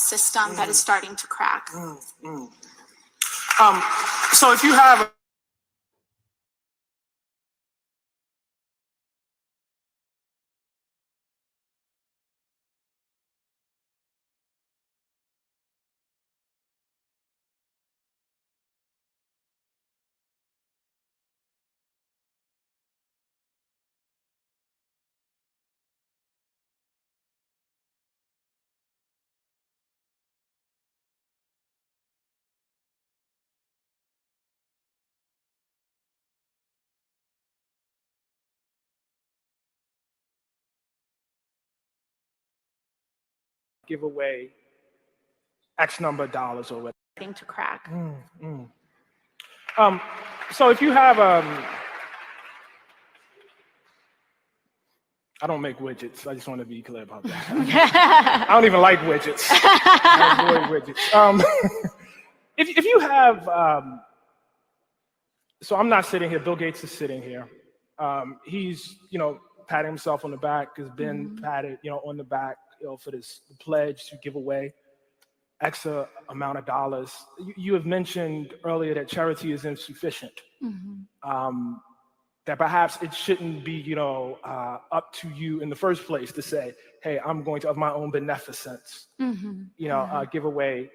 system that is starting to crack. So if you have give away X number of dollars or whatever. Starting to crack. So if you have, I don't make widgets. I just want to be clear about that. I don't even like widgets. I avoid widgets. If you have, so I'm not sitting here. Bill Gates is sitting here. He's, patting himself on the back, has been patted, on the back, for this pledge to give away X amount of dollars. You have mentioned earlier that charity is insufficient. That perhaps it shouldn't be, up to you in the first place to say, hey, I'm going to, of my own beneficence, give away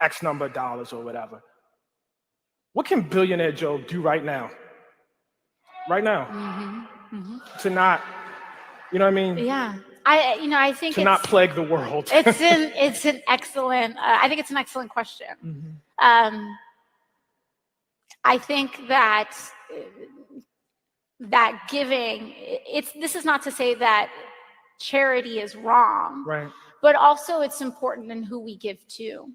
X number of dollars or whatever. What can billionaire Joe do right now? Right now? To not, you know what I mean? Yeah. I think to not plague the world. it's an excellent, I think it's an excellent question. I think that giving, this is not to say that charity is wrong, right? But also it's important in who we give to.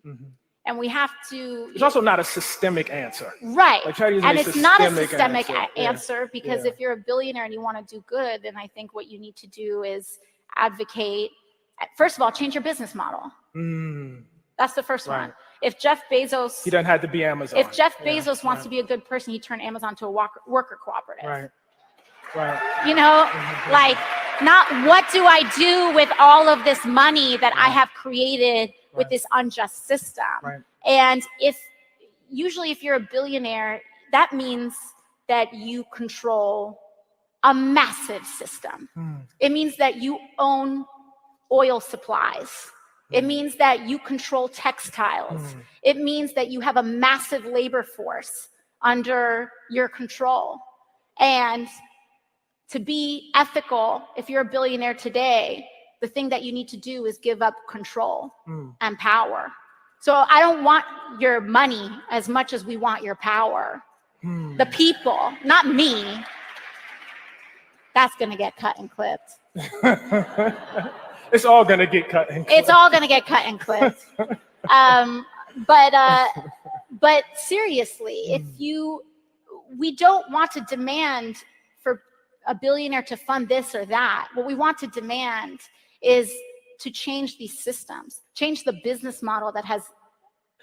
And we have to... It's also not a systemic answer. Right. Like charity is and it's not a systemic answer, because if you're a billionaire and you want to do good, then I think what you need to do is advocate, first of all, change your business model. That's the first one. If Jeff Bezos... He doesn't have to be Amazon. If Jeff Bezos wants to be a good person, he'd turn Amazon to a worker cooperative. Right. Like, not what do I do with all of this money that I have created with this unjust system. And usually if you're a billionaire, that means that you control a massive system. It means that you own oil supplies. It means that you control textiles. It means that you have a massive labor force under your control. And to be ethical, if you're a billionaire today, the thing that you need to do is give up control and power. So I don't want your money as much as we want your power. The people, not me. That's going to get cut and clipped. It's all going to get cut and clipped. It's all going to get cut and clipped. But seriously, we don't want to demand for a billionaire to fund this or that. What we want to demand is to change these systems, change the business model that has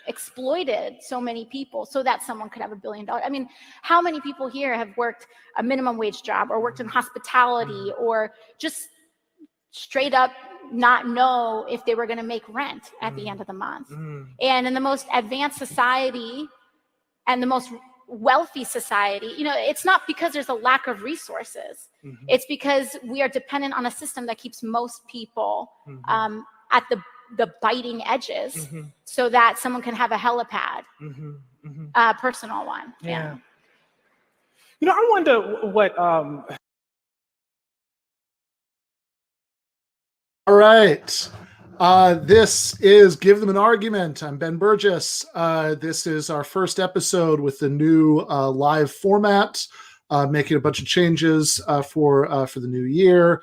exploited so many people so that someone could have $1 billion. I mean, how many people here have worked a minimum wage job or worked in hospitality or just straight up not know if they were going to make rent at the end of the month? And in the most advanced society and the most wealthy society, it's not because there's a lack of resources. It's because we are dependent on a system that keeps most people at the biting edges so that someone can have a helipad, personal one. I wonder what... All right. This is Give Them an Argument. I'm Ben Burgess. This is our first episode with the new live format, making a bunch of changes for the new year.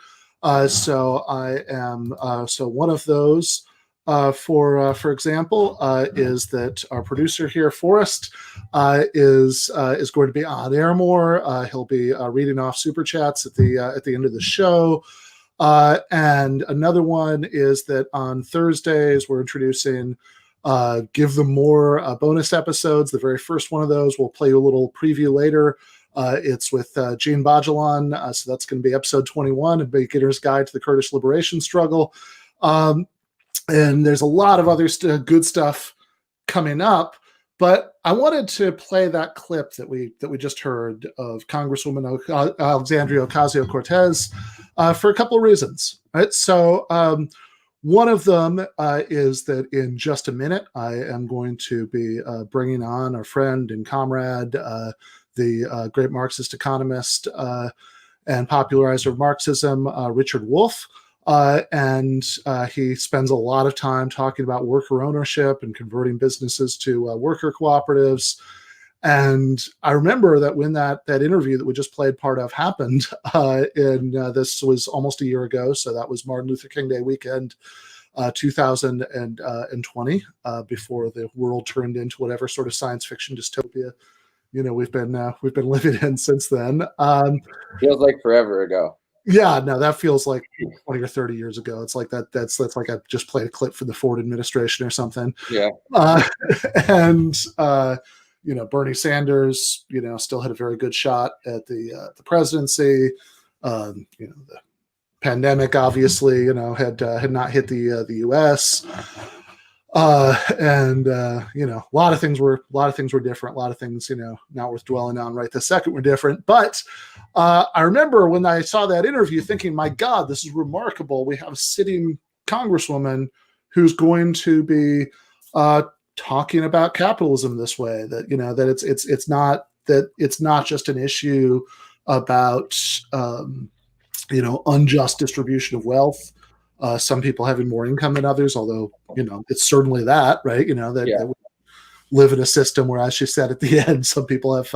So I am one of those. For example, is that our producer here, Forrest, is going to be on air more. He'll be reading off super chats at the end of the show. And another one is that on Thursdays, we're introducing Give Them More bonus episodes. The very first one of those, we'll play you a little preview later. It's with Jean Bajalan. So that's going to be episode 21, A Beginner's Guide to the Kurdish Liberation Struggle. And there's a lot of other good stuff coming up. But I wanted to play that clip that we just heard of Congresswoman Alexandria Ocasio-Cortez for a couple of reasons. Right. So one of them is that in just a minute, I am going to be bringing on our friend and comrade, the great Marxist economist and popularizer of Marxism, Richard Wolff. And he spends a lot of time talking about worker ownership and converting businesses to worker cooperatives. And I remember that when that interview that we just played part of happened, this was almost a year ago. So that was Martin Luther King Day weekend, 2020, before the world turned into whatever sort of science fiction dystopia we've been living in since then. Feels like forever ago. Yeah, no, that feels like 20 or 30 years ago. It's like that's like I just played a clip from the Ford administration or something. Yeah. And Bernie Sanders, still had a very good shot at the presidency. The pandemic obviously, had not hit the U.S. And a lot of things were different. A lot of things, not worth dwelling on right this second were different. But I remember when I saw that interview thinking, my God, this is remarkable. We have a sitting congresswoman who's going to be talking about capitalism this way, that it's not just an issue about unjust distribution of wealth. Some people having more income than others, although, it's certainly that, right? That we live in a system where, as she said at the end, some people have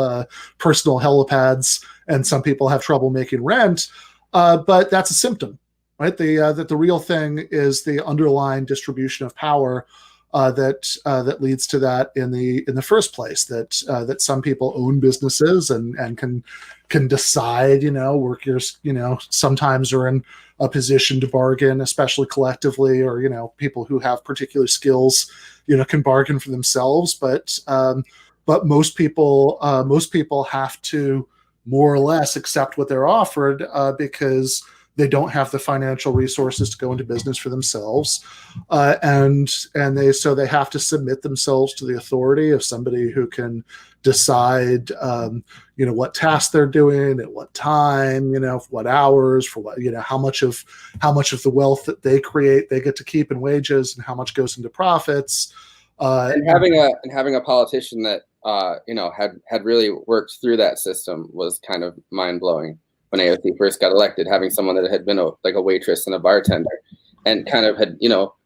personal helipads and some people have trouble making rent. But that's a symptom, right? That the real thing is the underlying distribution of power that leads to that in the first place. That some people own businesses and can decide. Workers sometimes are in a position to bargain, especially collectively, or people who have particular skills can bargain for themselves. But most people have to more or less accept what they're offered because they don't have the financial resources to go into business for themselves, and they have to submit themselves to the authority of somebody who can decide, what tasks they're doing at what time, what hours, for what, how much of the wealth that they create they get to keep in wages, and how much goes into profits. And having a politician that had really worked through that system was kind of mind blowing. When AOC first got elected, having someone that had been a waitress and a bartender, and kind of had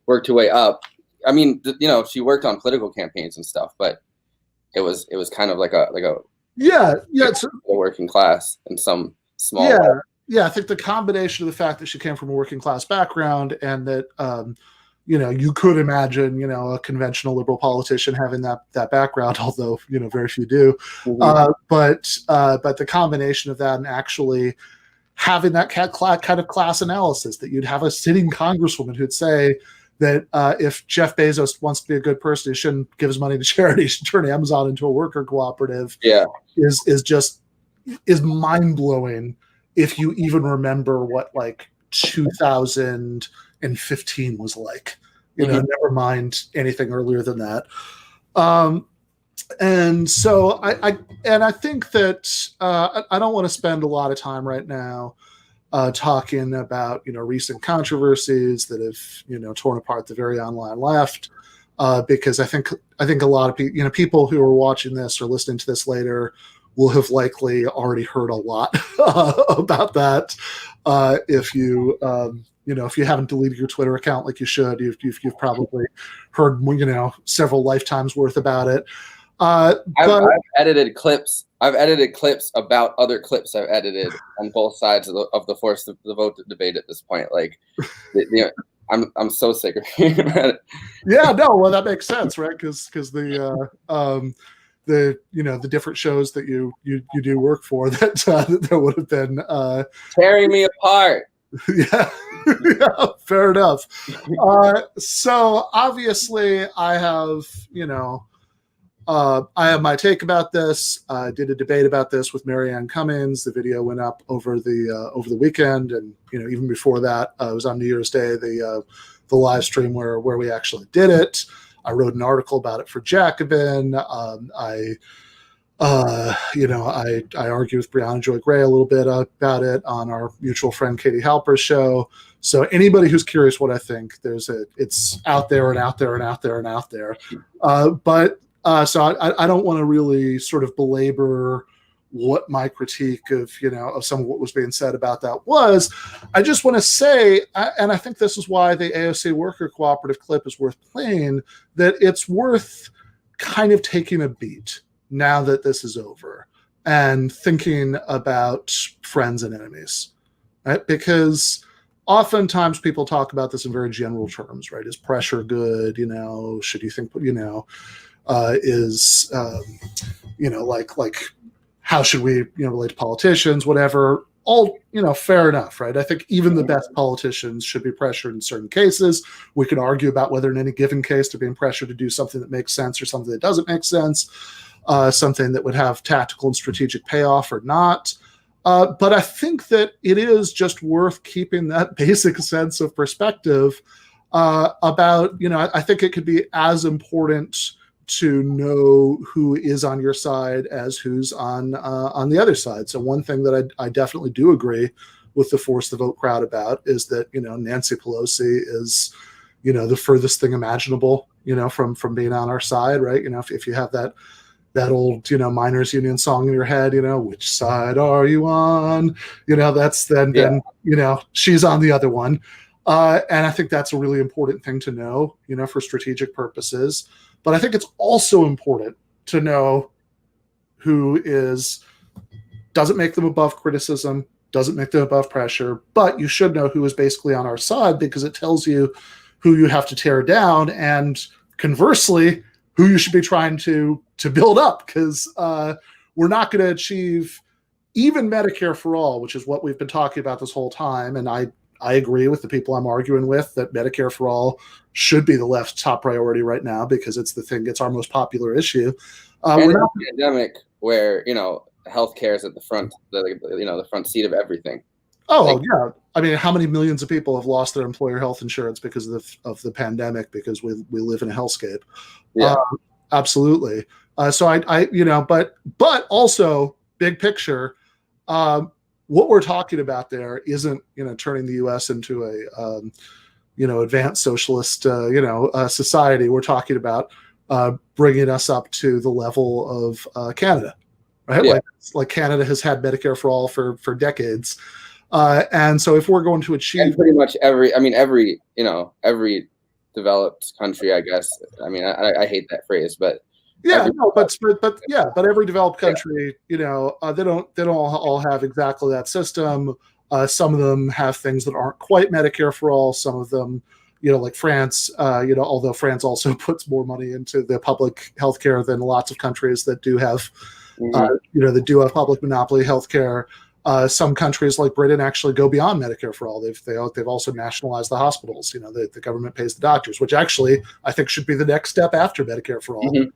worked her way up. I mean, she worked on political campaigns and stuff, but it was kind of like a working class in some small way. Yeah. I think the combination of the fact that she came from a working class background and that you could imagine a conventional liberal politician having that background, although very few do. Mm-hmm. But the combination of that and actually having that kind of class analysis, that you'd have a sitting congresswoman who'd say that if Jeff Bezos wants to be a good person, he shouldn't give his money to charity, he should turn Amazon into a worker cooperative. Yeah, is mind blowing if you even remember what 2015 was like. Never mind anything earlier than that. And so I think that I don't want to spend a lot of time right now talking about recent controversies that have torn apart the very online left, because I think a lot of people people who are watching this or listening to this later will have likely already heard a lot about that. If you if you haven't deleted your Twitter account like you should, you've probably heard several lifetimes worth about it. I've edited clips. I've edited clips about other clips I've edited on both sides of the force the vote debate at this point. I'm so sick of hearing about it. Yeah, no, well, that makes sense, right? Because the different shows that you do work for that would have been tearing me apart. Yeah, fair enough. So obviously, I have my take about this. I did a debate about this with Marianne Cummings. The video went up over the weekend, and even before that, it was on New Year's Day. the live stream where we actually did it. I wrote an article about it for Jacobin. I argue with Brianna Joy Gray a little bit about it on our mutual friend Katie Halper's show. So anybody who's curious what I think, it's out there and out there and out there and out there. So I don't want to really sort of belabor what my critique of some of what was being said about that was. I just want to say, and I think this is why the AOC worker cooperative clip is worth playing, that it's worth kind of taking a beat now that this is over and thinking about friends and enemies, right? Because oftentimes people talk about this in very general terms, right? Is pressure good? Should you think, like how should we, relate to politicians, whatever, all, fair enough, right? I think even the best politicians should be pressured in certain cases. We could argue about whether in any given case they're being pressured to do something that makes sense or something that doesn't make sense. Something that would have tactical and strategic payoff or not. But I think that it is just worth keeping that basic sense of perspective about, I think it could be as important to know who is on your side as who's on the other side. So one thing that I definitely do agree with the Force the Vote crowd about is that, Nancy Pelosi is, the furthest thing imaginable, from being on our side, right? If you have that old, miners union song in your head, which side are you on? That's then, she's on the other one. And I think that's a really important thing to know, for strategic purposes. But I think it's also important to know who doesn't make them above criticism, doesn't make them above pressure, but you should know who is basically on our side because it tells you who you have to tear down and conversely, who you should be trying to build up, because we're not going to achieve even Medicare for all, which is what we've been talking about this whole time. And I agree with the people I'm arguing with that Medicare for all should be the left's top priority right now because it's our most popular issue. We're not a pandemic where healthcare is at the front, the front seat of everything. Oh, yeah. I mean, how many millions of people have lost their employer health insurance because of the pandemic because we live in a hellscape? Yeah, absolutely. So but also big picture, what we're talking about there isn't, turning the U.S. into a, advanced socialist, society. We're talking about bringing us up to the level of Canada, right? Yeah. Like Canada has had Medicare for all for decades. And so if we're going to achieve, and pretty much every developed country, I guess. I mean, I hate that phrase, but but every developed country, they don't all have exactly that system. Some of them have things that aren't quite Medicare for all. Some of them, like France, although France also puts more money into the public healthcare than lots of countries that do have, that do have public monopoly healthcare. Some countries like Britain actually go beyond Medicare for all. They've also nationalized the hospitals. The government pays the doctors, which actually I think should be the next step after Medicare for all. Mm-hmm.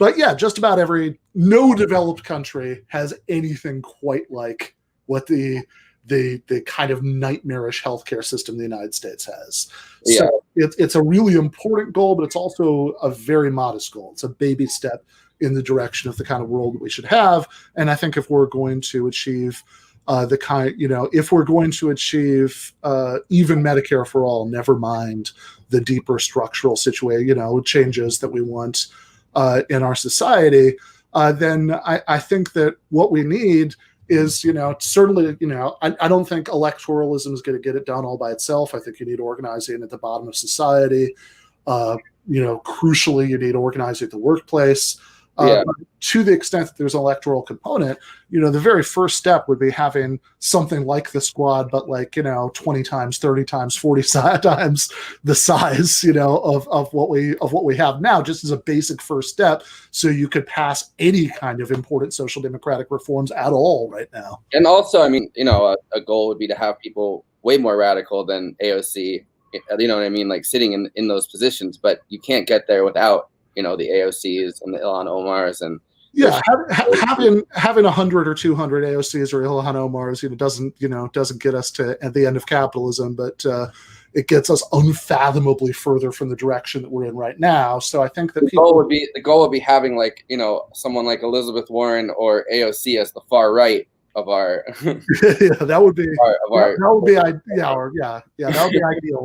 But yeah, just about no developed country has anything quite like what the kind of nightmarish healthcare system the United States has. Yeah. So it's a really important goal, but it's also a very modest goal. It's a baby step in the direction of the kind of world that we should have. And I think if we're going to achieve if we're going to achieve even Medicare for all, never mind the deeper structural situation, changes that we want in our society, then I think that what we need is, certainly, I don't think electoralism is going to get it done all by itself. I think you need organizing at the bottom of society. Crucially, you need organizing at the workplace. To the extent that there's an electoral component, the very first step would be having something like the squad, but 20 times, 30 times, 40 times the size, of what we have now, just as a basic first step, so you could pass any kind of important social democratic reforms at all right now. And also, I mean, a goal would be to have people way more radical than AOC, like sitting in those positions, but you can't get there without the AOCs and the Ilhan Omars and Yeah, having 100 or 200 AOCs or Ilhan Omars, doesn't get us to at the end of capitalism, but it gets us unfathomably further from the direction that we're in right now. So I think that the goal would be having like someone like Elizabeth Warren or AOC as the far right of our. Yeah, that would be ideal.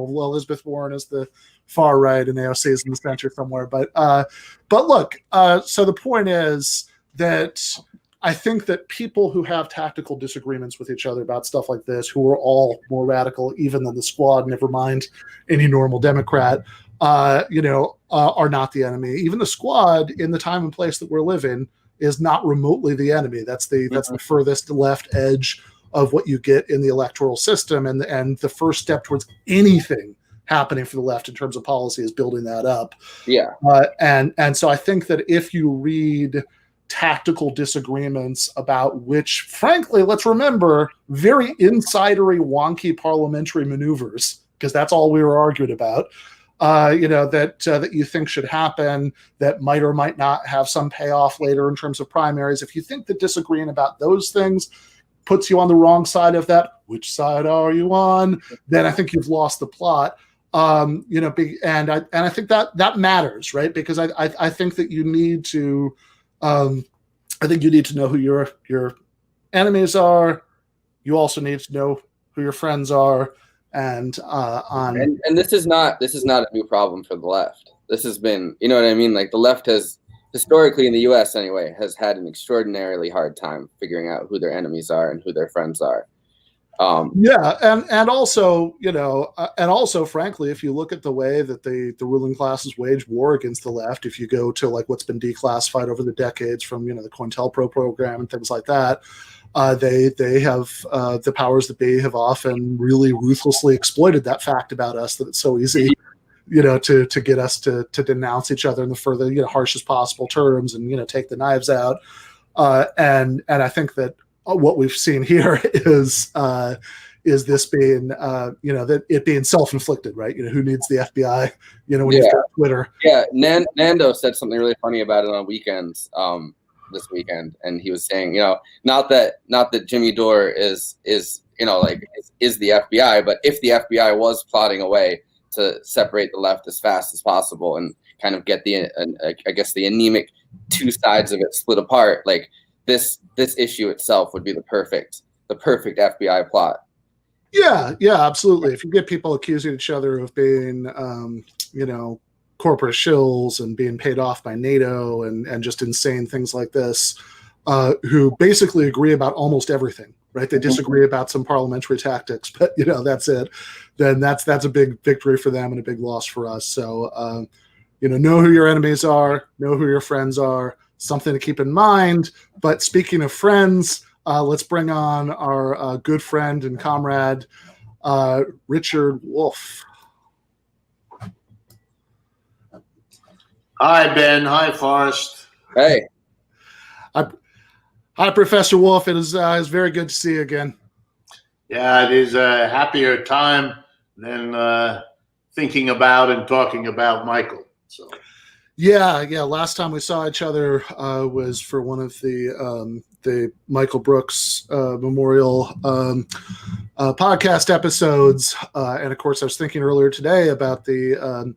Well, Elizabeth Warren is the far right and AOC is in the center somewhere. But look, so the point is that I think that people who have tactical disagreements with each other about stuff like this, who are all more radical even than the Squad, never mind any normal Democrat, are not the enemy. Even the Squad, in the time and place that we're living, is not remotely the enemy. That's the furthest left edge of what you get in the electoral system, and the first step towards anything happening for the left in terms of policy is building that up. Yeah, and so I think that if you read tactical disagreements about which, frankly, let's remember, very insidery, wonky parliamentary maneuvers, because that's all we were arguing about, that you think should happen, that might or might not have some payoff later in terms of primaries. If you think that disagreeing about those things puts you on the wrong side of that, which side are you on? Then I think you've lost the plot. And I think that matters, right? Because I think that you need to. I think you need to know who your enemies are. You also need to know who your friends are, and this is not a new problem for the left. This has been, you know what I mean? Like the left has historically in the U.S. anyway has had an extraordinarily hard time figuring out who their enemies are and who their friends are. And also, frankly, if you look at the way that the ruling classes wage war against the left, if you go to like what's been declassified over the decades from the COINTELPRO program and things like that, they have the powers that be have often really ruthlessly exploited that fact about us, that it's so easy to get us to denounce each other in the further harshest possible terms and take the knives out, and I think that what we've seen here is this being, that it being self-inflicted, right? Who needs the FBI, when you've got Twitter. Yeah, Nando said something really funny about it on weekends this weekend, and he was saying, not that Jimmy Dore is the FBI, but if the FBI was plotting a way to separate the left as fast as possible and kind of get the anemic two sides of it split apart, like this issue itself would be the perfect FBI plot. Yeah, absolutely. If you get people accusing each other of being, corporate shills and being paid off by NATO and just insane things like this, who basically agree about almost everything, right? They disagree about some parliamentary tactics, but that's it. Then that's a big victory for them and a big loss for us. So, know who your enemies are, know who your friends are. Something to keep in mind. But speaking of friends, let's bring on our good friend and comrade, Richard Wolff. Hi, Ben. Hi, Forrest. Hey. Hi, Professor Wolff. It is very good to see you again. Yeah, it is a happier time than thinking about and talking about Michael. So. Yeah. Last time we saw each other was for one of the Michael Brooks memorial podcast episodes, and of course, I was thinking earlier today about the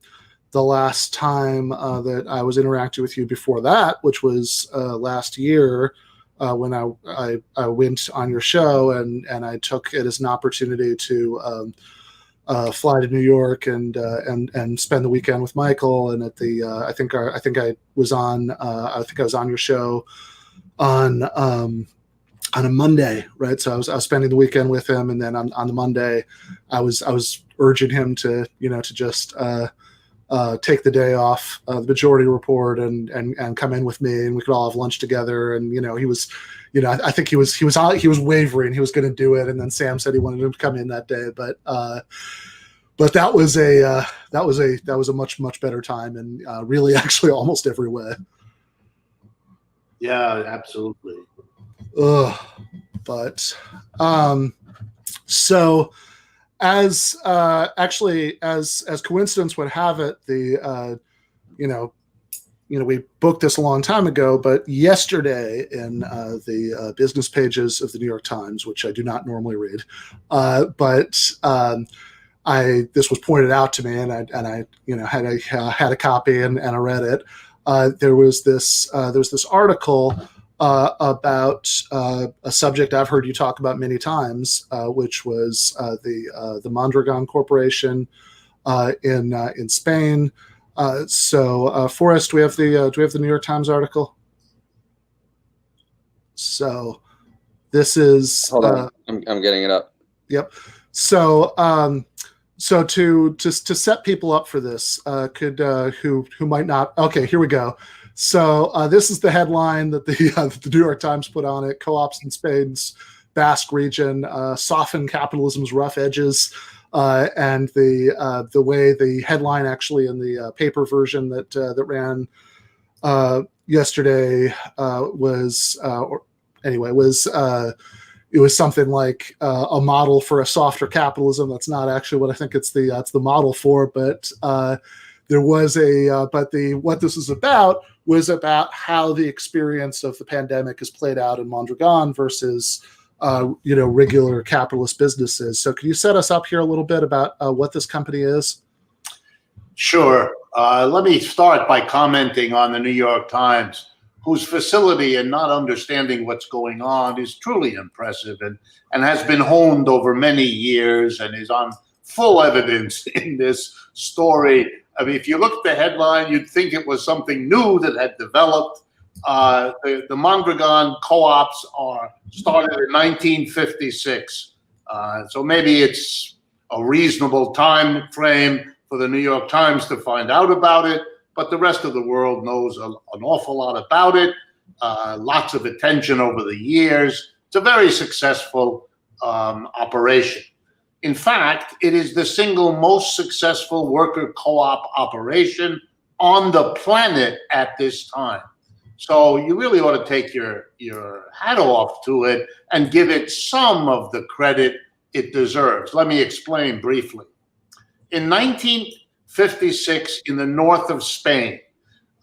last time that I was interacting with you before that, which was last year when I went on your show and I took it as an opportunity to. Fly to New York and spend the weekend with Michael. And at the I think I was on your show on a Monday, right? So I was spending the weekend with him, and then on the Monday, I was urging him to just take the day off the Majority Report and come in with me, and we could all have lunch together. And he was. I think he was wavering. He was going to do it, and then Sam said he wanted him to come in that day. But that was a much better time, and really actually almost every way. Yeah, absolutely. But so as coincidence would have it, the we booked this a long time ago, but yesterday in the business pages of the New York Times, which I do not normally read, but this was pointed out to me, and I had a copy and I read it. There was this article about a subject I've heard you talk about many times, which was the Mondragon Corporation in Spain. So Forrest, do we have the New York Times article? So this is. Hold on, I'm getting it up. Yep. So to set people up for this, who might not. Okay, here we go. So this is the headline that the New York Times put on it: Co-ops in Spain's Basque region soften capitalism's rough edges. And the way the headline actually in the paper version that ran yesterday was it was something like a model for a softer capitalism. That's not actually what I think it's the model for, but there was what this is about was about how the experience of the pandemic is played out in Mondragon versus regular capitalist businesses. So can you set us up here a little bit about what this company is? Sure. Let me start by commenting on the New York Times, whose facility in not understanding what's going on is truly impressive and has been honed over many years and is on full evidence in this story. I mean, if you look at the headline, you'd think it was something new that had developed. The Mondragon co-ops are started in 1956. So maybe it's a reasonable time frame for the New York Times to find out about it, but the rest of the world knows an awful lot about it. Lots of attention over the years. It's a very successful operation. In fact, it is the single most successful worker co-op operation on the planet at this time. So you really ought to take your hat off to it and give it some of the credit it deserves. Let me explain briefly. In 1956, in the north of Spain,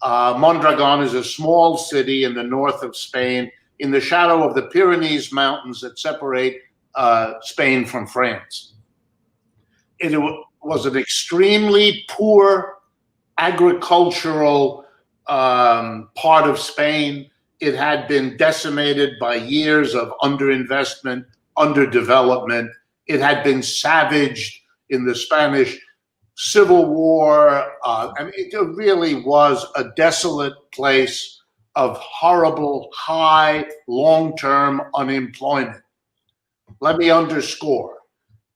Mondragon is a small city in the north of Spain, in the shadow of the Pyrenees Mountains that separate Spain from France. It was an extremely poor agricultural part of Spain. It had been decimated by years of underinvestment, underdevelopment. It had been savaged in the Spanish Civil War. I mean, it really was a desolate place of horrible, high, long-term unemployment. Let me underscore.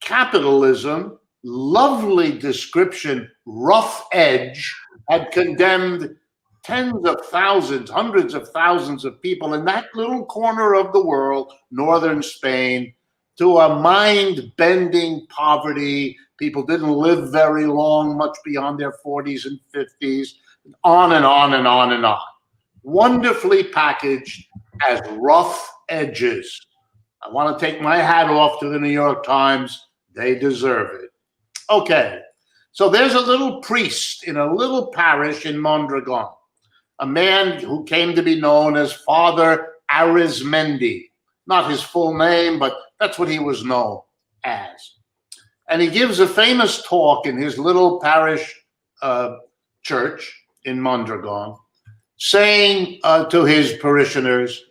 Capitalism, lovely description, rough edge, had condemned tens of thousands, hundreds of thousands of people in that little corner of the world, northern Spain, to a mind-bending poverty. People didn't live very long, much beyond their 40s and 50s, on and on and on and on. Wonderfully packaged as rough edges. I want to take my hat off to the New York Times. They deserve it. Okay, so there's a little priest in a little parish in Mondragon, a man who came to be known as Father Arizmendi. Not his full name, but that's what he was known as. And he gives a famous talk in his little parish church in Mondragon, saying to his parishioners,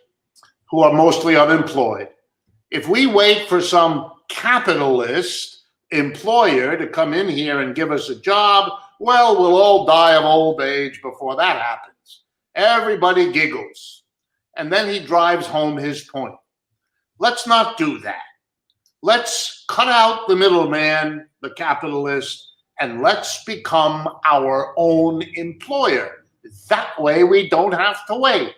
who are mostly unemployed, if we wait for some capitalist employer to come in here and give us a job, well, we'll all die of old age before that happens. Everybody giggles. And then he drives home his point. Let's not do that. Let's cut out the middleman, the capitalist, and let's become our own employer. That way we don't have to wait.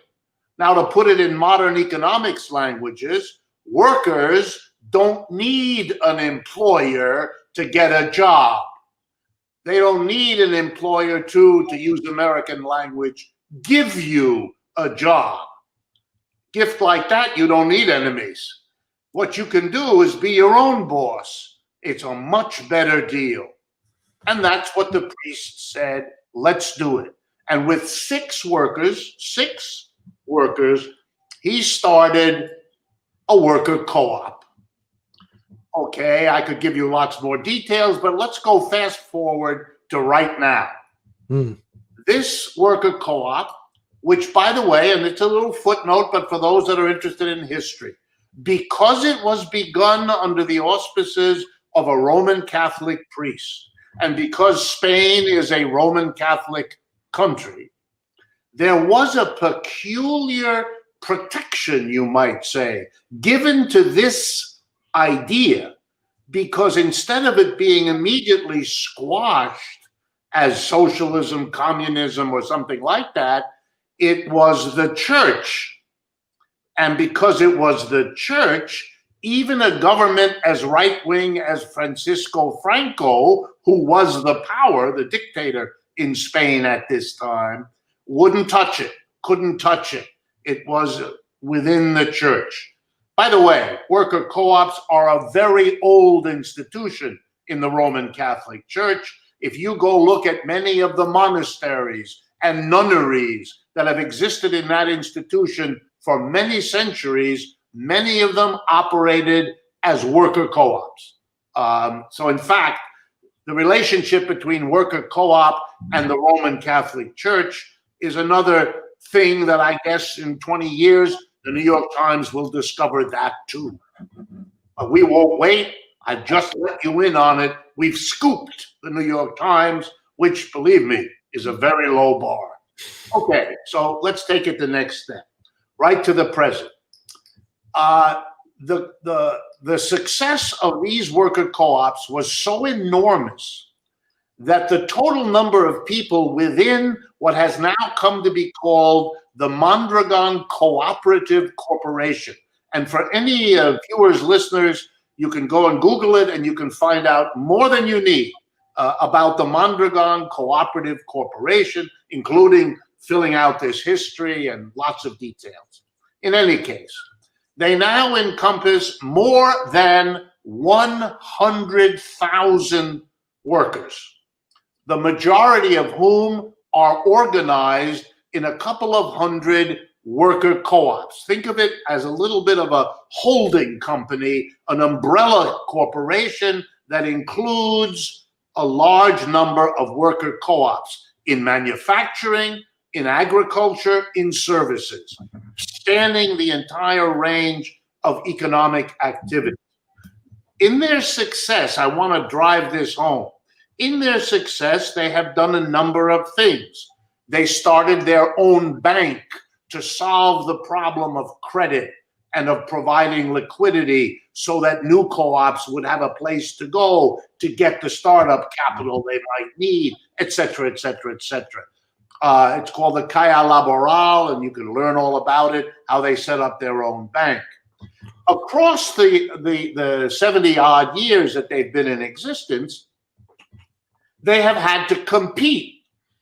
Now, to put it in modern economics languages, workers don't need an employer to get a job. They don't need an employer to use American language, give you a job. Gift like that, you don't need enemies. What you can do is be your own boss. It's a much better deal. And that's what the priest said, let's do it. And with six workers, he started a worker co-op. Okay, I could give you lots more details, but let's go fast forward to right now. This worker co-op, which, by the way, and it's a little footnote, but for those that are interested in history, because it was begun under the auspices of a Roman Catholic priest, and because Spain is a Roman Catholic country, there was a peculiar protection, you might say, given to this idea, because instead of it being immediately squashed as socialism, communism, or something like that, it was the church. And because it was the church, even a government as right-wing as Francisco Franco, who was the power, the dictator in Spain at this time, wouldn't touch it, couldn't touch it. It was within the church. By the way, worker co-ops are a very old institution in the Roman Catholic Church. If you go look at many of the monasteries and nunneries that have existed in that institution for many centuries, many of them operated as worker co-ops. So in fact, the relationship between worker co-op and the Roman Catholic Church is another thing that I guess in 20 years, the New York Times will discover that too. But we won't wait. I've just let you in on it. We've scooped the New York Times, which, believe me, is a very low bar. Okay, so let's take it the next step, right to the present. The success of these worker co-ops was so enormous that the total number of people within what has now come to be called the Mondragon Cooperative Corporation. And for any viewers, listeners, you can go and Google it and you can find out more than you need about the Mondragon Cooperative Corporation, including filling out this history and lots of details. In any case, they now encompass more than 100,000 workers, the majority of whom are organized in a couple of hundred worker co-ops. Think of it as a little bit of a holding company, an umbrella corporation that includes a large number of worker co-ops in manufacturing, in agriculture, in services, spanning the entire range of economic activity. In their success, I want to drive this home. In their success, they have done a number of things. They started their own bank to solve the problem of credit and of providing liquidity so that new co-ops would have a place to go to get the startup capital they might need, et cetera, et cetera, et cetera. It's called the Caja Laboral, and you can learn all about it, how they set up their own bank. Across the 70-odd years that they've been in existence, they have had to compete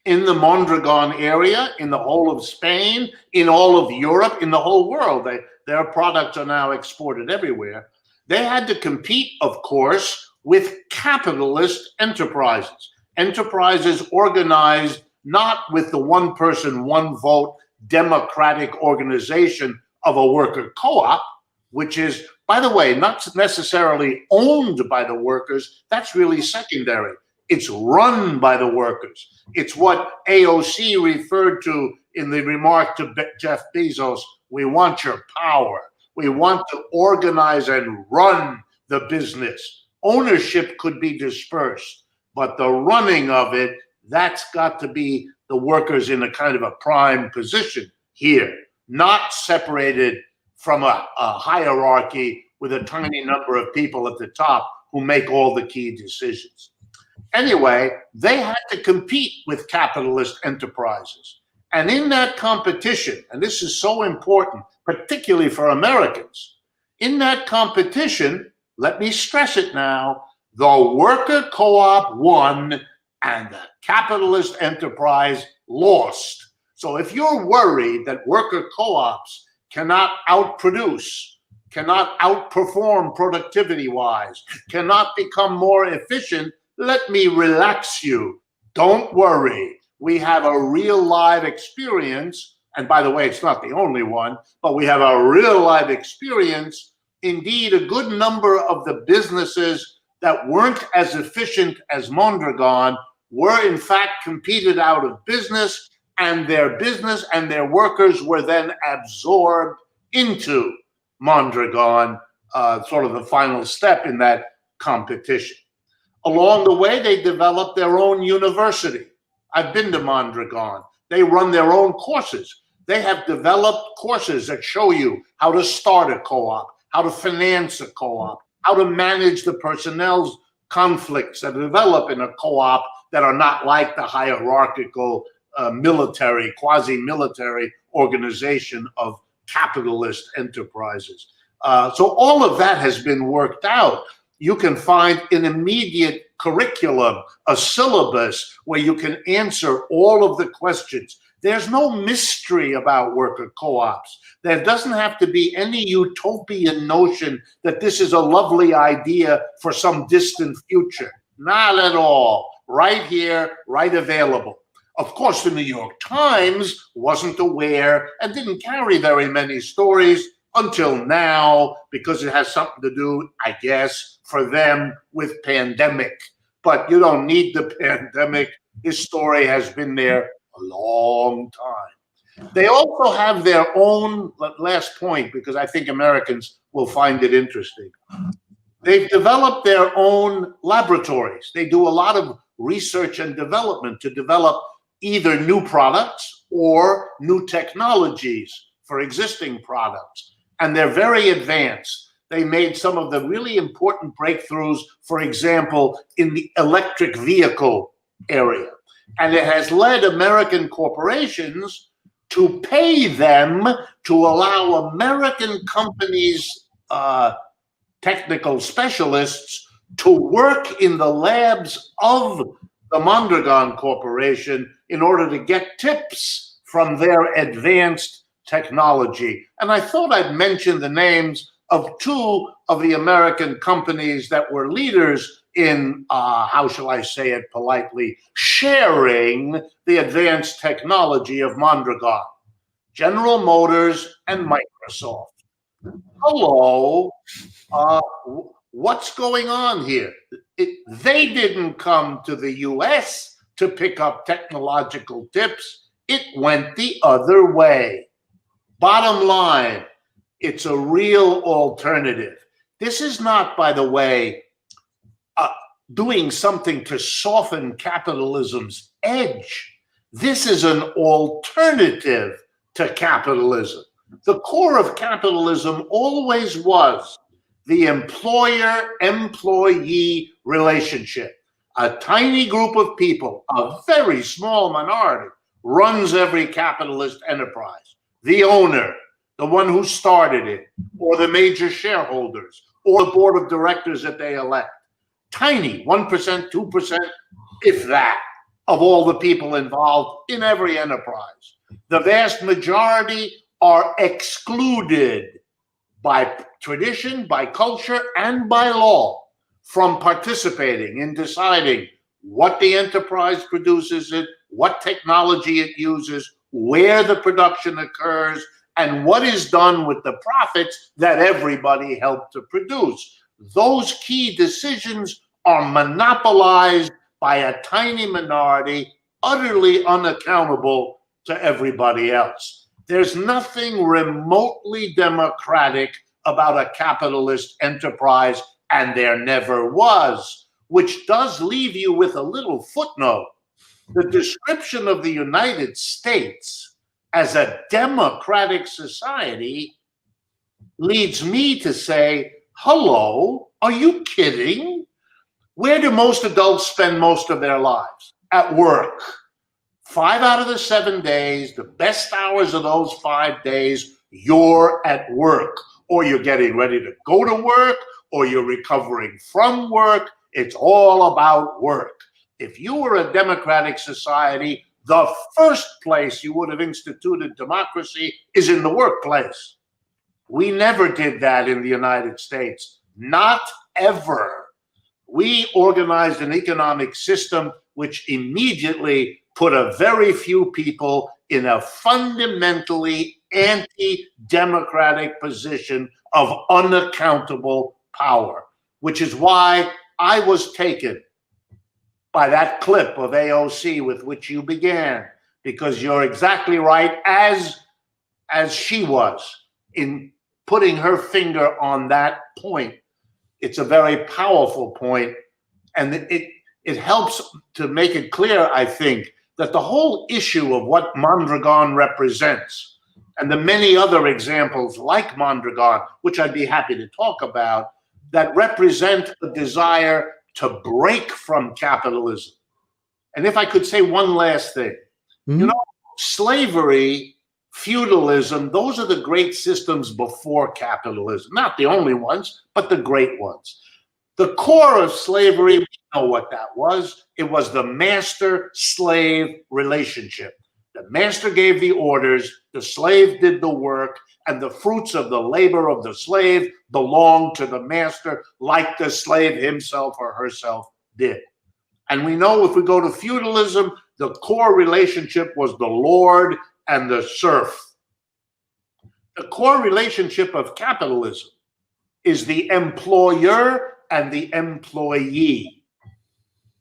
in the Mondragon area, in the whole of Spain, in all of Europe, in the whole world. Their products are now exported everywhere. They had to compete, of course, with capitalist enterprises. Enterprises organized not with the one person, one vote democratic organization of a worker co-op, which is, by the way, not necessarily owned by the workers. That's really secondary. It's run by the workers. It's what AOC referred to in the remark to Jeff Bezos. We want your power. We want to organize and run the business. Ownership could be dispersed, but the running of it, that's got to be the workers in a kind of a prime position here, not separated from a hierarchy with a tiny number of people at the top who make all the key decisions. Anyway, they had to compete with capitalist enterprises. And in that competition, and this is so important, particularly for Americans, in that competition, let me stress it now, the worker co-op won and the capitalist enterprise lost. So if you're worried that worker co-ops cannot outproduce, cannot outperform productivity-wise, cannot become more efficient, let me relax you. Don't worry. we have a real live experience. And by the way, it's not the only one, but we have a real live experience. Indeed, a good number of the businesses that weren't as efficient as Mondragon were in fact competed out of business, and their business and their workers were then absorbed into Mondragon, sort of the final step in that competition. Along the way, they developed their own university. I've been to Mondragon. They run their own courses. They have developed courses that show you how to start a co-op, how to finance a co-op, how to manage the personnel's conflicts that develop in a co-op that are not like the hierarchical military, quasi-military organization of capitalist enterprises. So all of that has been worked out. You can find an immediate curriculum, a syllabus where you can answer all of the questions. There's no mystery about worker co-ops. There doesn't have to be any utopian notion that this is a lovely idea for some distant future. Not at all. Right here, right available. Of course, the New York Times wasn't aware and didn't carry very many stories until now, because it has something to do, I guess, for them with pandemic. But you don't need the pandemic. This story has been there a long time. They also have their own, last point, because I think Americans will find it interesting. They've developed their own laboratories. They do a lot of research and development to develop either new products or new technologies for existing products. And they're very advanced. They made some of the really important breakthroughs, for example, in the electric vehicle area. And it has led American corporations to pay them to allow American companies, technical specialists, to work in the labs of the Mondragon Corporation in order to get tips from their advanced technology. And I thought I'd mention the names of two of the American companies that were leaders in, how shall I say it politely, sharing the advanced technology of Mondragon: General Motors and Microsoft. Hello, what's going on here? They didn't come to the US to pick up technological tips. It went the other way. Bottom line, it's a real alternative. This is not, by the way, doing something to soften capitalism's edge. This is an alternative to capitalism. The core of capitalism always was the employer-employee relationship. A tiny group of people, a very small minority, runs every capitalist enterprise. The owner, the one who started it, or the major shareholders, or the board of directors that they elect. Tiny, 1%, 2%, if that, of all the people involved in every enterprise. The vast majority are excluded by tradition, by culture, and by law from participating in deciding what the enterprise produces, what technology it uses, where the production occurs, and what is done with the profits that everybody helped to produce. Those key decisions are monopolized by a tiny minority, utterly unaccountable to everybody else. There's nothing remotely democratic about a capitalist enterprise, and there never was, which does leave you with a little footnote. The description of the United States as a democratic society leads me to say, hello, are you kidding? Where do most adults spend most of their lives? At work. 5 out of the 7 days, the best hours of those 5 days, you're at work, or you're getting ready to go to work, or you're recovering from work. It's all about work. If you were a democratic society, the first place you would have instituted democracy is in the workplace. We never did that in the United States. Not ever. We organized an economic system which immediately put a very few people in a fundamentally anti-democratic position of unaccountable power, which is why I was taken by that clip of AOC with which you began, because you're exactly right, as she was, in putting her finger on that point. It's a very powerful point, and it helps to make it clear, I think, that the whole issue of what Mondragon represents, and the many other examples like Mondragon, which I'd be happy to talk about, that represent a desire to break from capitalism. And if I could say one last thing, you know, slavery, feudalism, those are the great systems before capitalism. Not the only ones, but the great ones. The core of slavery, we know what that was. It was the master-slave relationship. The master gave the orders, the slave did the work, and the fruits of the labor of the slave belonged to the master, like the slave himself or herself did. And we know if we go to feudalism, the core relationship was the lord and the serf. The core relationship of capitalism is the employer and the employee.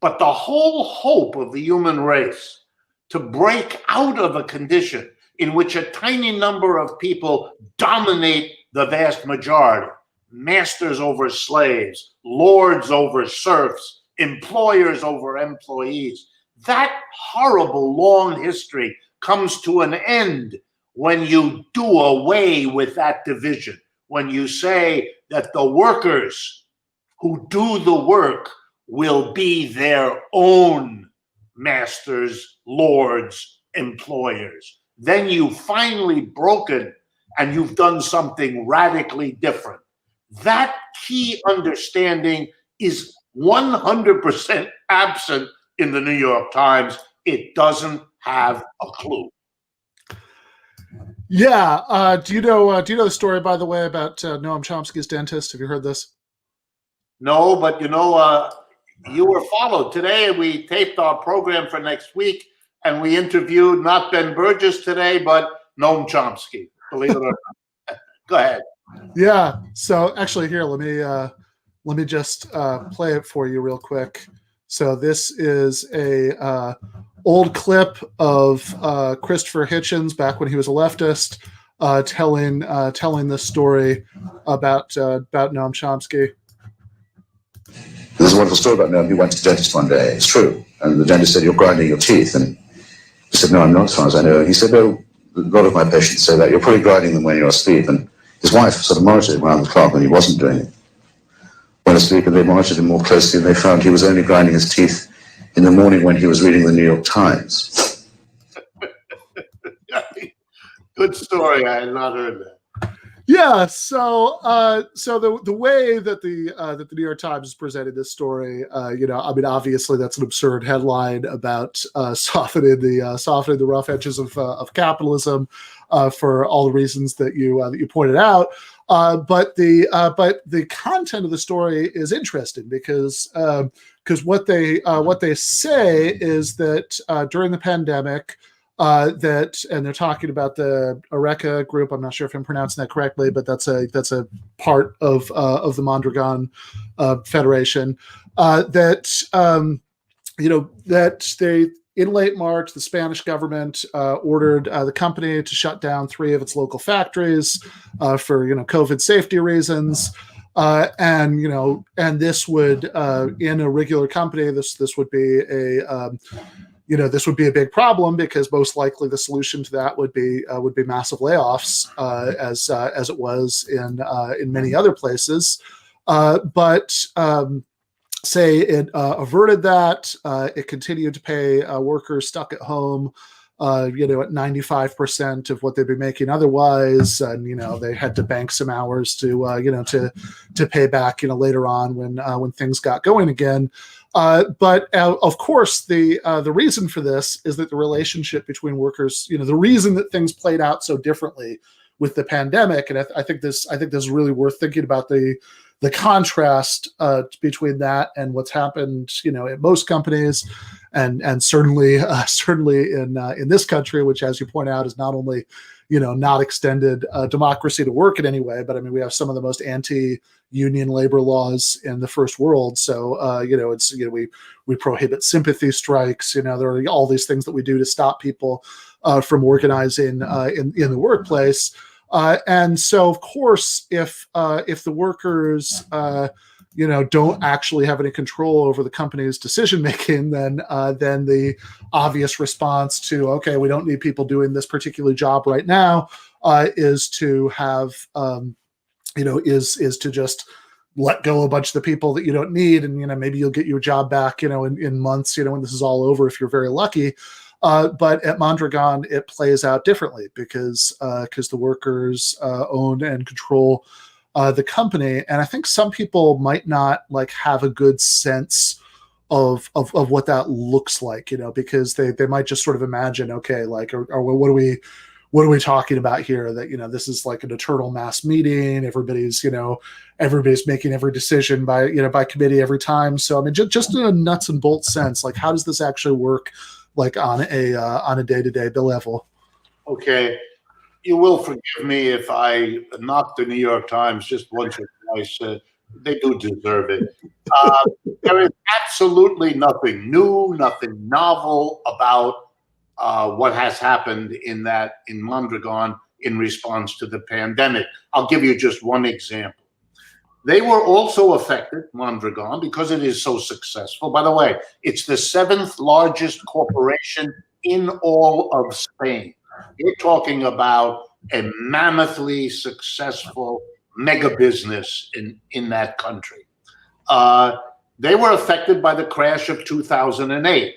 But the whole hope of the human race to break out of a condition in which a tiny number of people dominate the vast majority, masters over slaves, lords over serfs, employers over employees, that horrible long history comes to an end when you do away with that division, when you say that the workers who do the work will be their own masters, lords, employers. Then you've finally broken and you've done something radically different. That key understanding is 100% absent in the New York Times. It doesn't have a clue. Yeah. Do you know the story, by the way, about Noam Chomsky's dentist? Have you heard this? No, but you know, you were followed. Today we taped our program for next week, and we interviewed not Ben Burgess today, but Noam Chomsky, believe it or not. Go ahead. Yeah. So actually here, let me just play it for you real quick. So this is a old clip of Christopher Hitchens back when he was a leftist, telling this story about Noam Chomsky. There's a wonderful story about Noam. He went to the dentist one day. It's true. And the dentist said, "You're grinding your teeth." And he said, "No, I'm not, as far as I know." He said, "No, a lot of my patients say that. You're probably grinding them when you're asleep." And his wife sort of monitored him around the clock when he wasn't doing it. When asleep, and they monitored him more closely, and they found he was only grinding his teeth in the morning when he was reading the New York Times. Good story. I had not heard that. Yeah, so the way that the New York Times presented this story, I mean, obviously that's an absurd headline about softening the rough edges of capitalism for all the reasons that you pointed out. But the content of the story is interesting because what they say is that during the pandemic. And they're talking about the Eureka group. I'm not sure if I'm pronouncing that correctly, but that's a part of the Mondragon Federation. That they in late March, the Spanish government ordered the company to shut down 3 of its local factories for COVID safety reasons. And this would in a regular company, this would be this would be a big problem because most likely the solution to that would be massive layoffs, as it was in many other places. But say it averted that. It continued to pay workers stuck at home, at 95% of what they'd be making otherwise, and they had to bank some hours to pay back later on when things got going again. But of course, the reason for this is that the relationship between workers, the reason that things played out so differently with the pandemic, and I think this is really worth thinking about the the contrast between that and what's happened, at most companies, and certainly in this country, which, as you point out, is not only not extended democracy to work in any way, but I mean, we have some of the most anti-union labor laws in the first world. So we prohibit sympathy strikes. There are all these things that we do to stop people from organizing in the workplace. And so, of course, if the workers don't actually have any control over the company's decision making, then the obvious response to, okay, we don't need people doing this particular job right now, is to have is to just let go a bunch of the people that you don't need, and maybe you'll get your job back in months when this is all over, if you're very lucky. But at Mondragon, it plays out differently because the workers own and control the company. And I think some people might not have a good sense of what that looks like, because they might just sort of imagine, okay, or what are we talking about here? That, this is like an eternal mass meeting. Everybody's making every decision by committee every time. So, I mean, just in a nuts and bolts sense, how does this actually work, on a day-to-day level? Okay. You will forgive me if I knock the New York Times just once or twice. They do deserve it. There is absolutely nothing new, nothing novel about what has happened in Mondragon in response to the pandemic. I'll give you just one example. They were also affected, Mondragon, because it is so successful. By the way, it's the 7th largest corporation in all of Spain. You're talking about a mammothly successful mega business in that country. They were affected by the crash of 2008.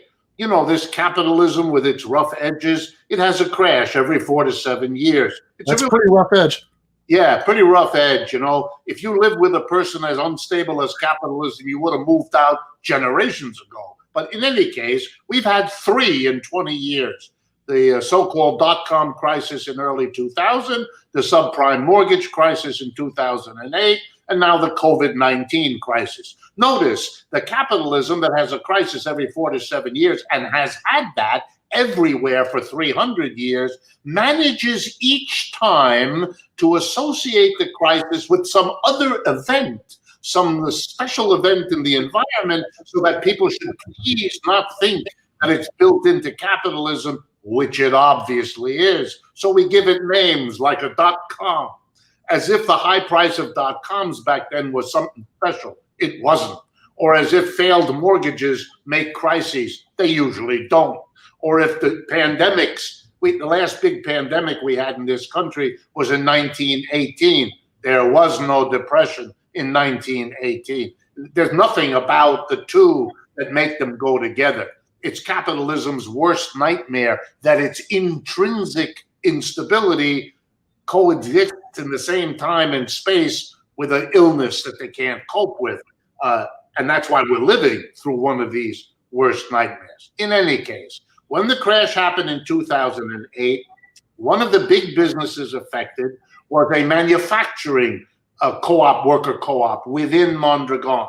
This capitalism with its rough edges, it has a crash every 4 to 7 years. That's a pretty rough edge. Yeah, pretty rough edge. If you live with a person as unstable as capitalism, you would have moved out generations ago. But in any case, we've had 3 in 20 years. The so-called dot-com crisis in early 2000, the subprime mortgage crisis in 2008, and now the COVID-19 crisis. Notice the capitalism that has a crisis every 4 to 7 years and has had that everywhere for 300 years manages each time to associate the crisis with some other event, some special event in the environment, so that people should please not think that it's built into capitalism, which it obviously is. So we give it names like a .com, as if the high price of .coms back then was something special. It wasn't. Or as if failed mortgages make crises. They usually don't. Or if the pandemics, the last big pandemic we had in this country was in 1918. There was no depression in 1918. There's nothing about the two that make them go together. It's capitalism's worst nightmare that its intrinsic instability coexists in the same time and space with an illness that they can't cope with. And that's why we're living through one of these worst nightmares. In any case, when the crash happened in 2008, one of the big businesses affected was a manufacturing co-op, worker co-op within Mondragon.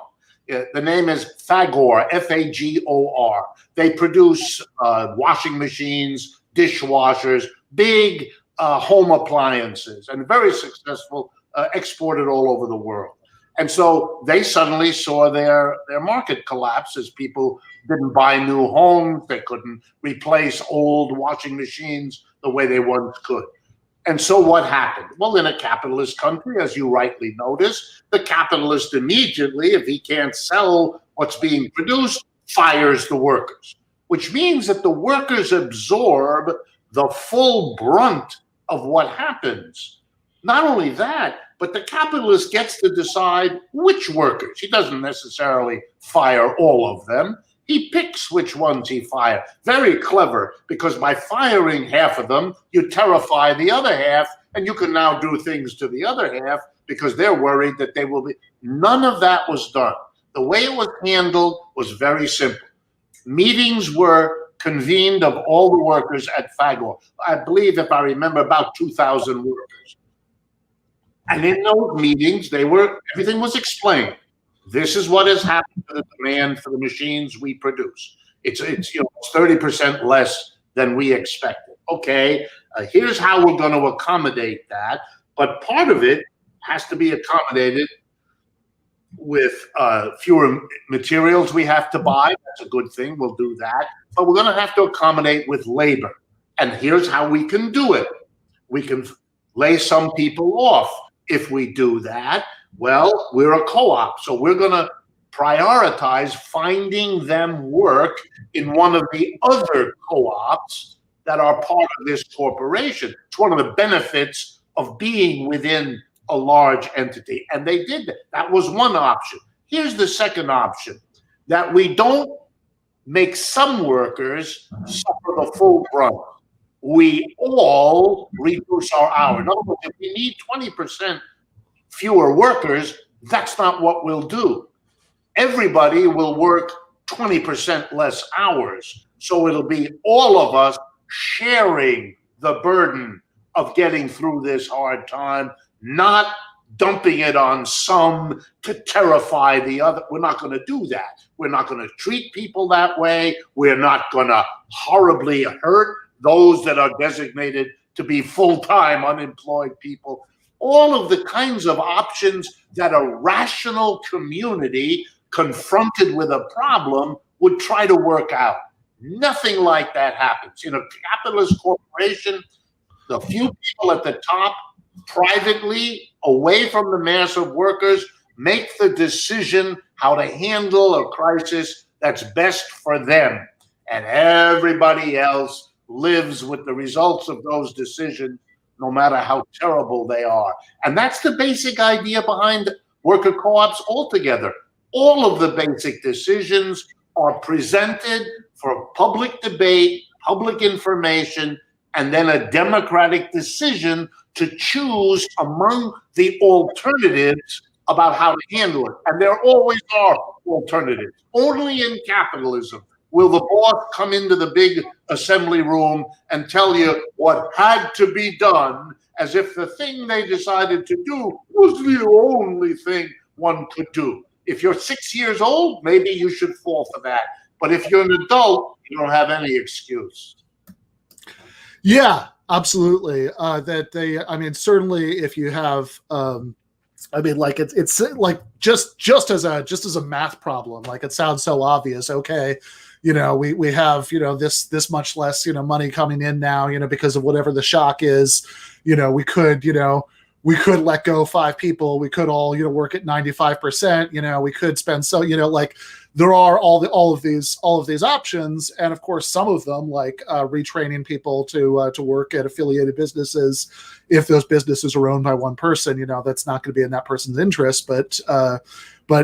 The name is Fagor, F-A-G-O-R. They produce washing machines, dishwashers, big home appliances, and very successful, exported all over the world. And so they suddenly saw their market collapse as people didn't buy new homes. They couldn't replace old washing machines the way they once could. And so what happened? Well, in a capitalist country, as you rightly notice, the capitalist immediately, if he can't sell what's being produced, fires the workers, which means that the workers absorb the full brunt of what happens. Not only that, but the capitalist gets to decide which workers. He doesn't necessarily fire all of them. He picks which ones he fires. Very clever, because by firing half of them, you terrify the other half, and you can now do things to the other half because they're worried that they will be. None of that was done. The way it was handled was very simple. Meetings were convened of all the workers at Fagor. I believe, if I remember, about 2,000 workers. And in those meetings, everything was explained. This is what has happened to the demand for the machines we produce. It's 30% less than we expected. Okay, here's how we're going to accommodate that. But part of it has to be accommodated with fewer materials we have to buy. That's a good thing. We'll do that. But we're going to have to accommodate with labor. And here's how we can do it. We can lay some people off. If we do that, well, we're a co-op. So we're going to prioritize finding them work in one of the other co-ops that are part of this corporation. It's one of the benefits of being within a large entity. And they did that. That was one option. Here's the second option, that we don't make some workers suffer the full brunt. We all reduce our hours. In other words, if we need 20% fewer workers, that's not what we'll do. Everybody will work 20% less hours. So it'll be all of us sharing the burden of getting through this hard time, not dumping it on some to terrify the other. We're not going to do that. We're not going to treat people that way. We're not going to horribly hurt those that are designated to be full-time unemployed people. All of the kinds of options that a rational community confronted with a problem would try to work out. Nothing like that happens. In a capitalist corporation, the few people at the top, privately, away from the mass of workers, make the decision how to handle a crisis that's best for them. And everybody else lives with the results of those decisions, no matter how terrible they are. And that's the basic idea behind worker co-ops altogether. All of the basic decisions are presented for public debate, public information, and then a democratic decision to choose among the alternatives about how to handle it. And there always are alternatives. Only in capitalism will the boss come into the big assembly room and tell you what had to be done, as if the thing they decided to do was the only thing one could do. If you're 6 years old, maybe you should fall for that. But if you're an adult, you don't have any excuse. Yeah, absolutely. Certainly if you have, it's like just as a math problem, like it sounds so obvious. Okay, we have, this much less, money coming in now, because of whatever the shock is, we could let go 5 people. We could all, work at 95%. We could spend there are all of these options, and of course some of them, like retraining people to work at affiliated businesses, if those businesses are owned by one person, that's not going to be in that person's interest, but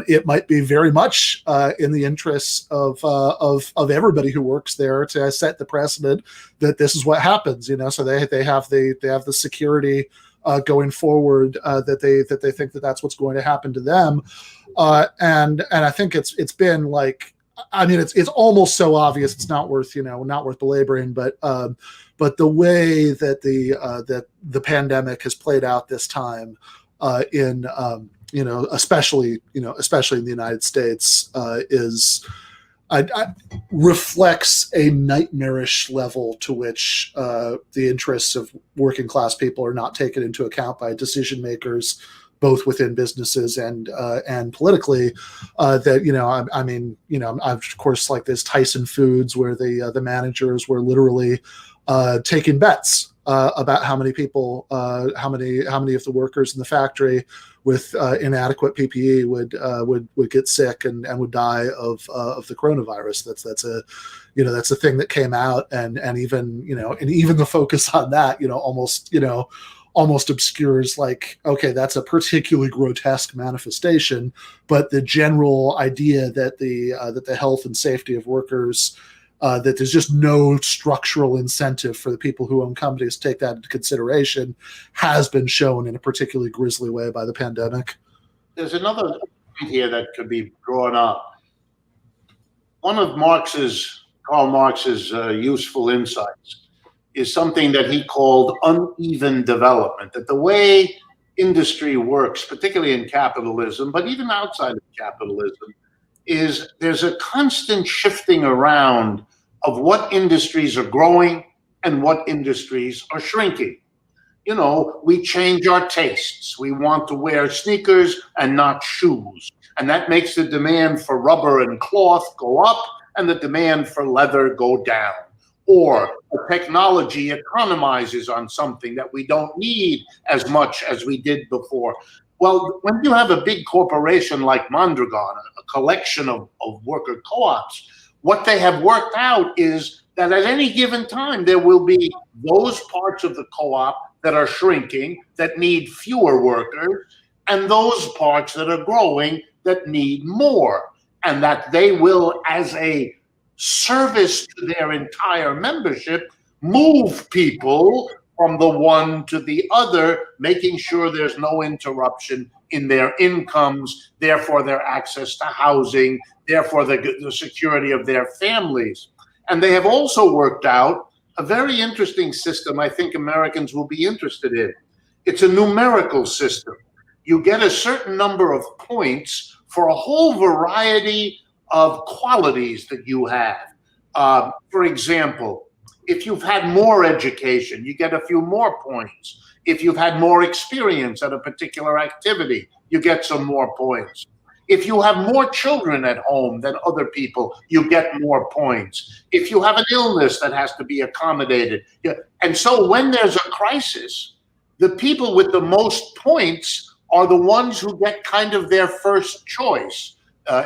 it might be very much in the interests of everybody who works there to set the precedent that this is what happens. So they have the security going forward that they think that that's what's going to happen to them, and I think it's been like, it's almost so obvious it's not worth belaboring, but the way that the pandemic has played out this time in especially in the United States reflects a nightmarish level to which the interests of working class people are not taken into account by decision makers, both within businesses and politically. Of course, like this Tyson Foods, where the managers were literally taking bets about how many people, how many of the workers in the factory with inadequate PPE would get sick and would die of the coronavirus. That's a thing that came out, and even the focus on that almost obscures, like, okay, that's a particularly grotesque manifestation, but the general idea that the health and safety of workers, that there's just no structural incentive for the people who own companies to take that into consideration, has been shown in a particularly grisly way by the pandemic. There's another point here that could be drawn up. One of Karl Marx's useful insights is something that he called uneven development, that the way industry works, particularly in capitalism, but even outside of capitalism, is there's a constant shifting around of what industries are growing and what industries are shrinking. You know, we change our tastes. We want to wear sneakers and not shoes. And that makes the demand for rubber and cloth go up and the demand for leather go down. Or the technology economizes on something that we don't need as much as we did before. Well, when you have a big corporation like Mondragon, a collection of worker co-ops, what they have worked out is that at any given time, there will be those parts of the co-op that are shrinking, that need fewer workers, and those parts that are growing that need more, and that they will, as a service to their entire membership, move people from the one to the other, making sure there's no interruption in their incomes, therefore their access to housing, therefore the security of their families. And they have also worked out a very interesting system I think Americans will be interested in. It's a numerical system. You get a certain number of points for a whole variety of qualities that you have. For example, if you've had more education, you get a few more points. If you've had more experience at a particular activity, you get some more points. If you have more children at home than other people, you get more points. If you have an illness that has to be accommodated. And so when there's a crisis, the people with the most points are the ones who get kind of their first choice.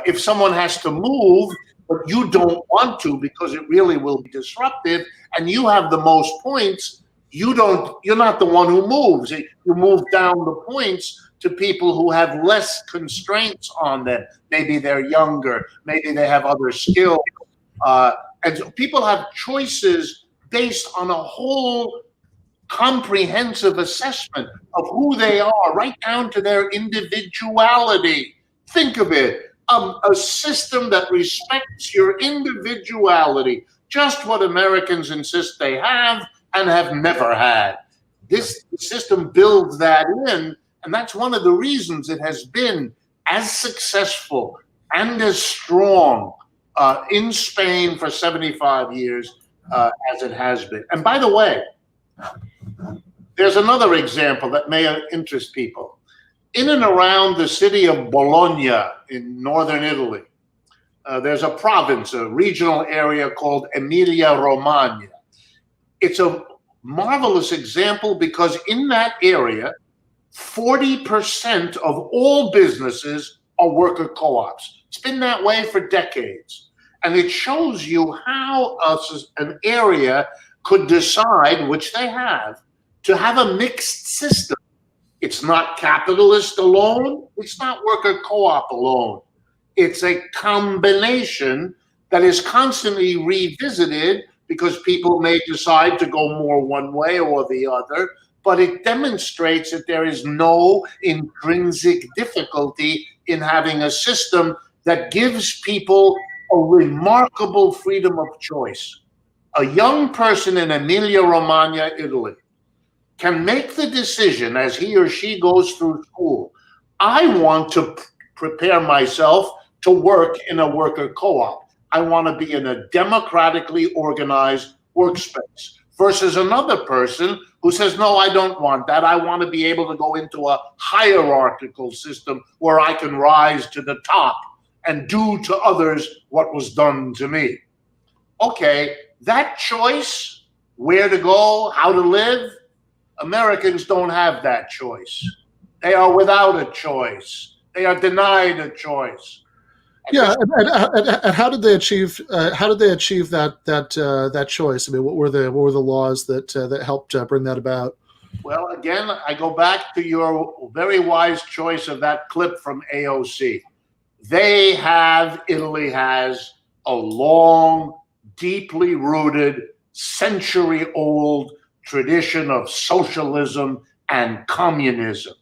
If someone has to move, but you don't want to because it really will be disruptive, and you have the most points, you're not the one who moves. You move down the points to people who have less constraints on them. Maybe they're younger, maybe they have other skills. And so people have choices based on a whole comprehensive assessment of who they are, right down to their individuality. Think of it, a system that respects your individuality, just what Americans insist they have and have never had. This system builds that in, and that's one of the reasons it has been as successful and as strong in Spain for 75 years as it has been. And by the way, there's another example that may interest people. In and around the city of Bologna in northern Italy, there's a province, a regional area called Emilia-Romagna. It's a marvelous example because in that area, 40% of all businesses are worker co-ops. It's been that way for decades. And it shows you how an area could decide, which they have, to have a mixed system. It's not capitalist alone. It's not worker co-op alone. It's a combination that is constantly revisited because people may decide to go more one way or the other, but it demonstrates that there is no intrinsic difficulty in having a system that gives people a remarkable freedom of choice. A young person in Emilia-Romagna, Italy, can make the decision as he or she goes through school. I want to prepare myself to work in a worker co-op. I want to be in a democratically organized workspace. Versus another person who says, no, I don't want that. I want to be able to go into a hierarchical system where I can rise to the top and do to others what was done to me. Okay, that choice, where to go, how to live, Americans don't have that choice. They are without a choice. They are denied a choice. Yeah, and how did they achieve? that choice? I mean, what were the laws that helped bring that about? Well, again, I go back to your very wise choice of that clip from AOC. Italy has a long, deeply rooted, century-old tradition of socialism and communism.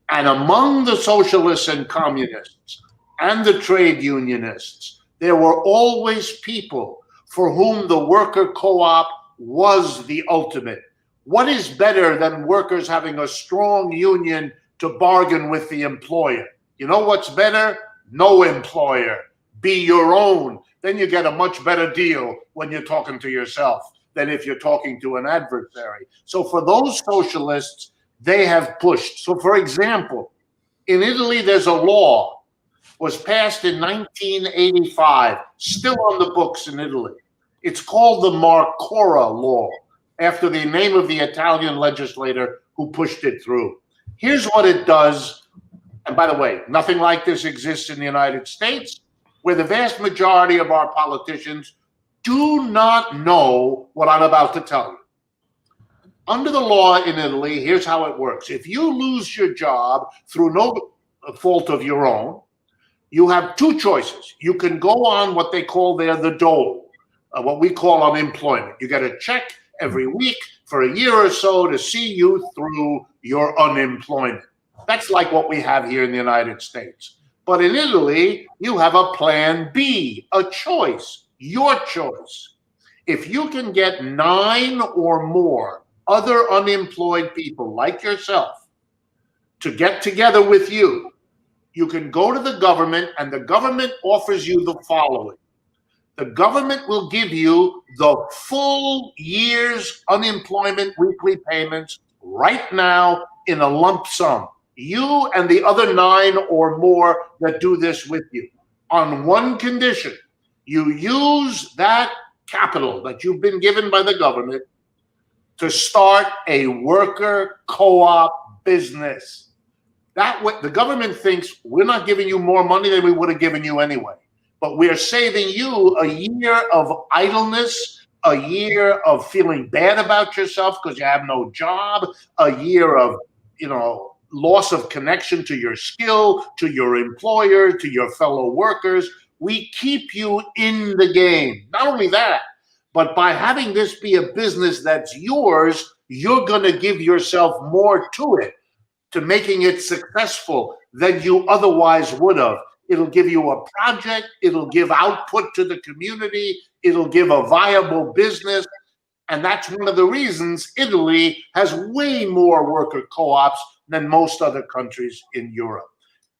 And among the socialists and communists and the trade unionists, there were always people for whom the worker co-op was the ultimate. What is better than workers having a strong union to bargain with the employer. You know what's better? No employer. Be your own. Then you get a much better deal when you're talking to yourself than if you're talking to an adversary. So for those socialists, they have pushed. So for example, in Italy, there's a law, was passed in 1985, still on the books in Italy. It's called the Marcora Law, after the name of the Italian legislator who pushed it through. Here's what it does. And by the way, nothing like this exists in the United States, where the vast majority of our politicians do not know what I'm about to tell you. Under the law in Italy, here's how it works. If you lose your job through no fault of your own, you have two choices. You can go on what they call there the dole, what we call unemployment. You get a check every week for a year or so to see you through your unemployment. That's like what we have here in the United States. But in Italy, you have a plan B, a choice, your choice. If you can get 9 or more other unemployed people like yourself to get together with you, you can go to the government, and the government offers you the following. The government will give you the full year's unemployment weekly payments right now in a lump sum. You and the other 9 or more that do this with you, on one condition. You use that capital that you've been given by the government to start a worker co-op business. That way, the government thinks we're not giving you more money than we would have given you anyway. But we're saving you a year of idleness, a year of feeling bad about yourself because you have no job, a year of, loss of connection to your skill, to your employer, to your fellow workers. We keep you in the game. Not only that, but by having this be a business that's yours, you're going to give yourself more to it, to making it successful than you otherwise would have. It'll give you a project. It'll give output to the community. It'll give a viable business. And that's one of the reasons Italy has way more worker co-ops than most other countries in Europe.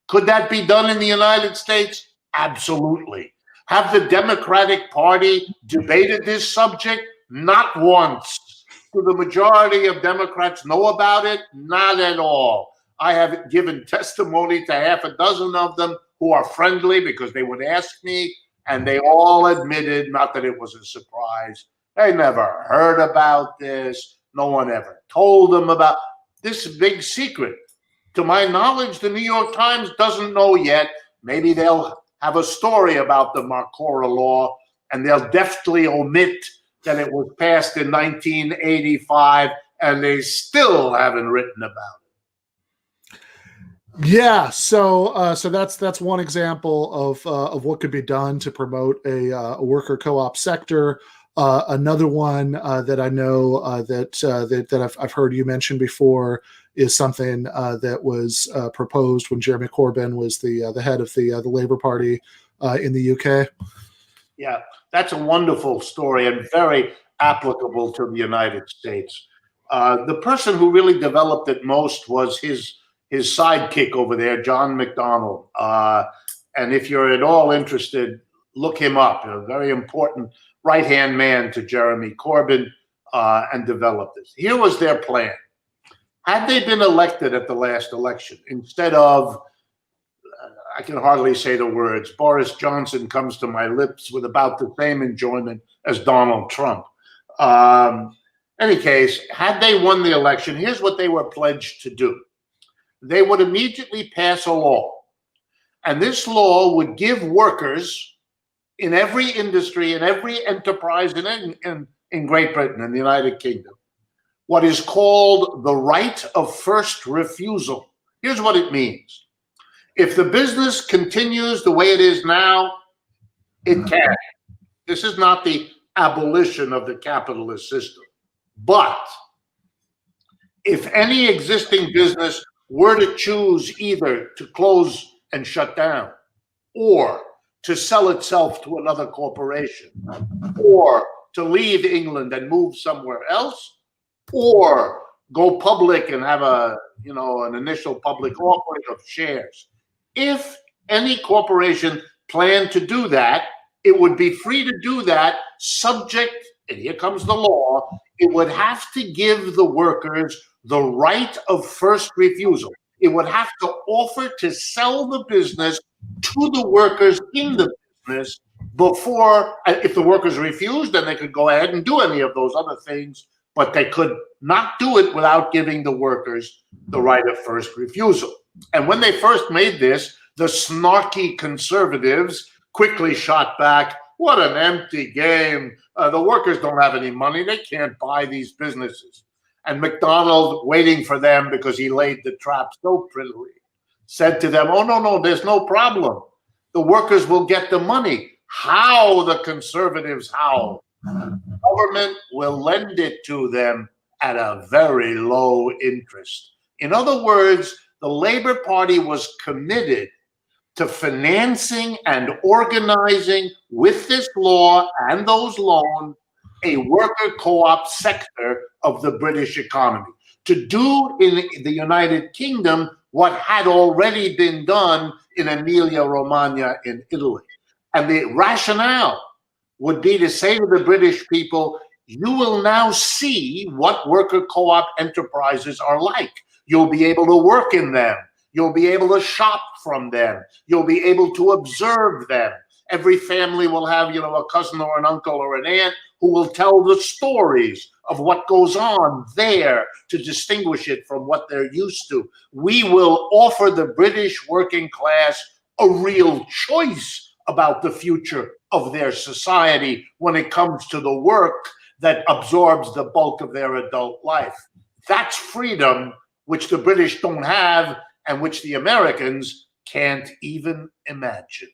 Could that be done in the United States? Absolutely. Have the Democratic Party debated this subject? Not once. Do the majority of Democrats know about it? Not at all. I have given testimony to half a dozen of them who are friendly because they would ask me, and they all admitted, not that it was a surprise, they never heard about this. No one ever told them about this big secret. To my knowledge, the New York Times doesn't know yet. Maybe they'll have a story about the Marcora Law, and they'll deftly omit that it was passed in 1985, and they still haven't written about it. Yeah, so that's one example of what could be done to promote a worker co-op sector. Another one that I know that I've heard you mention before is something that was proposed when Jeremy Corbyn was the head of the Labour Party in the UK. Yeah, that's a wonderful story and very applicable to the United States. The person who really developed it most was his sidekick over there, John McDonnell. And if you're at all interested, look him up. A very important right-hand man to Jeremy Corbyn, and develop this. Here was their plan. Had they been elected at the last election, instead of, I can hardly say the words, Boris Johnson comes to my lips with about the same enjoyment as Donald Trump. Any case, had they won the election, here's what they were pledged to do. They would immediately pass a law. And this law would give workers in every industry, in every enterprise in Great Britain, in the United Kingdom, what is called the right of first refusal. Here's what it means. If the business continues the way it is now, it can. This is not the abolition of the capitalist system. But if any existing business were to choose either to close and shut down, or to sell itself to another corporation, or to leave England and move somewhere else, or go public and have an initial public offering of shares. If any corporation planned to do that, it would be free to do that, subject, and here comes the law, it would have to give the workers the right of first refusal. It would have to offer to sell the business to the workers in the business before, if the workers refused, then they could go ahead and do any of those other things, but they could not do it without giving the workers the right of first refusal. And when they first made this, the snarky conservatives quickly shot back, what an empty game. The workers don't have any money. They can't buy these businesses. And McDonald, waiting for them because he laid the trap so prettily, said to them, oh, no, there's no problem. The workers will get the money. How? The conservatives howl. Government will lend it to them at a very low interest. In other words, the Labor Party was committed to financing and organizing with this law and those loans a worker co-op sector of the British economy, to do in the United Kingdom what had already been done in Emilia-Romagna in Italy. And the rationale would be to say to the British people, you will now see what worker co-op enterprises are like. You'll be able to work in them. You'll be able to shop from them. You'll be able to observe them. Every family will have, a cousin or an uncle or an aunt who will tell the stories of what goes on there to distinguish it from what they're used to. We will offer the British working class a real choice about the future of their society when it comes to the work that absorbs the bulk of their adult life. That's freedom, which the British don't have and which the Americans can't even imagine.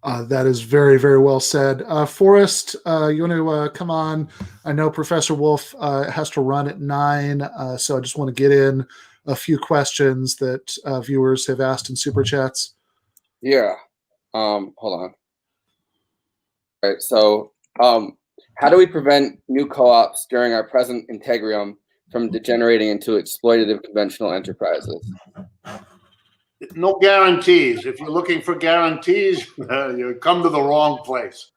That is very, very well said. Forrest, you want to come on? I know Professor Wolff has to run at 9, so I just want to get in a few questions that viewers have asked in Super Chats. Yeah. Hold on. All right. So how do we prevent new co-ops during our present integrium from degenerating into exploitative conventional enterprises? No guarantees. If you're looking for guarantees, you come to the wrong place.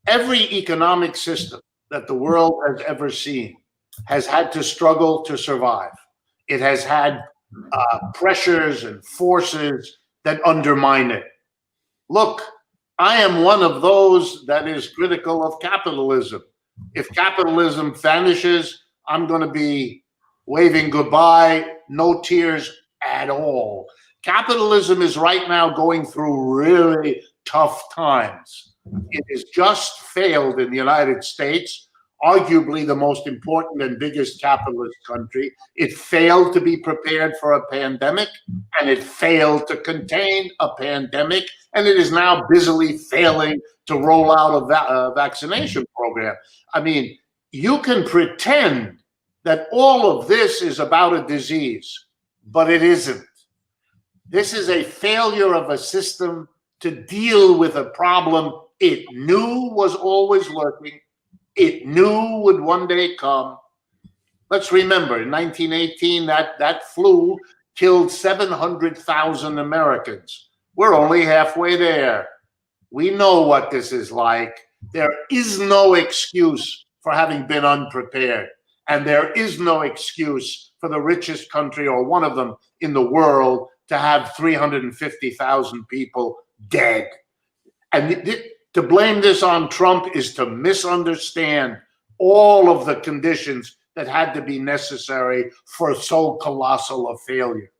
Every economic system that the world has ever seen has had to struggle to survive. It has had pressures and forces that undermine it. Look, I am one of those that is critical of capitalism. If capitalism vanishes, I'm going to be waving goodbye, no tears at all. Capitalism is right now going through really tough times. It has just failed in the United States, arguably the most important and biggest capitalist country. It failed to be prepared for a pandemic, and it failed to contain a pandemic, and it is now busily failing to roll out a vaccination program. I mean, you can pretend that all of this is about a disease, but it isn't. This is a failure of a system to deal with a problem it knew was always lurking. It knew would one day come. Let's remember, in 1918, that flu killed 700,000 Americans. We're only halfway there. We know what this is like. There is no excuse for having been unprepared. And there is no excuse for the richest country, or one of them in the world, to have 350,000 people dead. And to blame this on Trump is to misunderstand all of the conditions that had to be necessary for so colossal a failure.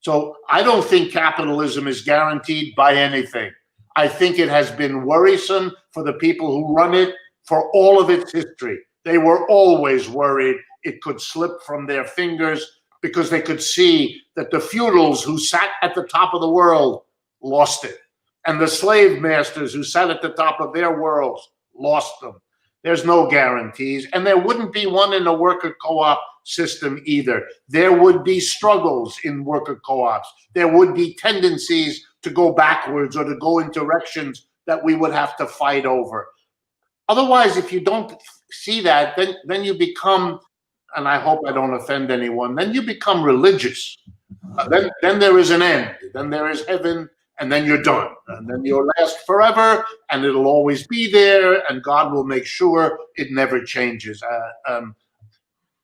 So I don't think capitalism is guaranteed by anything. I think it has been worrisome for the people who run it for all of its history. They were always worried it could slip from their fingers, because they could see that the feudals who sat at the top of the world lost it. And the slave masters who sat at the top of their worlds lost them. There's no guarantees. And there wouldn't be one in a worker co-op system either. There would be struggles in worker co-ops. There would be tendencies to go backwards or to go in directions that we would have to fight over. Otherwise, if you don't see that, then you become and I hope I don't offend anyone, then you become religious. Then there is an end. Then there is heaven, and then you're done. And then you'll last forever, and it'll always be there, and God will make sure it never changes.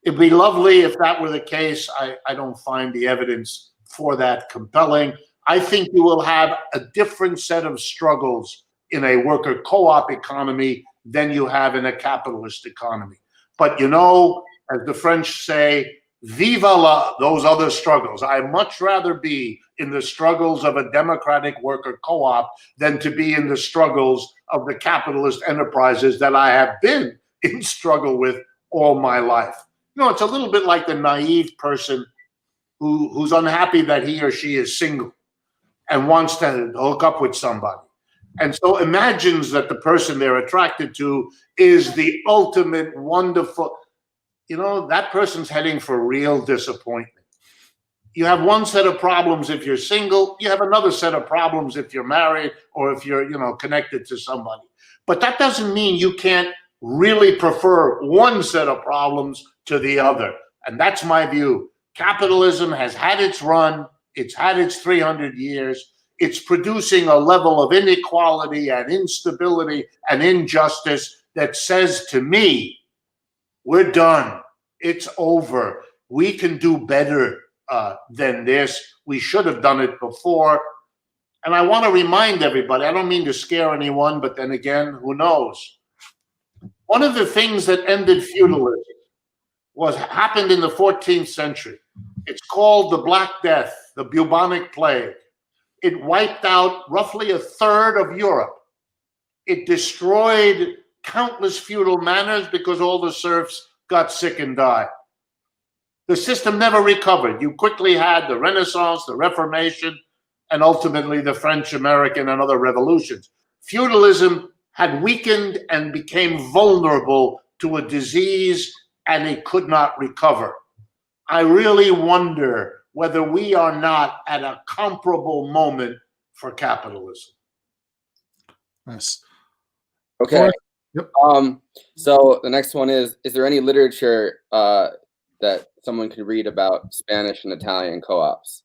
It'd be lovely if that were the case. I don't find the evidence for that compelling. I think you will have a different set of struggles in a worker co-op economy than you have in a capitalist economy. But you know, as the French say, viva those other struggles. I'd much rather be in the struggles of a democratic worker co-op than to be in the struggles of the capitalist enterprises that I have been in struggle with all my life. You know, it's a little bit like the naive person who's unhappy that he or she is single and wants to hook up with somebody. And so imagines that the person they're attracted to is the ultimate wonderful, you know, that person's heading for real disappointment. You have one set of problems if you're single, you have another set of problems if you're married or if you're, you know, connected to somebody. But that doesn't mean you can't really prefer one set of problems to the other. And that's my view. Capitalism has had its run. It's had its 300 years. It's producing a level of inequality and instability and injustice that says to me, we're done. It's over. We can do better than this. We should have done it before. And I want to remind everybody, I don't mean to scare anyone, but then again, who knows? One of the things that ended feudalism happened in the 14th century. It's called the Black Death, the bubonic plague. It wiped out roughly a third of Europe. It destroyed countless feudal manors because all the serfs got sick and died. The system never recovered. You quickly had the Renaissance, the Reformation, and ultimately the French, American, and other revolutions. Feudalism had weakened and became vulnerable to a disease, and it could not recover. I really wonder whether we are not at a comparable moment for capitalism. Nice. Okay. Yep. So the next one is there any literature that someone can read about Spanish and Italian co-ops?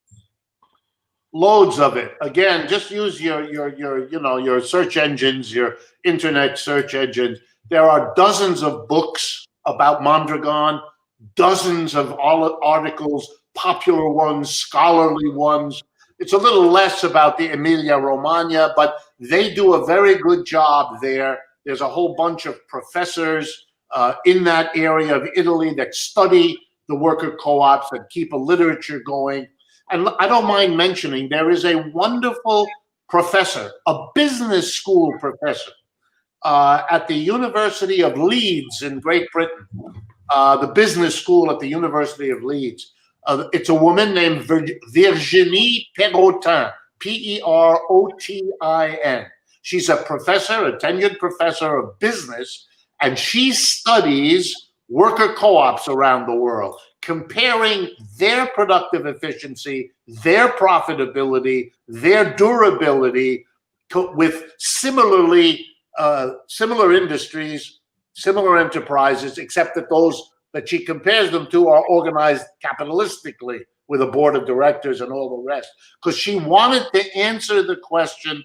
Loads of it. Again, just use your search engines, your internet search engines. There are dozens of books about Mondragon, dozens of articles, popular ones, scholarly ones. It's a little less about the Emilia-Romagna, but they do a very good job there. There's a whole bunch of professors in that area of Italy that study the worker co-ops and keep a literature going. And I don't mind mentioning, there is a wonderful professor, a business school professor at the University of Leeds in Great Britain, the business school at the University of Leeds. It's a woman named Virginie Perrotin, P-E-R-O-T-I-N. She's a professor, a tenured professor of business, and she studies worker co-ops around the world, comparing their productive efficiency, their profitability, their durability with similar industries, similar enterprises, except that those that she compares them to are organized capitalistically with a board of directors and all the rest. Because she wanted to answer the question,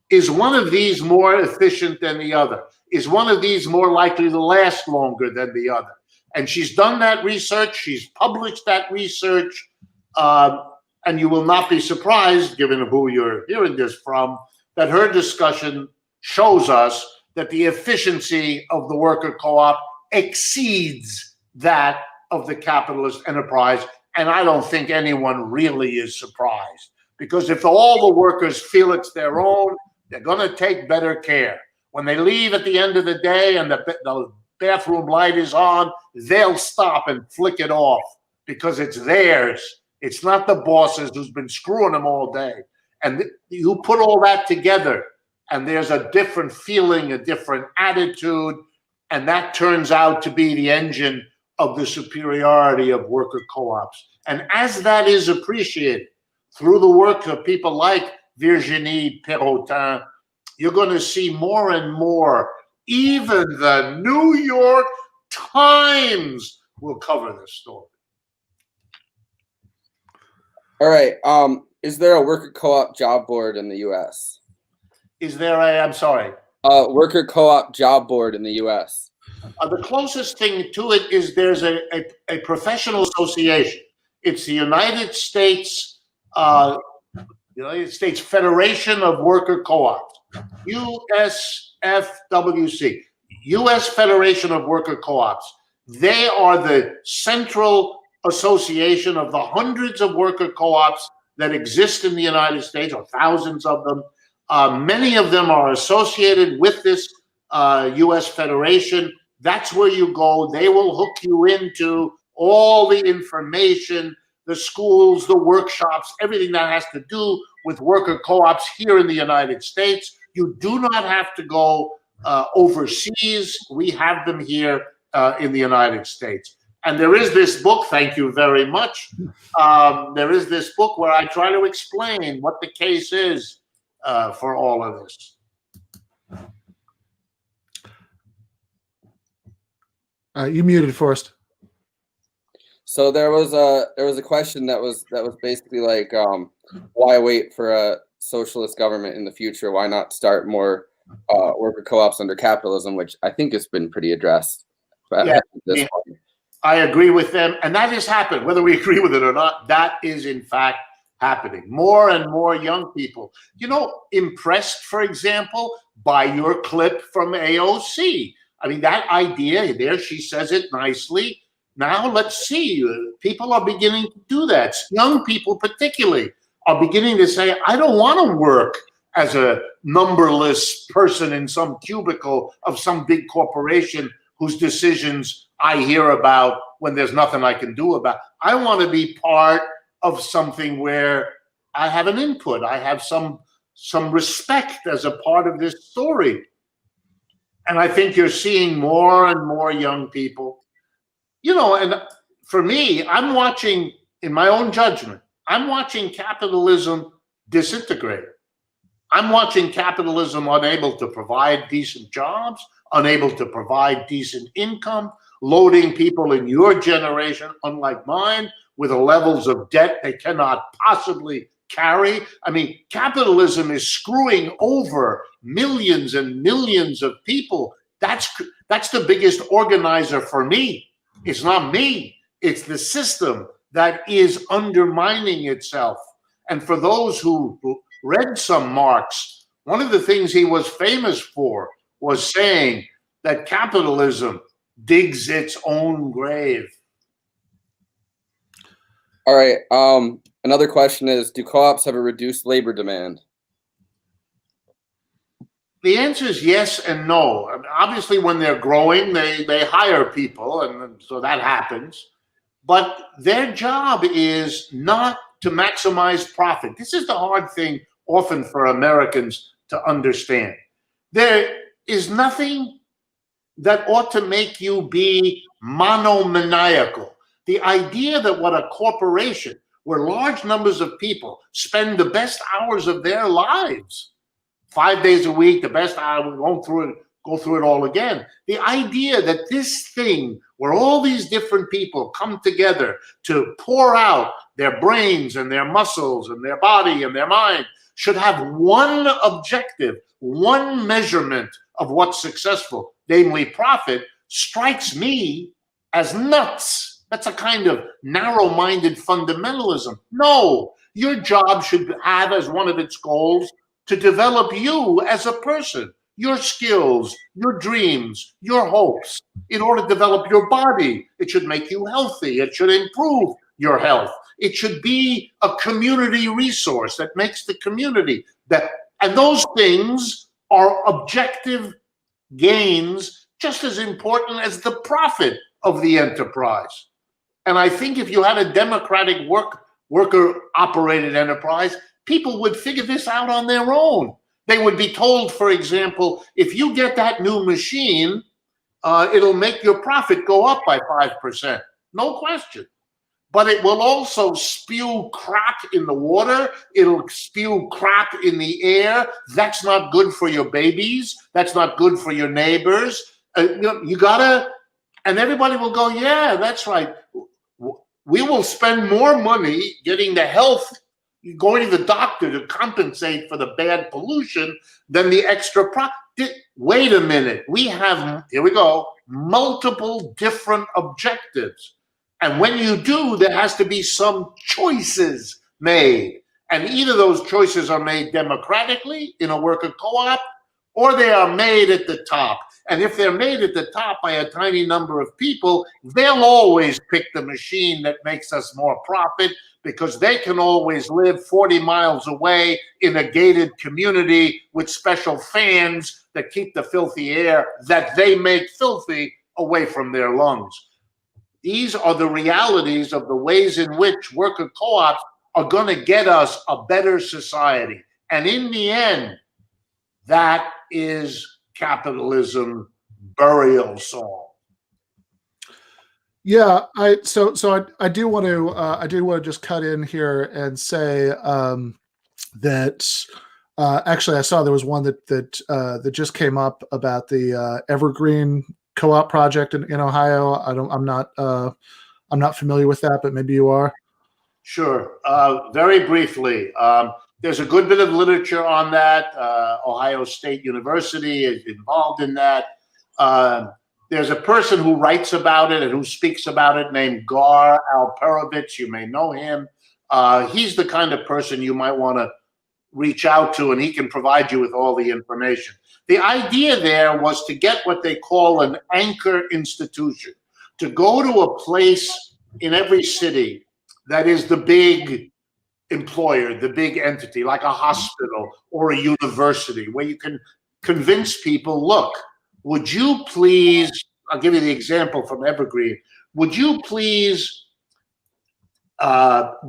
is one of these more efficient than the other? Is one of these more likely to last longer than the other? And she's done that research. She's published that research. And you will not be surprised, given who you're hearing this from, that her discussion shows us that the efficiency of the worker co-op exceeds that of the capitalist enterprise. And I don't think anyone really is surprised, because if all the workers feel it's their own, they're going to take better care. When they leave at the end of the day and the bathroom light is on, they'll stop and flick it off because it's theirs. It's not the boss's who's been screwing them all day. And you put all that together, and there's a different feeling, a different attitude, and that turns out to be the engine of the superiority of worker co-ops. And as that is appreciated through the work of people like Virginie Perrotin, you're going to see more and more. Even the New York Times we'll cover this story. All right. Is there a worker co-op job board in the U.S.? Is there I'm sorry. Worker co-op job board in the U.S. The closest thing to it is there's a professional association. It's the United States Federation of Worker Co-ops, USFWC, U.S. Federation of Worker Co-ops. They are the central association of the hundreds of worker co-ops that exist in the United States, or thousands of them. Many of them are associated with this U.S. Federation. That's where you go. They will hook you into all the information, the schools, the workshops, everything that has to do with worker co-ops here in the United States. You do not have to go overseas. We have them here in the United States. And there is this book, thank you very much. There is this book where I try to explain what the case is for all of this. You muted, Forrest. So there was a question that was basically like, why wait for a socialist government in the future? Why not start more worker co-ops under capitalism, which I think has been pretty addressed at this point. I agree with them, and that has happened. Whether we agree with it or not, that is in fact happening. More and more young people, impressed, for example, by your clip from AOC. I mean, that idea there, she says it nicely. Now let's see, people are beginning to do that. Young people particularly are beginning to say, I don't want to work as a numberless person in some cubicle of some big corporation whose decisions I hear about when there's nothing I can do about. I want to be part of something where I have an input. I have some respect as a part of this story. And I think you're seeing more and more young people, and for me, I'm watching, in my own judgment, I'm watching capitalism disintegrate. I'm watching capitalism unable to provide decent jobs, unable to provide decent income, loading people in your generation, unlike mine, with levels of debt they cannot possibly carry. I mean, capitalism is screwing over millions and millions of people. That's the biggest organizer for me. It's not me. It's the system that is undermining itself. And for those who read some Marx, one of the things he was famous for was saying that capitalism digs its own grave. All right. Another question is, do co-ops have a reduced labor demand? The answer is yes and no. I mean, obviously, when they're growing, they hire people, and so that happens. But their job is not to maximize profit. This is the hard thing often for Americans to understand. There is nothing that ought to make you be monomaniacal. The idea that what a corporation, where large numbers of people spend the best hours of their lives, 5 days a week, the best hour, we won't go through it all again. The idea that this thing, where all these different people come together to pour out their brains and their muscles and their body and their mind, should have one objective, one measurement of what's successful, namely profit, strikes me as nuts. That's a kind of narrow-minded fundamentalism. No, your job should have as one of its goals to develop you as a person, your skills, your dreams, your hopes. In order to develop your body, it should make you healthy. It should improve your health. It should be a community resource that makes the community that, and those things are objective gains just as important as the profit of the enterprise. And I think if you had a democratic worker-operated enterprise, people would figure this out on their own. They would be told, for example, if you get that new machine, it'll make your profit go up by 5%. No question. But it will also spew crap in the water. It'll spew crap in the air. That's not good for your babies. That's not good for your neighbors. You gotta And everybody will go, yeah, that's right. We will spend more money getting the health, going to the doctor to compensate for the bad pollution than the extra Wait a minute. We have, here we go, multiple different objectives. And when you do, there has to be some choices made. And either those choices are made democratically in a worker co-op, or they are made at the top. And if they're made at the top by a tiny number of people, they'll always pick the machine that makes us more profit, because they can always live 40 miles away in a gated community with special fans that keep the filthy air that they make filthy away from their lungs. These are the realities of the ways in which worker co-ops are going to get us a better society. And in the end, that is capitalism burial song. Yeah, I do want to just cut in here and say that actually I saw there was one that just came up about the Evergreen co-op project in Ohio. I'm not familiar with that, but maybe you are. Sure. Very briefly, there's a good bit of literature on that. Ohio State University is involved in that. There's a person who writes about it and who speaks about it named Gar Alperovitz. You may know him. He's the kind of person you might want to reach out to, and he can provide you with all the information. The idea there was to get what they call an anchor institution, to go to a place in every city that is the big employer, the big entity, like a hospital or a university, where you can convince people, look, would you please, I'll give you the example from Evergreen, would you please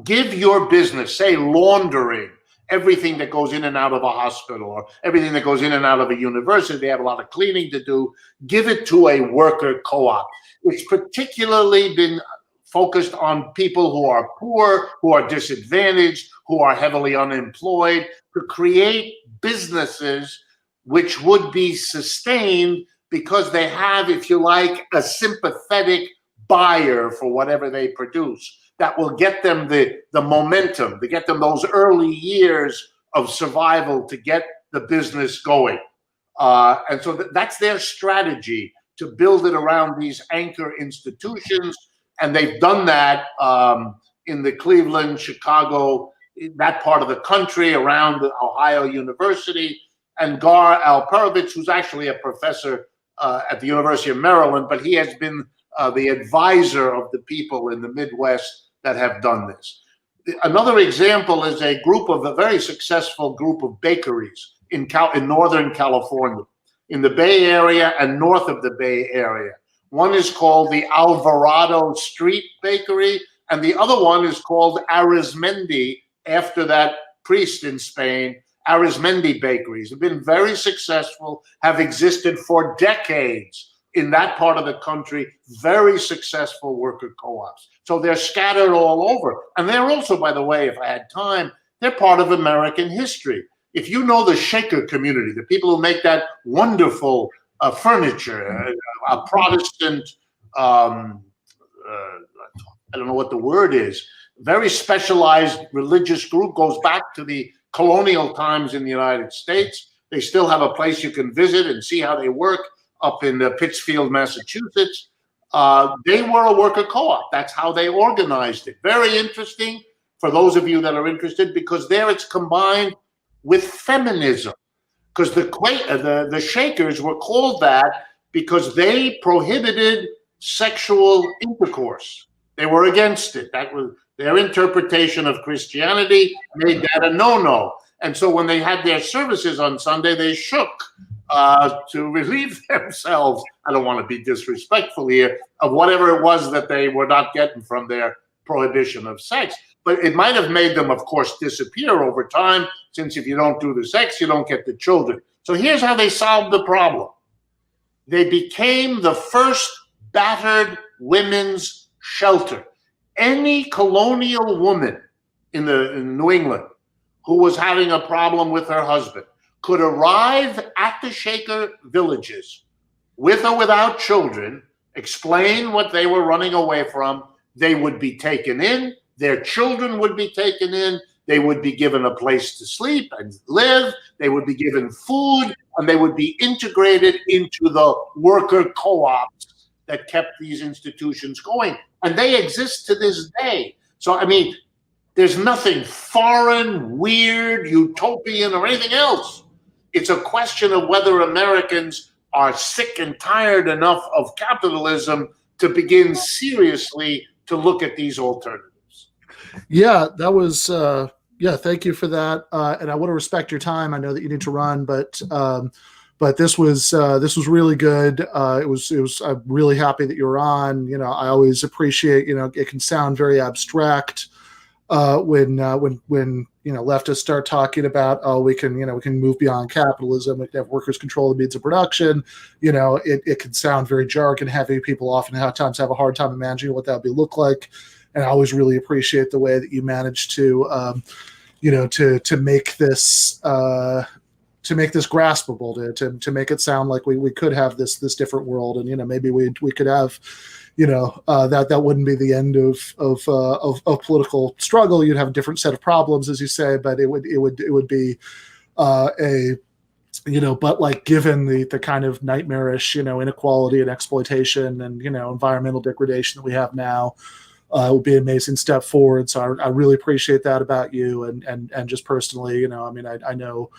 give your business, say laundering, everything that goes in and out of a hospital or everything that goes in and out of a university, they have a lot of cleaning to do, give it to a worker co-op. It's particularly been focused on people who are poor, who are disadvantaged, who are heavily unemployed, to create businesses which would be sustained because they have, if you like, a sympathetic buyer for whatever they produce that will get them the momentum, to get them those early years of survival to get the business going. And so that's their strategy, to build it around these anchor institutions. And they've done that in the Cleveland, Chicago, that part of the country, around the Ohio University. And Gar Alperovitz, who's actually a professor at the University of Maryland, but he has been the advisor of the people in the Midwest that have done this. Another example is a very successful group of bakeries in Northern California, in the Bay Area and north of the Bay Area. One is called the Alvarado Street Bakery, and the other one is called Arizmendi, after that priest in Spain. Arizmendi bakeries have been very successful, have existed for decades in that part of the country, very successful worker co-ops. So they're scattered all over. And they're also, by the way, if I had time, they're part of American history. If you know the Shaker community, the people who make that wonderful furniture, a Protestant, I don't know what the word is, very specialized religious group, goes back to the colonial times in the United States. They still have a place you can visit and see how they work up in Pittsfield, Massachusetts. They were a worker co-op. That's how they organized it. Very interesting for those of you that are interested, because there it's combined with feminism. Because the Shakers were called that because they prohibited sexual intercourse. They were against it. That was their interpretation of Christianity, made that a no-no. And so when they had their services on Sunday, they shook to relieve themselves, I don't want to be disrespectful here, of whatever it was that they were not getting from their prohibition of sex. But it might have made them, of course, disappear over time, since if you don't do the sex, you don't get the children. So here's how they solved the problem. They became the first battered women's shelter. Any colonial woman in New England who was having a problem with her husband could arrive at the Shaker villages with or without children, explain what they were running away from. They would be taken in. Their children would be taken in. They would be given a place to sleep and live. They would be given food, and they would be integrated into the worker co-ops that kept these institutions going. And they exist to this day. So, I mean, there's nothing foreign, weird, utopian, or anything else. It's a question of whether Americans are sick and tired enough of capitalism to begin seriously to look at these alternatives. Yeah, that was thank you for that. And I want to respect your time. I know that you need to run, but this was really good. It was I'm really happy that you were on. You know, I always appreciate, you know, it can sound very abstract when leftists start talking about, oh, we can move beyond capitalism, we can have workers control the means of production. You know, it can sound very jargon heavy. People often have a hard time imagining what that would look like. And I always really appreciate the way that you managed to to make this graspable, to make it sound like we could have this different world, and, you know, maybe we could have, you know, that wouldn't be the end of political struggle. You'd have a different set of problems, as you say, but it would be but like, given the kind of nightmarish, you know, inequality and exploitation and, you know, environmental degradation that we have now, it would be an amazing step forward. So I really appreciate that about you, and just personally, you know, I mean, I know,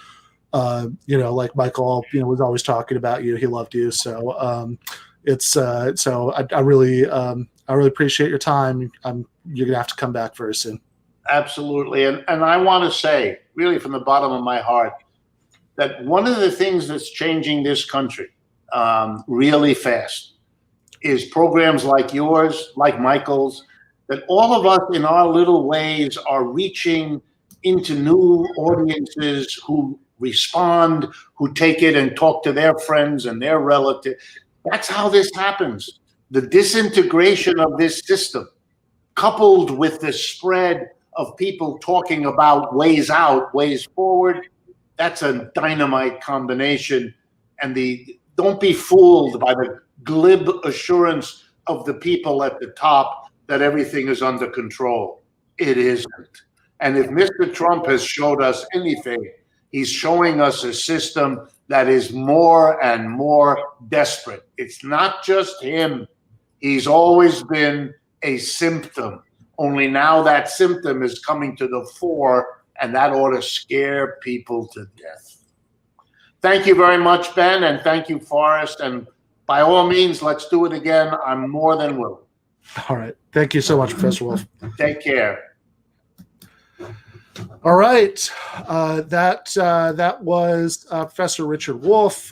like Michael, you know, was always talking about you. He loved you. So I really appreciate your time. You're gonna have to come back very soon. Absolutely. And I want to say, really from the bottom of my heart, that one of the things that's changing this country really fast is programs like yours, like Michael's, that all of us in our little ways are reaching into new audiences who respond, who take it and talk to their friends and their relatives. That's how this happens. The disintegration of this system, coupled with the spread of people talking about ways out, ways forward, that's a dynamite combination. And don't be fooled by the glib assurance of the people at the top that everything is under control. It isn't. And if Mr. Trump has showed us anything, he's showing us a system that is more and more desperate. It's not just him. He's always been a symptom. Only now that symptom is coming to the fore, and that ought to scare people to death. Thank you very much, Ben, and thank you, Forrest. And by all means, let's do it again. I'm more than willing. All right. Thank you so much, Professor Wolff. Take care. All right. That was Professor Richard Wolff,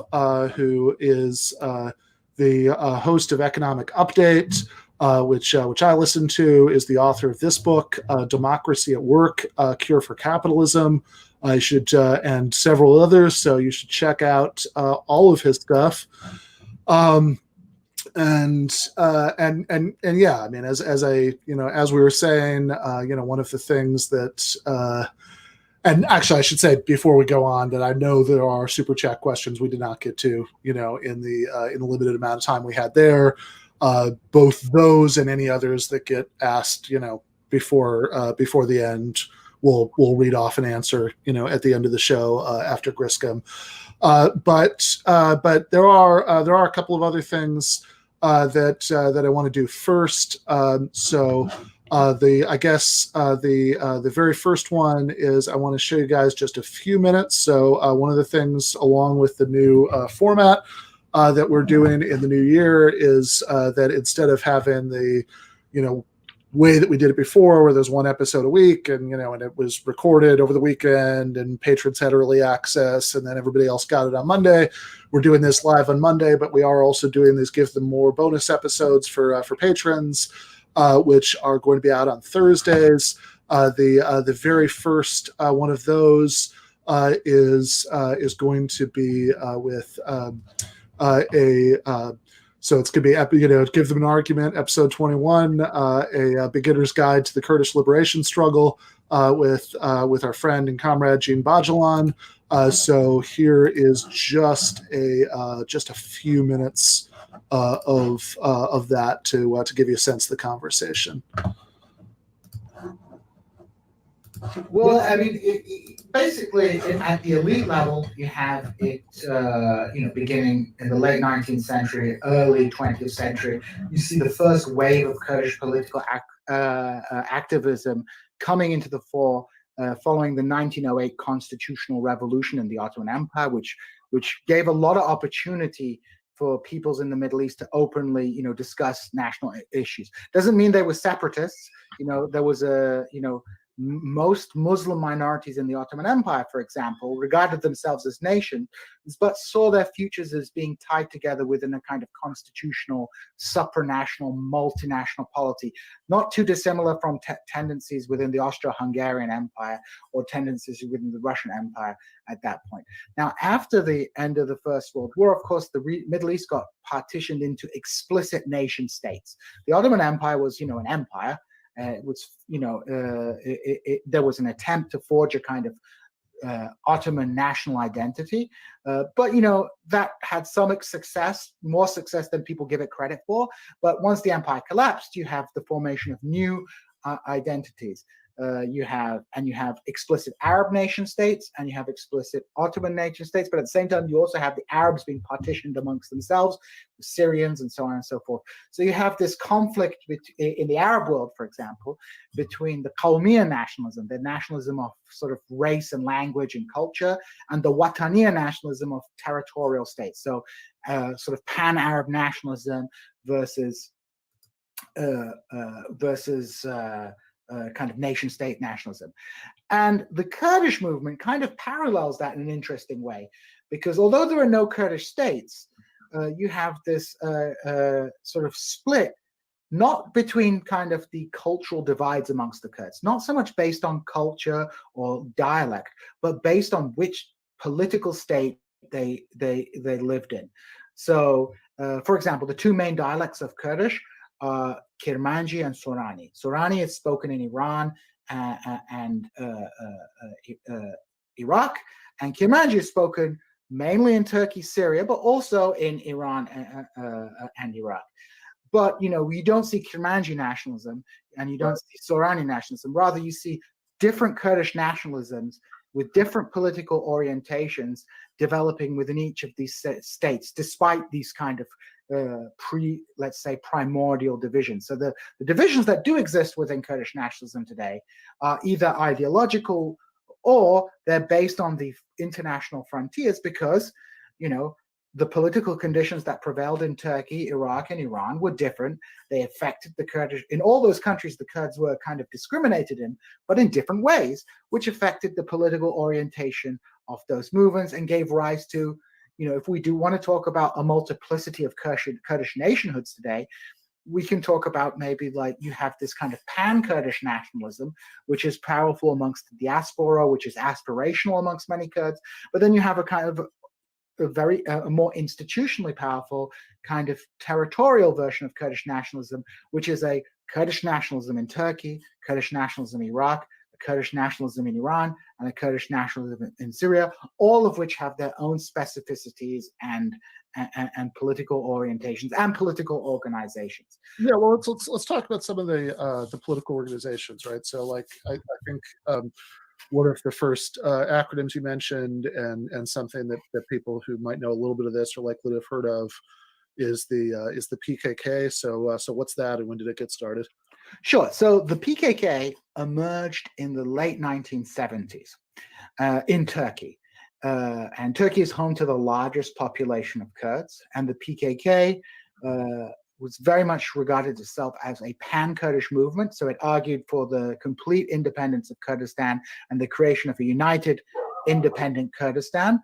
who is the host of Economic Update, which I listen to, is the author of this book, Democracy at Work, Cure for Capitalism. I should and several others, so you should check out all of his stuff. And yeah, I mean, as we were saying, one of the things that, and actually I should say before we go on that I know there are super chat questions we did not get to, in the limited amount of time we had there, both those and any others that get asked, before the end, we'll read off and answer, at the end of the show, after Griscom. But there are a couple of other things that I want to do first. The very first one is I want to show you guys just a few minutes. So one of the things, along with the new format that we're doing in the new year, is that instead of having the way that we did it before, where there's one episode a week, and and it was recorded over the weekend, and patrons had early access, and then everybody else got it on Monday. We're doing this live on Monday, but we are also doing these Give Them More bonus episodes for patrons, which are going to be out on Thursdays. The very first one of those is going to be with so it's going to be, Give Them an Argument, episode 21, a beginner's guide to the Kurdish liberation struggle. with our friend and comrade Jean Bajalan. So here is just a few minutes of that to give you a sense of the conversation. Well, I mean, basically, at the elite level, you have it, beginning in the late 19th century, early 20th century. You see the first wave of Kurdish political activism coming into the fore following the 1908 constitutional revolution in the Ottoman Empire, which gave a lot of opportunity for peoples in the Middle East to openly, discuss national issues. Doesn't mean they were separatists. There was most Muslim minorities in the Ottoman Empire, for example, regarded themselves as nations, but saw their futures as being tied together within a kind of constitutional, supranational, multinational polity, not too dissimilar from tendencies within the Austro-Hungarian Empire or tendencies within the Russian Empire at that point. Now, after the end of the First World War, of course, the Middle East got partitioned into explicit nation states. The Ottoman Empire was, an empire. It was, there was an attempt to forge a kind of Ottoman national identity, but that had some success, more success than people give it credit for. But once the empire collapsed, you have the formation of new identities. You have explicit Arab nation states, and you have explicit Ottoman nation states, but at the same time you also have the Arabs being partitioned amongst themselves, the Syrians and so on and so forth. So you have this conflict in the Arab world, for example, between the Qawmiya nationalism, the nationalism of sort of race and language and culture, and the Wataniya nationalism of territorial states. So sort of pan-Arab nationalism versus kind of nation-state nationalism. And the Kurdish movement kind of parallels that in an interesting way, because although there are no Kurdish states, you have this sort of split, not between kind of the cultural divides amongst the Kurds, not so much based on culture or dialect, but based on which political state they lived in. So, for example, the two main dialects of Kurdish are Kirmanji and Sorani. Sorani is spoken in Iran and Iraq, and Kirmanji is spoken mainly in Turkey, Syria, but also in Iran and Iraq. But you don't see Kirmanji nationalism and you don't see Sorani nationalism. Rather, you see different Kurdish nationalisms with different political orientations developing within each of these states, despite these kind of let's say, primordial divisions. So the divisions that do exist within Kurdish nationalism today are either ideological or they're based on the international frontiers because, the political conditions that prevailed in Turkey, Iraq, and Iran were different. They affected the Kurdish. In all those countries, the Kurds were kind of discriminated in, but in different ways, which affected the political orientation of those movements and gave rise to, if we do want to talk about a multiplicity of Kurdish nationhoods today, we can talk about maybe like you have this kind of pan-Kurdish nationalism, which is powerful amongst the diaspora, which is aspirational amongst many Kurds. But then you have a kind of a more institutionally powerful kind of territorial version of Kurdish nationalism, which is a Kurdish nationalism in Turkey, Kurdish nationalism in Iraq, Kurdish nationalism in Iran, and a Kurdish nationalism in Syria, all of which have their own specificities and political orientations and political organizations. Yeah, well, let's talk about some of the political organizations, right? So, like, I think one of the first acronyms you mentioned, and something that people who might know a little bit of this are likely to have heard of, is the PKK. So what's that, and when did it get started? Sure. So the PKK emerged in the late 1970s in Turkey. And Turkey is home to the largest population of Kurds. And the PKK was very much regarded itself as a pan-Kurdish movement. So it argued for the complete independence of Kurdistan and the creation of a united, independent Kurdistan.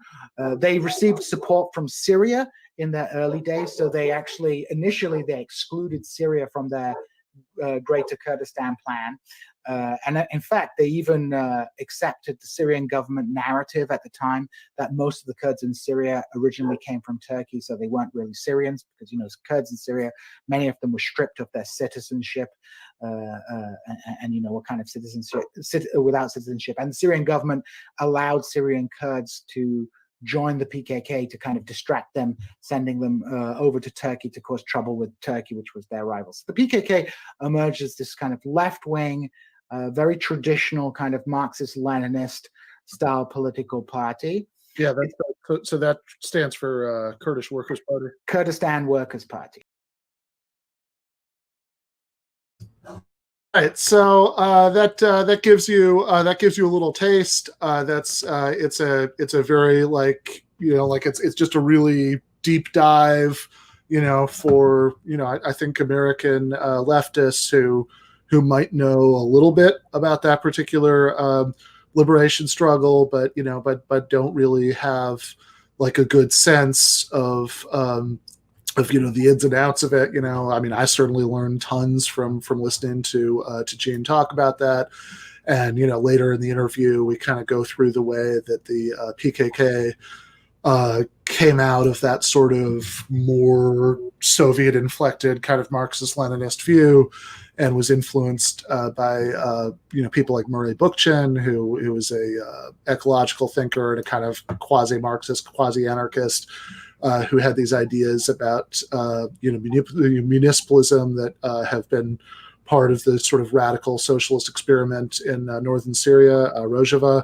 They received support from Syria in their early days. So they actually, initially, they excluded Syria from their Greater Kurdistan plan. And in fact, they even accepted the Syrian government narrative at the time that most of the Kurds in Syria originally came from Turkey, so they weren't really Syrians, because, you know, Kurds in Syria, many of them were stripped of their citizenship, and you know, what kind of citizenship, without citizenship. And the Syrian government allowed Syrian Kurds to join the PKK to kind of distract them, sending them over to Turkey to cause trouble with Turkey, which was their rivals. The PKK emerged as this kind of left-wing, very traditional kind of Marxist-Leninist style political party. Yeah, so that stands for Kurdish Workers' Party. Kurdistan Workers' Party. Right, so that gives you a little taste. It's a very, like, you know, like it's just a really deep dive, you know, for, you know, I think American leftists who might know a little bit about that particular liberation struggle, but, you know, but don't really have like a good sense of you know, the ins and outs of it. You know, I mean, I certainly learned tons from listening to Gene talk about that. And, you know, later in the interview, we kind of go through the way that the PKK came out of that sort of more Soviet-inflected kind of Marxist-Leninist view, and was influenced by you know, people like Murray Bookchin, who was a ecological thinker and a kind of quasi-Marxist, quasi-anarchist, who had these ideas about you know, municipalism that have been part of the sort of radical socialist experiment in northern Syria, Rojava,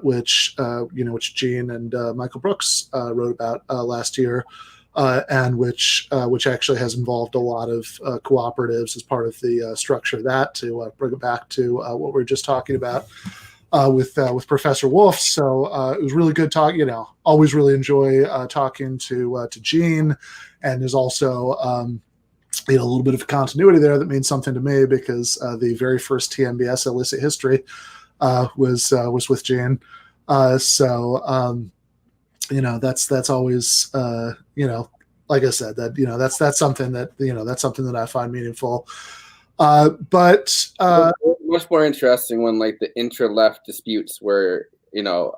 which you know, which Gene and Michael Brooks wrote about last year, and which actually has involved a lot of cooperatives as part of the structure of that, to bring it back to what we were just talking about with Professor Wolff. So it was really good talk. You know, always really enjoy talking to Gene, and there's also you know, a little bit of continuity there that means something to me, because the very first TMBS Illicit History was with Gene. So you know, that's always you know, like I said, that, you know, that's something that, you know, that's something that I find meaningful. But much more interesting when, like, the intra-left disputes were, you know,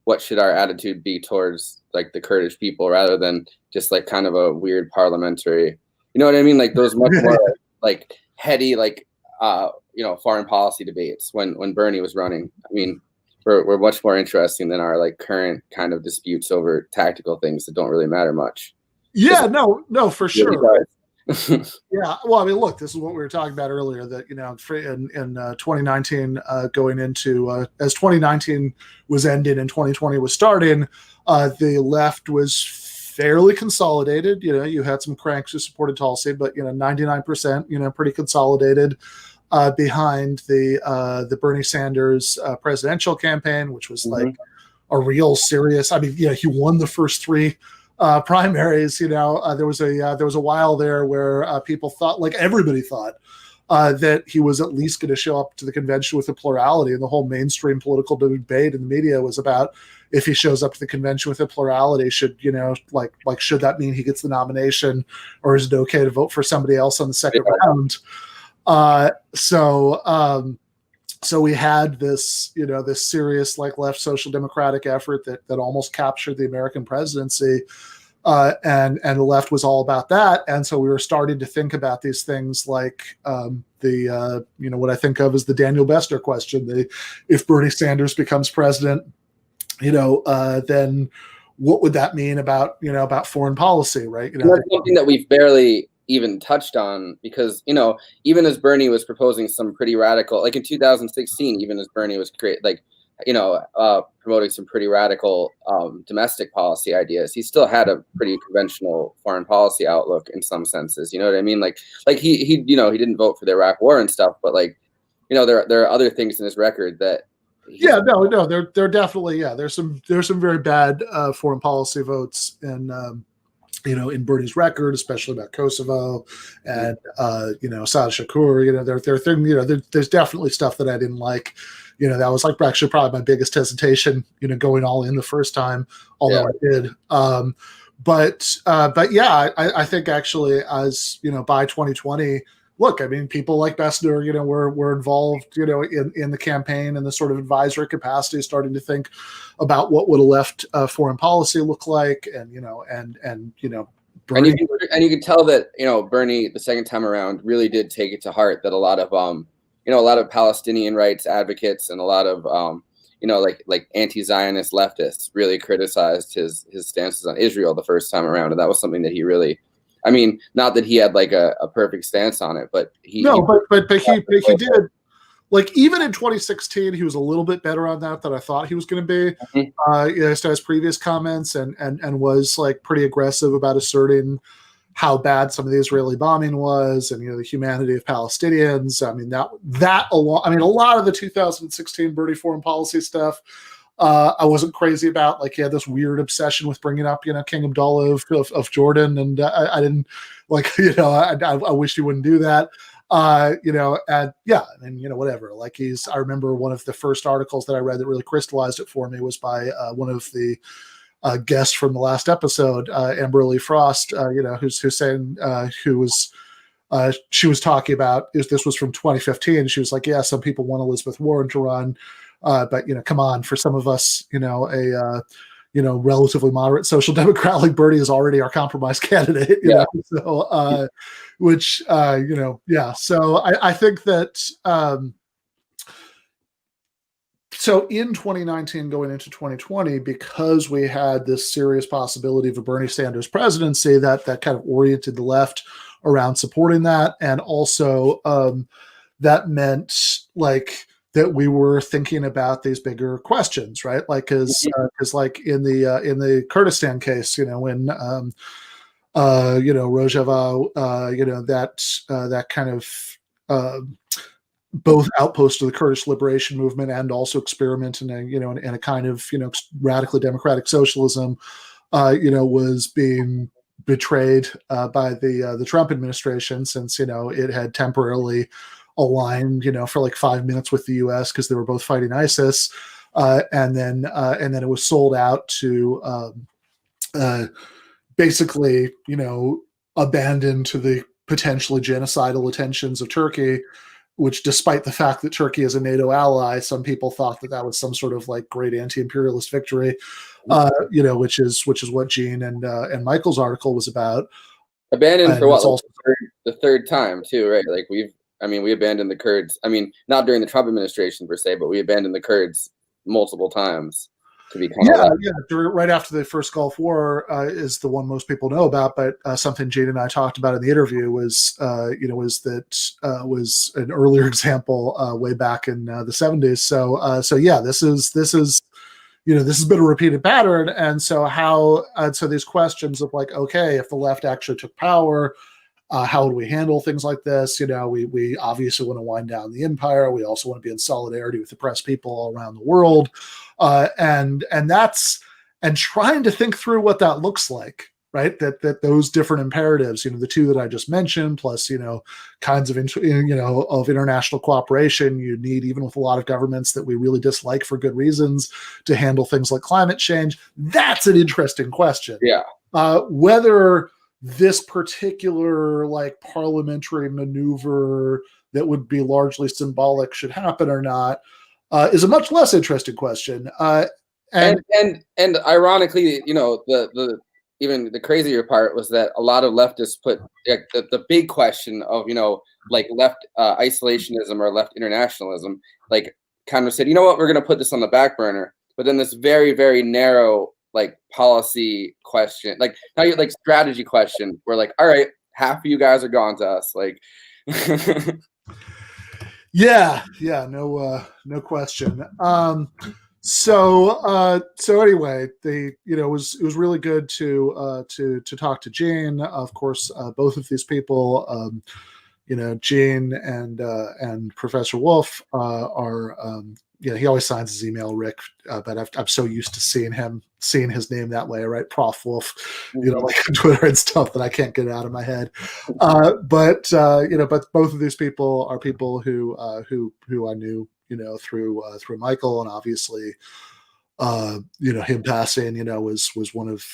what should our attitude be towards, like, the Kurdish people, rather than just like kind of a weird parliamentary, you know what I mean? Like those much more like heady, like you know, foreign policy debates when Bernie was running. I mean, we're much more interesting than our like current kind of disputes over tactical things that don't really matter much. Yeah, no, for sure. Yeah, well, I mean, look, this is what we were talking about earlier, that, you know, in 2019, going into as 2019 was ending and 2020 was starting, the left was fairly consolidated. You know, you had some cranks who supported Tulsi, but, you know, 99%, you know, pretty consolidated behind the Bernie Sanders presidential campaign, which was like a real serious. I mean, yeah, he won the first three primaries. You know, there was a while there where people thought, like everybody thought, that he was at least going to show up to the convention with a plurality, and the whole mainstream political debate in the media was about, if he shows up to the convention with a plurality, should, you know, like should that mean he gets the nomination, or is it okay to vote for somebody else on the second round? So we had this, you know, this serious like left social democratic effort that almost captured the American presidency, and the left was all about that. And so we were starting to think about these things like you know, what I think of as the Daniel Bester question: if Bernie Sanders becomes president, you know, then what would that mean about, you know, about foreign policy, right? You know, that's something that we've barely even touched on, because, you know, even as Bernie was proposing some pretty radical, like in 2016, even as Bernie was promoting some pretty radical domestic policy ideas, he still had a pretty conventional foreign policy outlook in some senses. You know what I mean? Like he you know, he didn't vote for the Iraq War and stuff, but like, you know, there are other things in his record that. No, there definitely, there's some very bad foreign policy votes in you know, in Bernie's record, especially about Kosovo and you know, Saad Shakur. You know, you know, there's definitely stuff that I didn't like. You know, that was like actually probably my biggest hesitation, you know, going all in the first time, although I did. But yeah, I think actually, as you know, by 2020, look, I mean, people like Bessner, were involved, in the campaign and the sort of advisory capacity, starting to think about what would a left foreign policy look like, and Bernie. And you can tell that Bernie the second time around really did take it to heart that a lot of a lot of Palestinian rights advocates and a lot of like anti-Zionist leftists really criticized his stances on Israel the first time around, and that was something that he really, I mean, not that he had like a perfect stance on it, but he did. Like, even in 2016, he was a little bit better on that than I thought he was going to be. As to his previous comments, and was like pretty aggressive about asserting how bad some of the Israeli bombing was, and the humanity of Palestinians. I mean, a lot of the 2016 Bernie foreign policy stuff, I wasn't crazy about. Like, he had this weird obsession with bringing up King Abdullah of Jordan, and I didn't like. I wish he wouldn't do that. Whatever. Like, I remember one of the first articles that I read that really crystallized it for me was by one of the guests from the last episode, Amberly Frost, who's saying, she was talking about, this was from 2015. She was like, yeah, some people want Elizabeth Warren to run, but come on, for some of us, relatively moderate social democrat like Bernie is already our compromise candidate. So, So I think that, so in 2019 going into 2020, because we had this serious possibility of a Bernie Sanders presidency, that kind of oriented the left around supporting that. And also that meant like that we were thinking about these bigger questions, right? Like, because like in the Kurdistan case, when Rojava, that kind of both outpost of the Kurdish liberation movement and also experiment in a kind of radically democratic socialism, was being betrayed by the Trump administration, since it had temporarily aligned for like 5 minutes with the U.S. because they were both fighting ISIS, and then it was sold out to basically abandoned to the potentially genocidal intentions of Turkey, which, despite the fact that Turkey is a NATO ally, some people thought that was some sort of like great anti-imperialist victory, which is what Gene and Michael's article was about. Abandoned for what? Also the third time too, right? Like, we abandoned the Kurds. I mean, not during the Trump administration per se, but we abandoned the Kurds multiple times to be kind of right after the first Gulf War is the one most people know about. But something Gene and I talked about in the interview was was an earlier example way back in the 70s. This has been a repeated pattern. And so so these questions of like, okay, if the left actually took power, how would we handle things like this? We obviously want to wind down the empire. We also want to be in solidarity with oppressed people all around the world. And trying to think through what that looks like, right? That those different imperatives, the two that I just mentioned, plus, kinds of, of international cooperation you need, even with a lot of governments that we really dislike for good reasons, to handle things like climate change. That's an interesting question. Yeah. Whether this particular like parliamentary maneuver that would be largely symbolic should happen or not is a much less interesting question. And ironically, the even the crazier part was that a lot of leftists put the big question of like left isolationism or left internationalism, like kind of said, we're going to put this on the back burner. But then this very, very narrow like policy question, like now you're like strategy question, we're like, all right, half of you guys are gone to us, like. No question. So anyway, it was really good to talk to Gene. Of course, both of these people, Gene and Professor Wolff are. He always signs his email Rick, but I'm so used to seeing his name that way, right? Prof Wolff, like on Twitter and stuff, that I can't get it out of my head. But both of these people are people who I knew, through Michael, and obviously, him passing, was one of,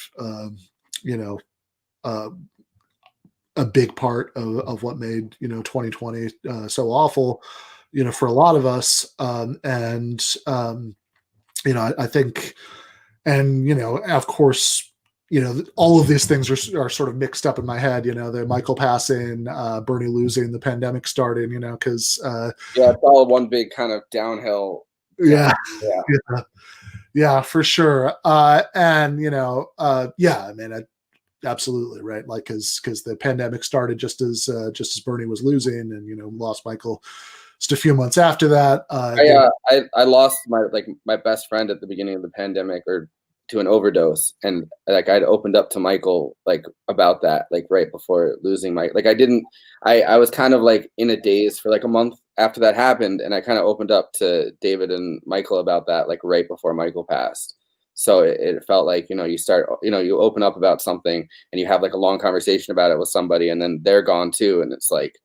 a big part of what made 2020 so awful, for a lot of us. I think, and of course, all of these things are sort of mixed up in my head. The Michael passing, Bernie losing, the pandemic starting. Because yeah, it's all one big kind of downhill. Yeah, yeah, yeah, for sure. I mean, absolutely right. Like, because the pandemic started just as Bernie was losing, and lost Michael just a few months after that. I lost my best friend at the beginning of the pandemic, or to an overdose, and like I'd opened up to Michael like about that, like right before losing I was kind of like in a daze for like a month after that happened, and I kind of opened up to David and Michael about that like right before Michael passed. So it felt like, you open up about something and you have like a long conversation about it with somebody, and then they're gone too, and it's like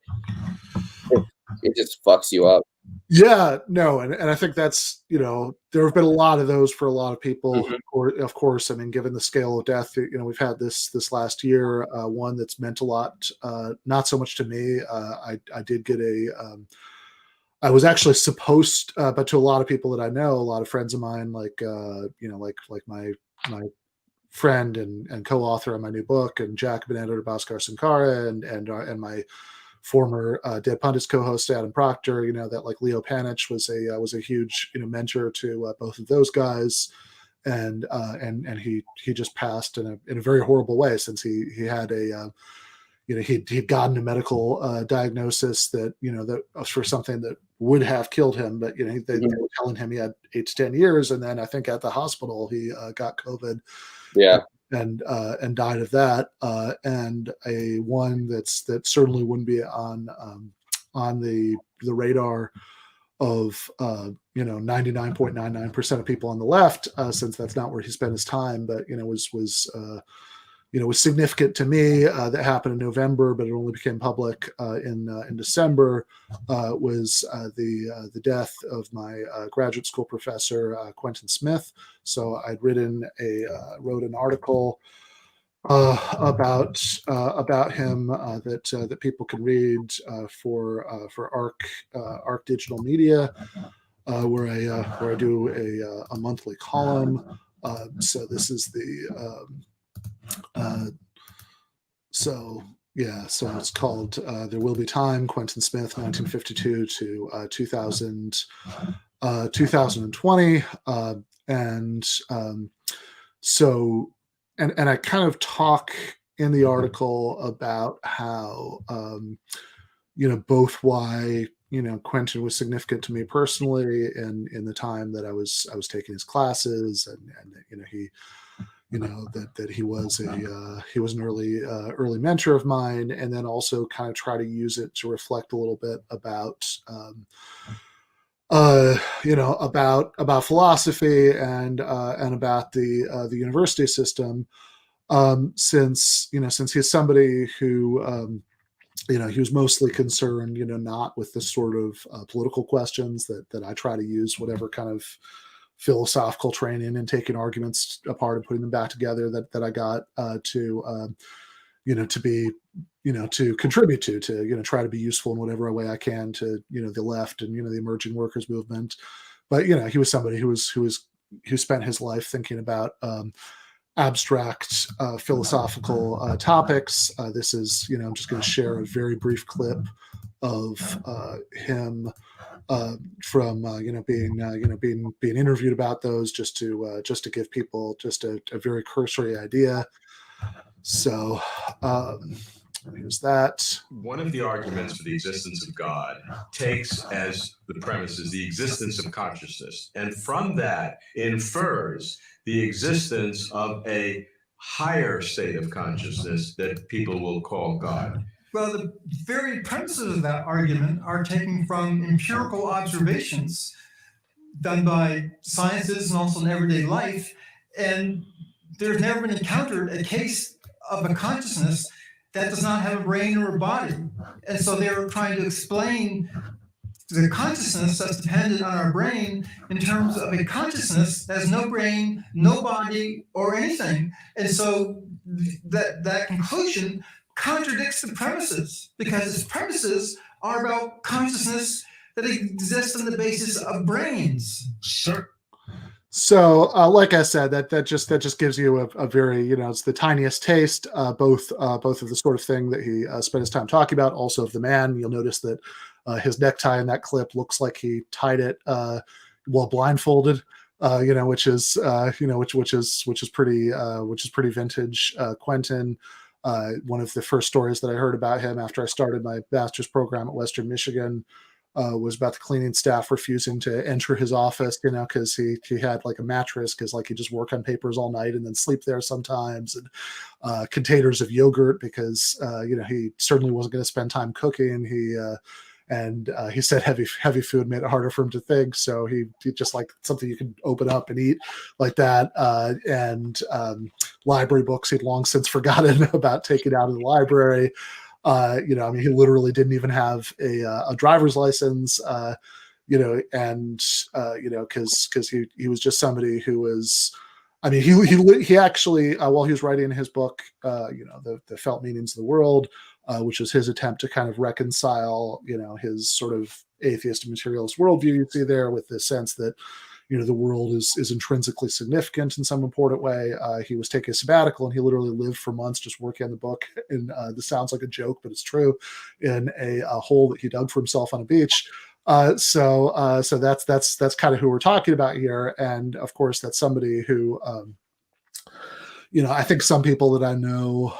it just fucks you up. Yeah, no, and I think that's, there have been a lot of those for a lot of people. Mm-hmm. Of course, I mean, given the scale of death, we've had this last year, one that's meant a lot, not so much to me. I did get I was actually supposed, but to a lot of people that I know, a lot of friends of mine, like my friend and co-author on my new book, and Jacobin editor Bhaskar Sankara, and my former Dead Pundits co-host Adam Proctor, that like Leo Panich was a huge mentor to both of those guys, and he just passed in a very horrible way, since he had he'd gotten a medical diagnosis that that was for something that would have killed him, but they were telling him he had 8 to 10 years, and then I think at the hospital he got COVID. Yeah. And died of that, and a one that certainly wouldn't be on the radar of 99.99% of people on the left, since that's not where he spent his time, but was significant to me. That happened in November, but it only became public in December. Was the death of my graduate school professor, Quentin Smith. So I'd wrote an article about him that people can read for Arc Digital Media, where I do a monthly column. So this is the so it's called There Will Be Time, Quentin Smith, 1952 to 2020. And I kind of talk in the article about how, both why, Quentin was significant to me personally in the time that I was taking his classes, and he, that he was an early mentor of mine, and then also kind of try to use it to reflect a little bit about about philosophy and about the university system, since he's somebody who he was mostly concerned not with the sort of political questions that I try to use whatever kind of philosophical training and taking arguments apart and putting them back together that I got to contribute to try to be useful in whatever way I can to the left and the emerging workers movement. But he was somebody who spent his life thinking about abstract philosophical topics. This is I'm just going to share a very brief clip of him from being interviewed about those, just to give people just a very cursory idea. So here's that. One of the arguments for the existence of God takes as the premises the existence of consciousness, and from that infers the existence of a higher state of consciousness that people will call God. Well, the very premises of that argument are taken from empirical observations done by scientists and also in everyday life. And there's never been encountered a case of a consciousness that does not have a brain or a body. And so they're trying to explain the consciousness that's dependent on our brain in terms of a consciousness that has no brain, no body, or anything. And so that conclusion contradicts the premises, because its premises are about consciousness that exists on the basis of brains. Sure. So, like I said, that just gives you a very, it's the tiniest taste, both of the sort of thing that he spent his time talking about, also of the man. You'll notice that his necktie in that clip looks like he tied it while blindfolded, which is pretty vintage Quentin. One of the first stories that I heard about him after I started my master's program at Western Michigan was about the cleaning staff refusing to enter his office, because he had like a mattress, because like he just work on papers all night and then sleep there sometimes, and containers of yogurt, because he certainly wasn't going to spend time cooking. He said heavy food made it harder for him to think, so he just like something you can open up and eat like that. And library books he'd long since forgotten about taking out of the library. He literally didn't even have a driver's license, because he was just somebody who was, he actually, while he was writing his book, the Felt Meanings of the World, which was his attempt to kind of reconcile, his sort of atheist and materialist worldview you see there with the sense that, the world is intrinsically significant in some important way. He was taking a sabbatical, and he literally lived for months just working on the book. And this sounds like a joke, but it's true, in a hole that he dug for himself on a beach. So that's kind of who we're talking about here. And of course, that's somebody who, I think some people that I know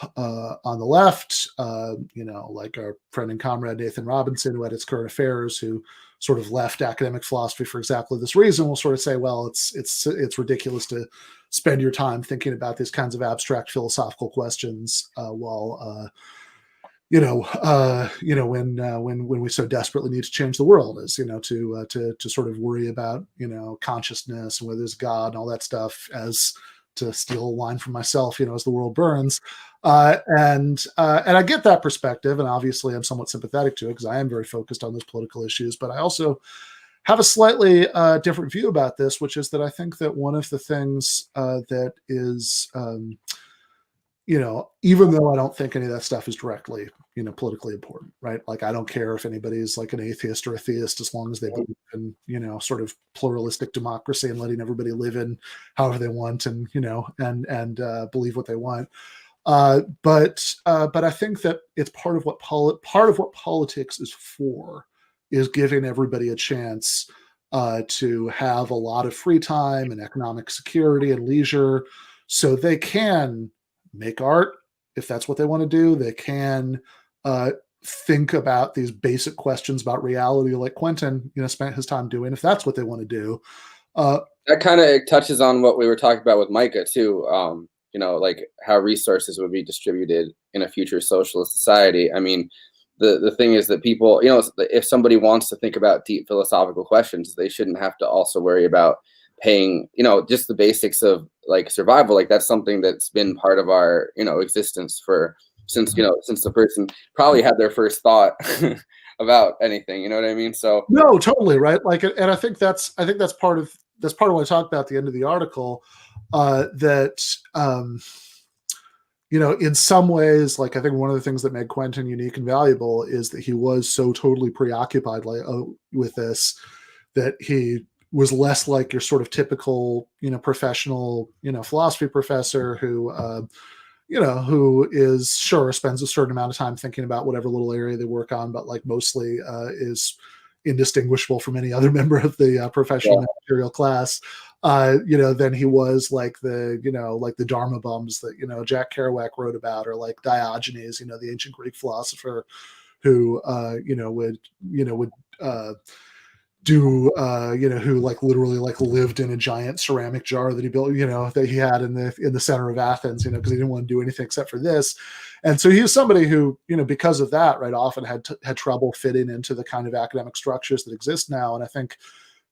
on the left, like our friend and comrade Nathan Robinson, who edits Current Affairs, who sort of left academic philosophy for exactly this reason, will sort of say, well, it's ridiculous to spend your time thinking about these kinds of abstract philosophical questions when we so desperately need to change the world, as to sort of worry about consciousness and whether there's God and all that stuff, as to steal a line from myself, as the world burns. And I get that perspective, and obviously I'm somewhat sympathetic to it, because I am very focused on those political issues. But I also have a slightly different view about this, which is that I think that one of the things that is, even though I don't think any of that stuff is directly, politically important, right? Like, I don't care if anybody's like an atheist or a theist, as long as they believe in, sort of pluralistic democracy and letting everybody live in however they want, and, and believe what they want. But I think that it's part of what politics is for, is giving everybody a chance to have a lot of free time and economic security and leisure, so they can make art if that's what they want to do. They can think about these basic questions about reality, like Quentin, spent his time doing, if that's what they want to do. That kind of touches on what we were talking about with Micah too. Like how resources would be distributed in a future socialist society. I mean, the thing is that people, if somebody wants to think about deep philosophical questions, they shouldn't have to also worry about paying, just the basics of like survival. Like, that's something that's been part of our, existence since the person probably had their first thought about anything, you know what I mean? So no, totally right. Like, and I think that's part of what I talked about at the end of the article, that in some ways, like, I think one of the things that made Quentin unique and valuable is that he was so totally preoccupied with this, that he was less like your sort of typical, professional, philosophy professor who, who is spends a certain amount of time thinking about whatever little area they work on, but like mostly is indistinguishable from any other member of the professional material class. Than he was like the Dharma bums that, Jack Kerouac wrote about, or like Diogenes, the ancient Greek philosopher who, would who like literally like lived in a giant ceramic jar that he built, that he had in the center of Athens, because he didn't want to do anything except for this. And so he was somebody who, because of that, right, often had trouble fitting into the kind of academic structures that exist now. And I think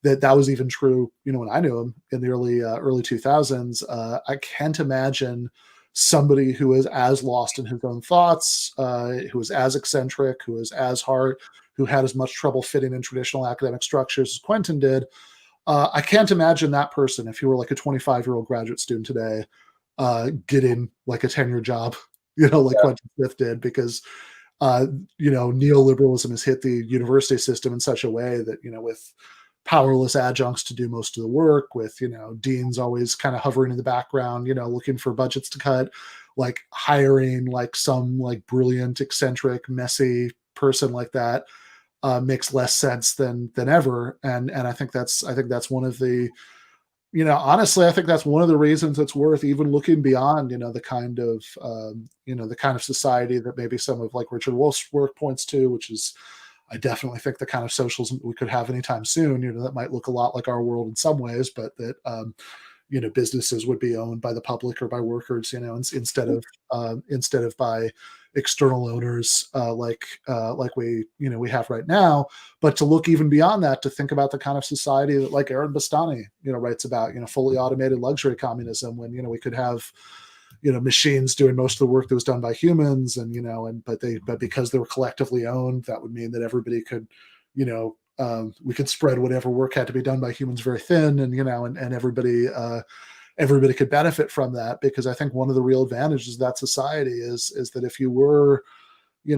that was even true, when I knew him in the early 2000s. I can't imagine somebody who is as lost in his own thoughts, who is as eccentric, who is as hard, who had as much trouble fitting in traditional academic structures as Quentin did. I can't imagine that person, if he were like a 25-year-old graduate student today, getting like a tenure job, like Quentin Smith did, because neoliberalism has hit the university system in such a way that, with powerless adjuncts to do most of the work, with, deans always kind of hovering in the background, looking for budgets to cut, like hiring like some like brilliant, eccentric, messy person like that makes less sense than ever. And I think that's one of the, honestly, I think that's one of the reasons it's worth even looking beyond, the kind of society that maybe some of like Richard Wolff's work points to, which is, I definitely think the kind of socialism we could have anytime soon, that might look a lot like our world in some ways, but that, businesses would be owned by the public or by workers, instead of by external owners, like we have right now. But to look even beyond that, to think about the kind of society that like Aaron Bastani, writes about, fully automated luxury communism, when, we could have, machines doing most of the work that was done by humans, and, but because they were collectively owned, that would mean that everybody could, we could spread whatever work had to be done by humans very thin, and everybody could benefit from that. Because I think one of the real advantages of that society is that if you were, if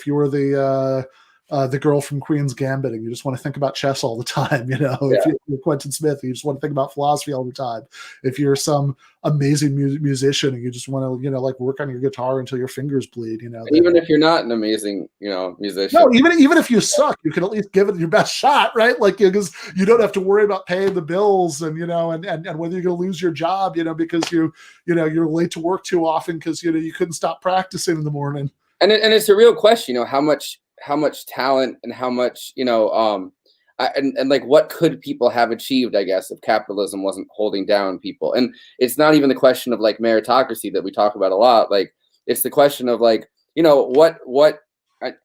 you were the girl from Queen's Gambit and you just want to think about chess all the time, if you're Quentin Smith, you just want to think about philosophy all the time. If you're some amazing musician and you just want to, work on your guitar until your fingers bleed, even if you're not an amazing, musician. No, even if you suck, you can at least give it your best shot, right? Like, because you don't have to worry about paying the bills and, and whether you're going to lose your job, because you're late to work too often because, you couldn't stop practicing in the morning. And it's a real question, how much talent and how much, and like what could people have achieved, I guess, if capitalism wasn't holding down people. And it's not even the question of like meritocracy that we talk about a lot. Like, it's the question of like, what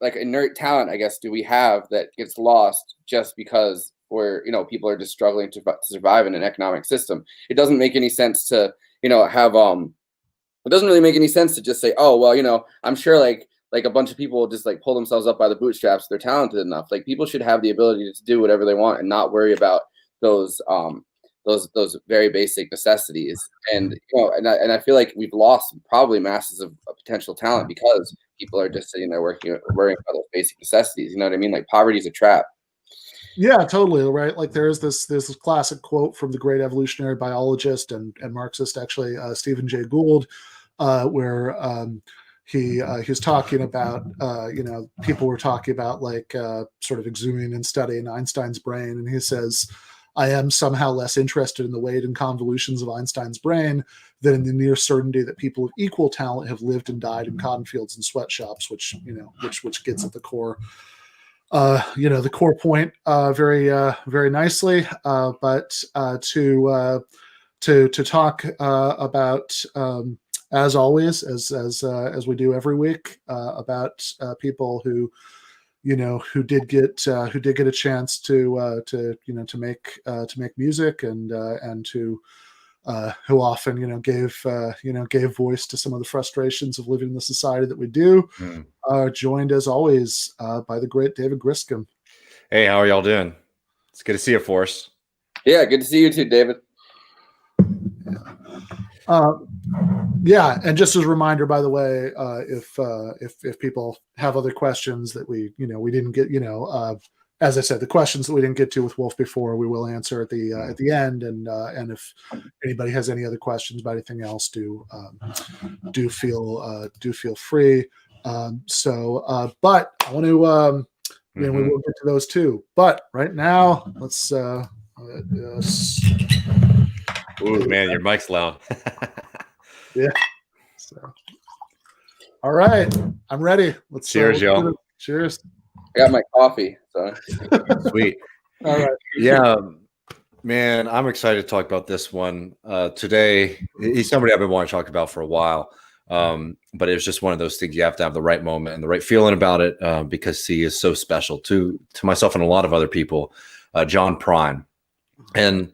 like inert talent, I guess, do we have that gets lost just because we're, people are just struggling to survive in an economic system. It doesn't make any sense to, have, it doesn't really make any sense to just say, oh, well, I'm sure like a bunch of people will just like pull themselves up by the bootstraps. They're talented enough. Like, people should have the ability to do whatever they want and not worry about those very basic necessities. And, and I feel like we've lost probably masses of potential talent because people are just sitting there worrying about those basic necessities. You know what I mean? Like, poverty is a trap. Yeah, totally. Right. Like, there's this classic quote from the great evolutionary biologist and Marxist, actually, Stephen Jay Gould, where, he's talking about, people were talking about like sort of exhuming and studying Einstein's brain. And he says, I am somehow less interested in the weight and convolutions of Einstein's brain than in the near certainty that people of equal talent have lived and died in cotton fields and sweatshops, which gets at the core, the core point very, very nicely. But to talk about, as always, as we do every week, about people who did get a chance to make music and who often gave voice to some of the frustrations of living in the society that we do. Joined as always by the great David Griscom. Hey, how are y'all doing? It's good to see you, Forrest. Yeah, good to see you too, David. Yeah, and just as a reminder, by the way, if people have other questions that we didn't get, as I said, the questions that we didn't get to with Wolff before, we will answer at the end, and if anybody has any other questions about anything else, do feel free. But I want to, we will get to those too. But right now, let's. Ooh, man, your mic's loud. Yeah. So, all right, I'm ready. Let's cheers, y'all. Cheers. I got my coffee. So sweet. All right. Yeah, man, I'm excited to talk about this one today. He's somebody I've been wanting to talk about for a while, but it's just one of those things you have to have the right moment and the right feeling about it because he is so special to myself and a lot of other people. John Prine, and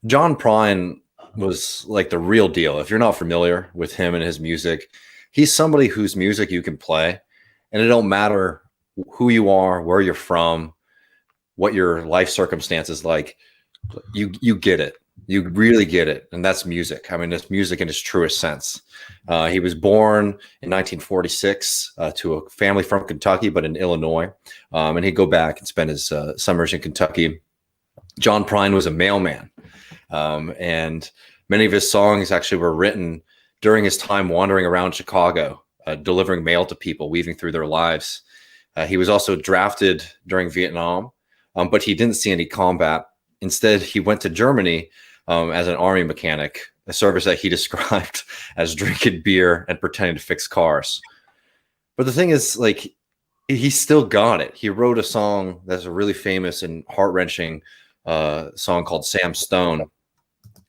John Prine was like the real deal. If you're not familiar with him and his music, he's somebody whose music you can play and it don't matter who you are, where you're from, what your life circumstances like, you get it. You really get it, and that's music. I mean, it's music in its truest sense. He was born in 1946 to a family from Kentucky, but in Illinois, and he'd go back and spend his summers in Kentucky. John Prine was a mailman, and many of his songs actually were written during his time wandering around Chicago, delivering mail to people, weaving through their lives. He was also drafted during Vietnam, but he didn't see any combat. Instead, he went to Germany as an army mechanic, a service that he described as drinking beer and pretending to fix cars. But the thing is, like, he still got it. He wrote a song that's a really famous and heart-wrenching song called Sam Stone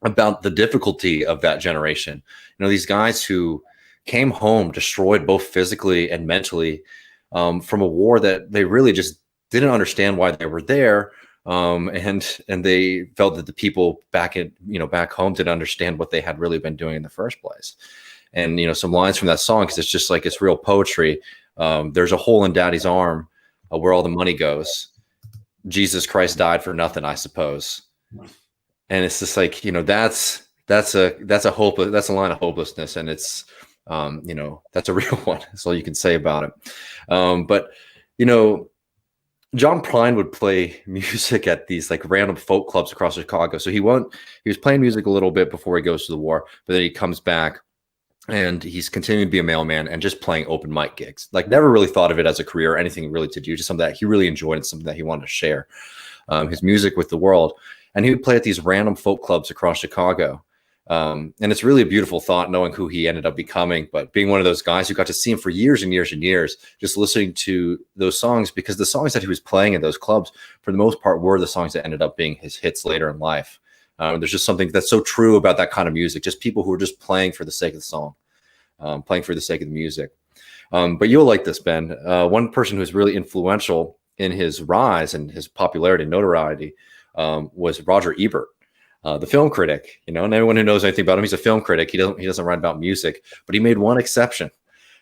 about the difficulty of that generation. You know, these guys who came home destroyed both physically and mentally from a war that they really just didn't understand why they were there. And they felt that the people back home didn't understand what they had really been doing in the first place. And, you know, some lines from that song, because it's just like, it's real poetry. There's a hole in daddy's arm where all the money goes. Jesus Christ died for nothing, I suppose. And it's just like, you know, that's a line of hopelessness. And it's, you know, that's a real one. That's all you can say about it. But, you know, John Prine would play music at these like random folk clubs across Chicago. So he was playing music a little bit before he goes to the war, but then he comes back and he's continuing to be a mailman and just playing open mic gigs. Like, never really thought of it as a career or anything really to do, just something that he really enjoyed and something that he wanted to share his music with the world. And he would play at these random folk clubs across Chicago. And it's really a beautiful thought knowing who he ended up becoming, but being one of those guys who got to see him for years and years and years, just listening to those songs, because the songs that he was playing in those clubs, for the most part, were the songs that ended up being his hits later in life. There's just something that's so true about that kind of music, just people who are just playing for the sake of the song, playing for the sake of the music. But you'll like this, Ben. One person who's really influential in his rise and his popularity and notoriety was Roger Ebert. The film critic, you know, and anyone who knows anything about him, he's a film critic. He doesn't write about music, but he made one exception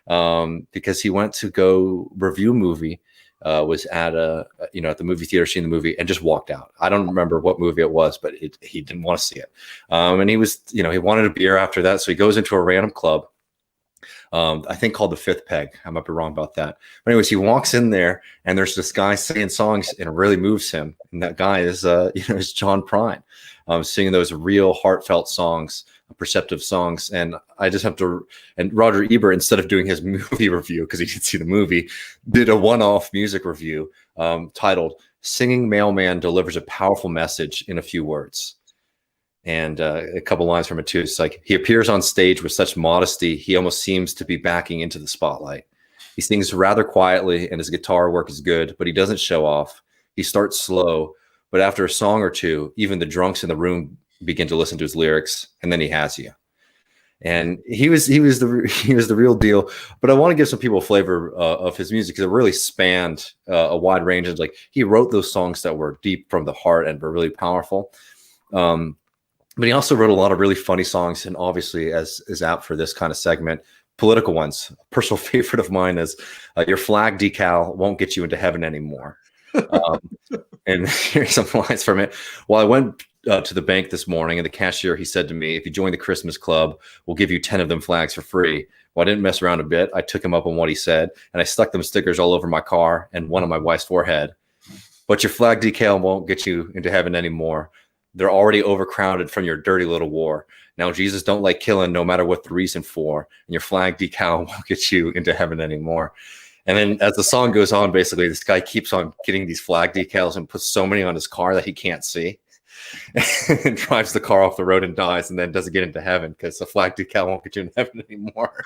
because he went to go review a movie, was at at the movie theater, seeing the movie, and just walked out. I don't remember what movie it was, but he didn't want to see it. And he was, you know, he wanted a beer after that. So he goes into a random club, I think called the Fifth Peg. I might be wrong about that. But anyways, he walks in there and there's this guy singing songs and it really moves him. And that guy is, is John Prine. Singing those real heartfelt songs, perceptive songs. And I just have to, and Roger Ebert, instead of doing his movie review, because he didn't see the movie, did a one-off music review titled Singing Mailman Delivers a Powerful Message in a Few Words. And a couple lines from it too. It's like, he appears on stage with such modesty, he almost seems to be backing into the spotlight. He sings rather quietly and his guitar work is good, but he doesn't show off. He starts slow, but after a song or two, even the drunks in the room begin to listen to his lyrics, and then he has you. And he was the real deal. But I want to give some people a flavor of his music, because it really spanned a wide range. Like, he wrote those songs that were deep from the heart and were really powerful. But he also wrote a lot of really funny songs, and obviously, as is apt for this kind of segment, political ones. A personal favorite of mine is "Your flag decal won't get you into heaven anymore." And here's some lines from it. Well, I went to the bank this morning, and the cashier, he said to me, "If you join the Christmas club, we'll give you 10 of them flags for free." Well, I didn't mess around a bit. I took him up on what he said, and I stuck them stickers all over my car and one on my wife's forehead. "But your flag decal won't get you into heaven anymore. They're already overcrowded from your dirty little war. Now, Jesus don't like killing, no matter what the reason for, and your flag decal won't get you into heaven anymore." And then as the song goes on, basically, this guy keeps on getting these flag decals and puts so many on his car that he can't see and drives the car off the road and dies, and then doesn't get into heaven because the flag decal won't get you in heaven anymore.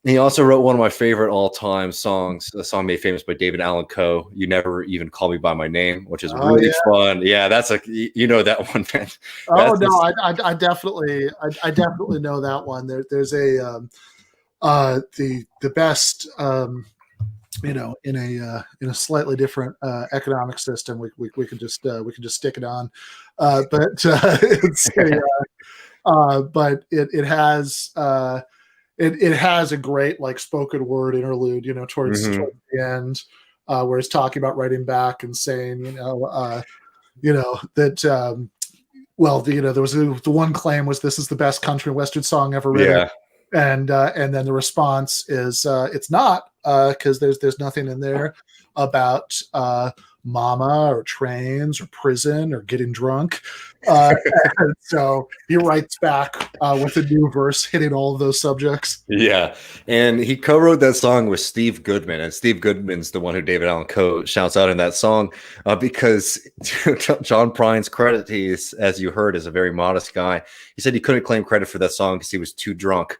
He also wrote one of my favorite all-time songs, a song made famous by David Allan Coe, "You Never Even Call Me By My Name," which is really fun. Yeah, that's you know that one, man. I definitely know that one. There's a the best in a slightly different economic system, we can just stick it on, but it's but it has a great like spoken word interlude, you know, towards the end, where he's talking about writing back and saying, that well, there was the one claim was this is the best country and western song ever written. Yeah. And then the response is it's not, because there's nothing in there about mama or trains or prison or getting drunk. And so he writes back with a new verse hitting all of those subjects. Yeah. And he co-wrote that song with Steve Goodman. And Steve Goodman's the one who David Allan Coe shouts out in that song because John Prine's credit, as you heard, is a very modest guy. He said he couldn't claim credit for that song because he was too drunk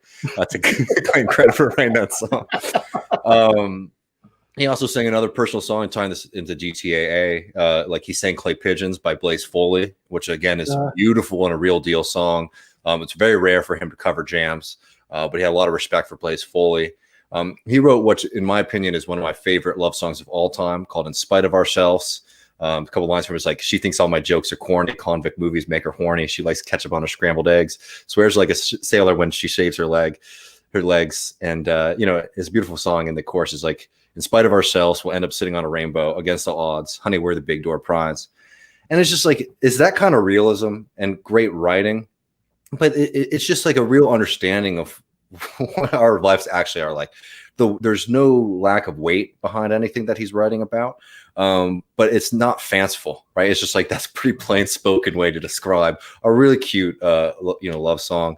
to claim credit for writing that song. He also sang another personal song and tying this into GTAA. Like he sang Clay Pigeons by Blaze Foley, which again is beautiful and a real deal song. It's very rare for him to cover jams, but he had a lot of respect for Blaze Foley. He wrote what, in my opinion, is one of my favorite love songs of all time, called In Spite of Ourselves. A couple lines from it was like, she thinks all my jokes are corny. Convict movies make her horny. She likes ketchup on her scrambled eggs. Swears like a sailor when she shaves her legs. And, it's a beautiful song. And the chorus is like, in spite of ourselves, we'll end up sitting on a rainbow against the odds. Honey, we're the big door prize. And it's just like, is that kind of realism and great writing? But it's just like a real understanding of what our lives actually are like. There's no lack of weight behind anything that he's writing about, but it's not fanciful, right? It's just like, that's a pretty plain spoken way to describe a really cute, love song.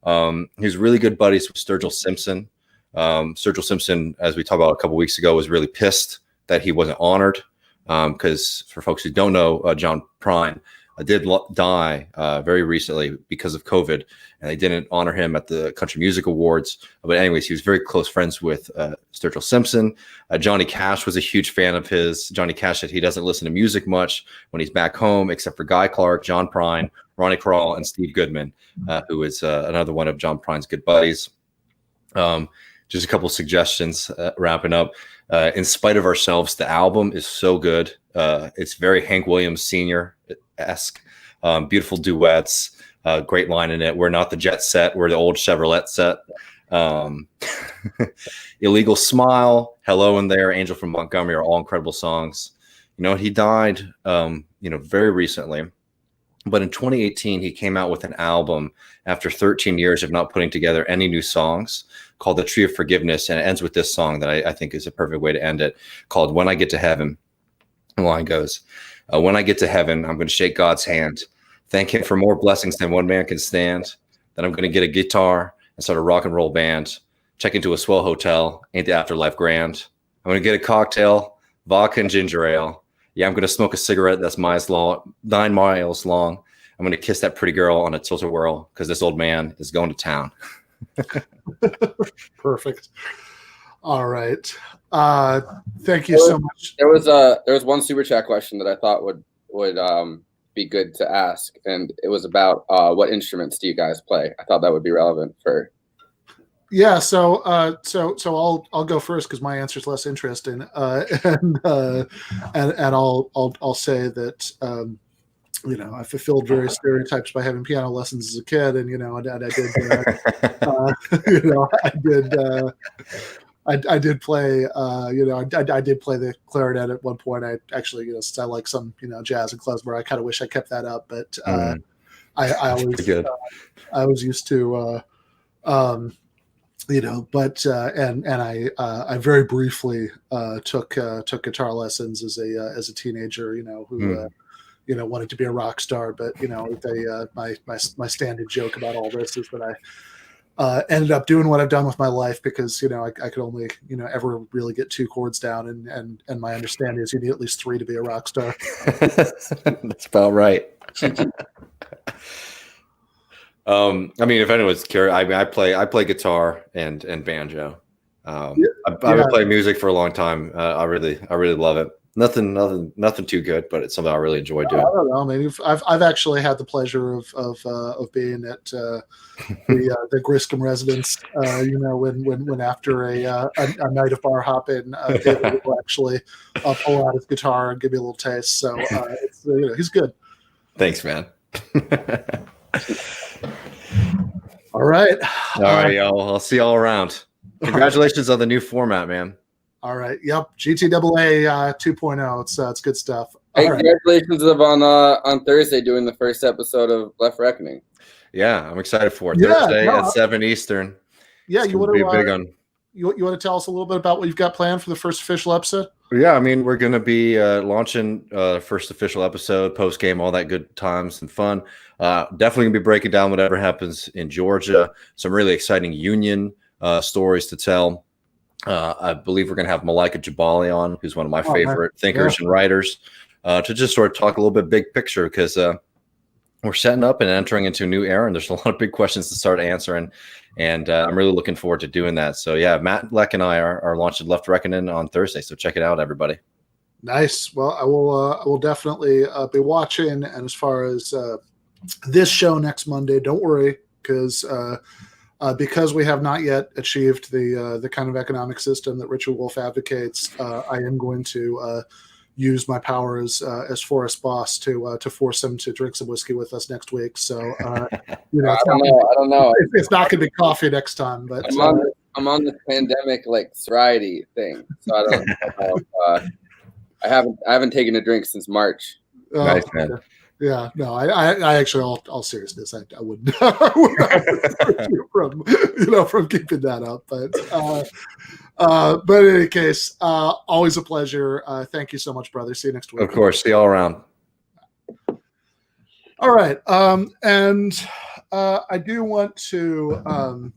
He was really good buddies with Sturgill Simpson. Sturgill Simpson, as we talked about a couple weeks ago, was really pissed that he wasn't honored because, for folks who don't know, John Prine did die very recently because of COVID, and they didn't honor him at the Country Music Awards. But anyways, he was very close friends with Sturgill Simpson. Johnny Cash was a huge fan of his. Johnny Cash said he doesn't listen to music much when he's back home, except for Guy Clark, John Prine, Ronnie Crowell, and Steve Goodman, who is another one of John Prine's good buddies. Just a couple of suggestions wrapping up. In Spite of Ourselves, the album is so good. It's very Hank Williams Sr.-esque. Beautiful duets. Great line in it. We're not the jet set. We're the old Chevrolet set. Illegal Smile, Hello in There, Angel from Montgomery are all incredible songs. He died, very recently. But in 2018, he came out with an album after 13 years of not putting together any new songs called The Tree of Forgiveness. And it ends with this song that I think is a perfect way to end it, called When I Get to Heaven. The line goes, when I get to heaven, I'm going to shake God's hand, thank him for more blessings than one man can stand. Then I'm going to get a guitar and start a rock and roll band, check into a swell hotel, ain't the afterlife grand. I'm going to get a cocktail, vodka and ginger ale. Yeah, I'm going to smoke a cigarette that's 9 miles long. I'm going to kiss that pretty girl on a tilt-a-whirl because this old man is going to town. Perfect. All right. Thank you so much. There was one super chat question that I thought would be good to ask, and it was about what instruments do you guys play? I thought that would be relevant for. Yeah, so I'll go first because my answer is less interesting, and I'll say that I fulfilled various stereotypes by having piano lessons as a kid, and I did play I did play the clarinet at one point. I actually since I like some jazz and klezmer, I kind of wish I kept that up, but I always used to. I very briefly took guitar lessons as a teenager, who wanted to be a rock star, but my standard joke about all this is that I ended up doing what I've done with my life because I could only ever really get 2 chords down, and my understanding is you need at least 3 to be a rock star. That's about right. If anyone's curious, I play guitar and banjo. I've been playing music for a long time. I really love it. Nothing too good, but it's something I really enjoy doing. I don't know. Maybe I've actually had the pleasure of being at the Griscom residence. When after a night of bar hopping, David will actually pull out his guitar and give me a little taste. So he's good. Thanks, man. All right, y'all. I'll see y'all around. Congratulations on the new format, man. All right. Yep. GTAA 2.0. It's good stuff. Hey, All right. congratulations on Thursday doing the first episode of Left Reckoning. Yeah, I'm excited for it. Yeah, Thursday no, at 7 Eastern. Yeah, It's you gonna want be a big to one. you want to tell us a little bit about what you've got planned for the first official episode? Yeah, I mean, we're going to be launching first official episode, post game, all that good times and fun. Definitely going to be breaking down whatever happens in Georgia. Some really exciting union stories to tell. I believe we're going to have Malika Jabali on, who's one of my favorite thinkers and writers, to just sort of talk a little bit big picture, because we're setting up and entering into a new era, and there's a lot of big questions to start answering. And I'm really looking forward to doing that. So yeah, Matt Leck and I are launching Left Reckoning on Thursday. So check it out, everybody. Nice. Well, I will definitely be watching. And as far as this show next Monday, don't worry, because we have not yet achieved the kind of economic system that Richard Wolff advocates, I am going to use my power as Forrest boss to force him to drink some whiskey with us next week. So I don't know. It's not going to be coffee next time, but I'm on this pandemic sobriety thing, so I don't know. I haven't taken a drink since March. Nice, man. Yeah, no, I actually, all seriousness, I wouldn't from keeping that up, but in any case, always a pleasure. Thank you so much, brother. See you next week. Of course. See you all around. All right, and I do want to,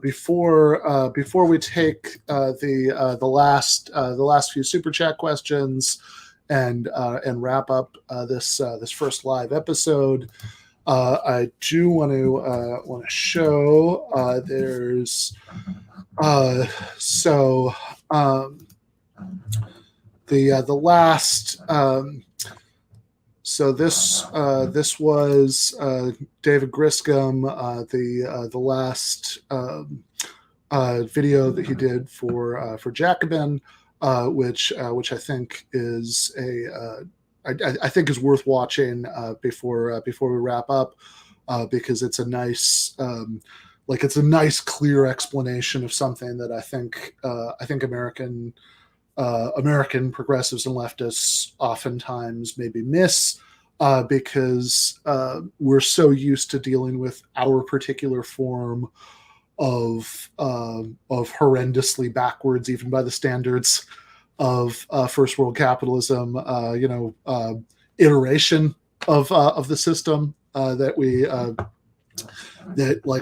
before we take the last few super chat questions and wrap up this first live episode, I do want to show there's the last so this was David Griscom, the last video that he did for Jacobin, which I think is I think is worth watching before we wrap up, because it's a nice it's a nice clear explanation of something that I think American progressives and leftists oftentimes maybe miss, because we're so used to dealing with our particular form of horrendously backwards, even by the standards of first world capitalism, iteration of the system, that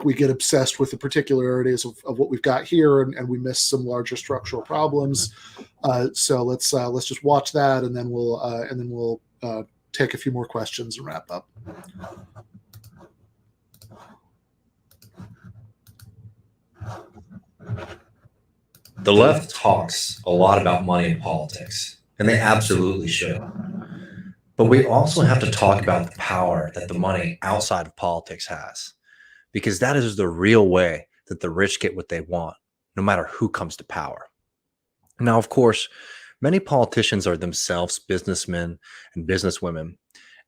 we get obsessed with the particularities of what we've got here, and we miss some larger structural problems. So let's just watch that, and then we'll take a few more questions and wrap up. The left talks a lot about money and politics, and they absolutely should. But we also have to talk about the power that the money outside of politics has, because that is the real way that the rich get what they want, no matter who comes to power. Now, of course, many politicians are themselves businessmen and businesswomen,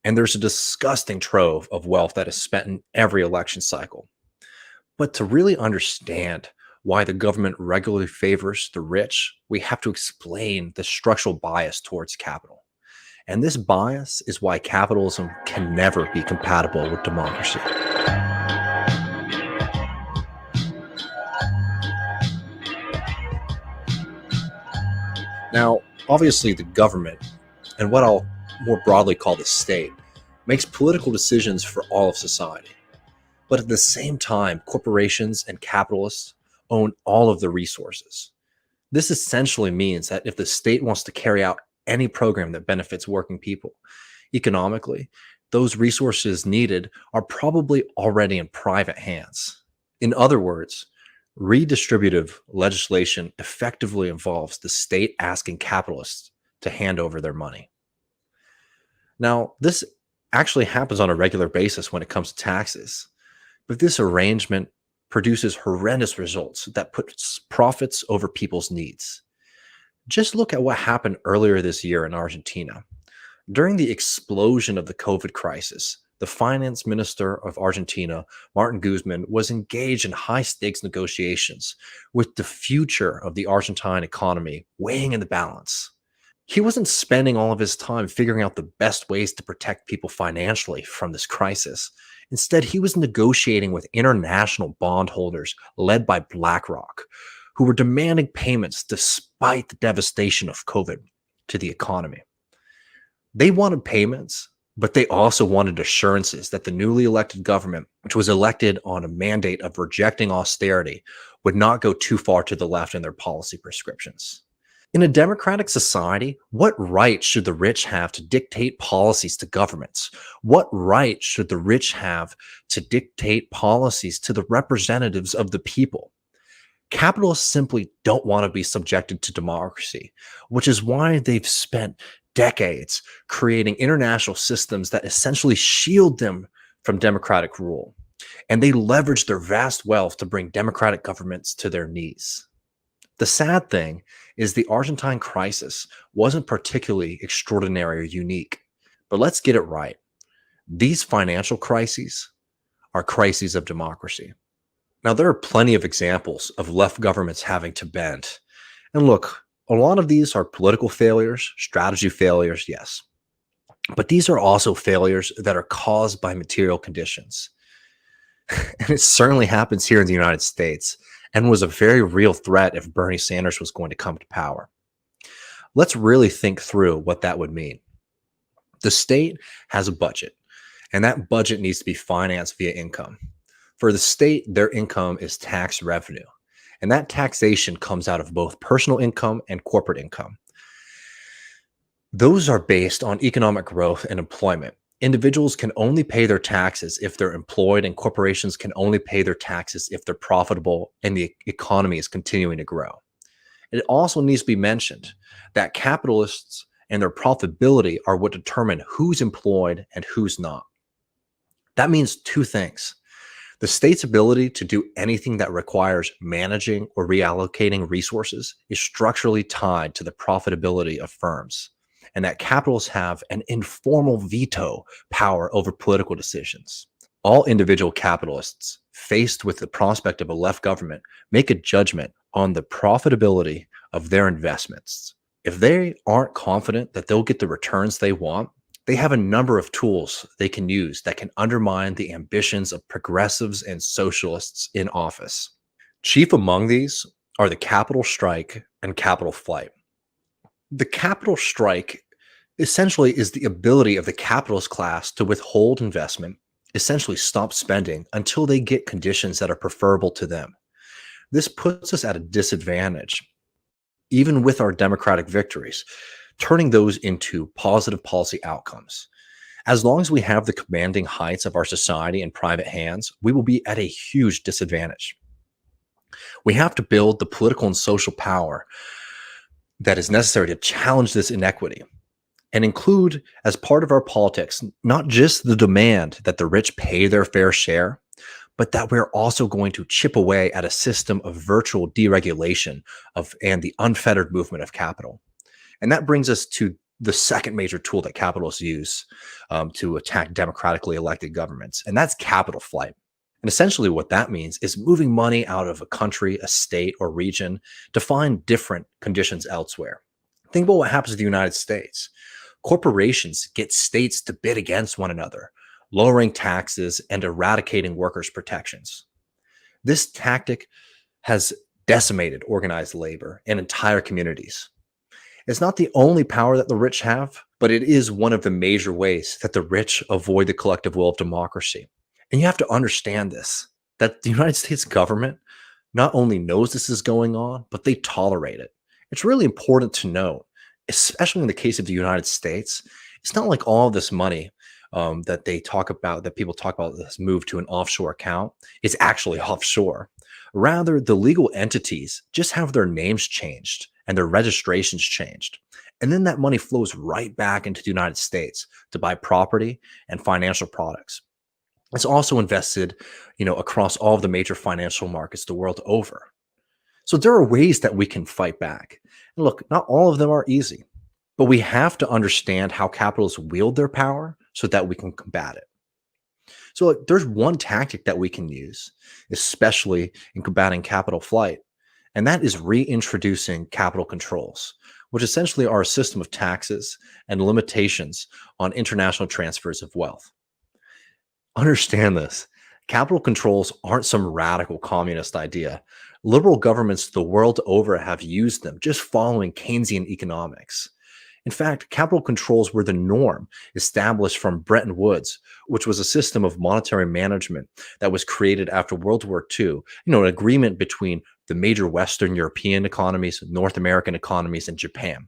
and there's a disgusting trove of wealth that is spent in every election cycle. But to really understand why the government regularly favors the rich, we have to explain the structural bias towards capital. And this bias is why capitalism can never be compatible with democracy. Now, obviously, the government, and what I'll more broadly call the state, makes political decisions for all of society. But at the same time, corporations and capitalists own all of the resources. This essentially means that if the state wants to carry out any program that benefits working people economically, those resources needed are probably already in private hands. In other words, redistributive legislation effectively involves the state asking capitalists to hand over their money. Now, this actually happens on a regular basis when it comes to taxes, but this arrangement produces horrendous results that puts profits over people's needs. Just look at what happened earlier this year in Argentina. During the explosion of the COVID crisis, the finance minister of Argentina, Martin Guzman, was engaged in high-stakes negotiations with the future of the Argentine economy weighing in the balance. He wasn't spending all of his time figuring out the best ways to protect people financially from this crisis. Instead, he was negotiating with international bondholders led by BlackRock, who were demanding payments despite the devastation of COVID to the economy. They wanted payments, but they also wanted assurances that the newly elected government, which was elected on a mandate of rejecting austerity, would not go too far to the left in their policy prescriptions. In a democratic society, what right should the rich have to dictate policies to governments? What right should the rich have to dictate policies to the representatives of the people? Capitalists simply don't want to be subjected to democracy, which is why they've spent decades creating international systems that essentially shield them from democratic rule. And they leverage their vast wealth to bring democratic governments to their knees. The sad thing is the Argentine crisis wasn't particularly extraordinary or unique, but let's get it right. These financial crises are crises of democracy. Now, there are plenty of examples of left governments having to bend. And look, a lot of these are political failures, strategy failures, yes. But these are also failures that are caused by material conditions. And it certainly happens here in the United States and was a very real threat if Bernie Sanders was going to come to power. Let's really think through what that would mean. The state has a budget, and that budget needs to be financed via income. For the state, their income is tax revenue, and that taxation comes out of both personal income and corporate income. Those are based on economic growth and employment. Individuals can only pay their taxes if they're employed, and corporations can only pay their taxes if they're profitable and the economy is continuing to grow. It also needs to be mentioned that capitalists and their profitability are what determine who's employed and who's not. That means two things. The state's ability to do anything that requires managing or reallocating resources is structurally tied to the profitability of firms, and that capitalists have an informal veto power over political decisions. All individual capitalists faced with the prospect of a left government make a judgment on the profitability of their investments. If they aren't confident that they'll get the returns they want, they have a number of tools they can use that can undermine the ambitions of progressives and socialists in office. Chief among these are the capital strike and capital flight. The capital strike essentially is the ability of the capitalist class to withhold investment, essentially stop spending until they get conditions that are preferable to them. This puts us at a disadvantage, even with our democratic victories, turning those into positive policy outcomes. As long as we have the commanding heights of our society in private hands, we will be at a huge disadvantage. We have to build the political and social power that is necessary to challenge this inequity and include as part of our politics, not just the demand that the rich pay their fair share, but that we're also going to chip away at a system of virtual deregulation and the unfettered movement of capital. And that brings us to the second major tool that capitalists use to attack democratically elected governments, and that's capital flight. And essentially what that means is moving money out of a country, a state, or region to find different conditions elsewhere. Think about what happens to the United States. Corporations get states to bid against one another, lowering taxes and eradicating workers' protections. This tactic has decimated organized labor and entire communities. It's not the only power that the rich have, but it is one of the major ways that the rich avoid the collective will of democracy. And you have to understand this, that the United States government not only knows this is going on, but they tolerate it. It's really important to note, especially in the case of the United States, it's not like all of this money that people talk about has moved to an offshore account is actually offshore. Rather, the legal entities just have their names changed and their registrations changed. And then that money flows right back into the United States to buy property and financial products. It's also invested, across all of the major financial markets the world over. So there are ways that we can fight back. And look, not all of them are easy, but we have to understand how capitalists wield their power so that we can combat it. So look, there's one tactic that we can use, especially in combating capital flight, and that is reintroducing capital controls, which essentially are a system of taxes and limitations on international transfers of wealth. Understand this. Capital controls aren't some radical communist idea. Liberal governments the world over have used them, just following Keynesian economics. In fact, capital controls were the norm established from Bretton Woods, which was a system of monetary management that was created after World War II, an agreement between the major Western European economies, North American economies, and Japan.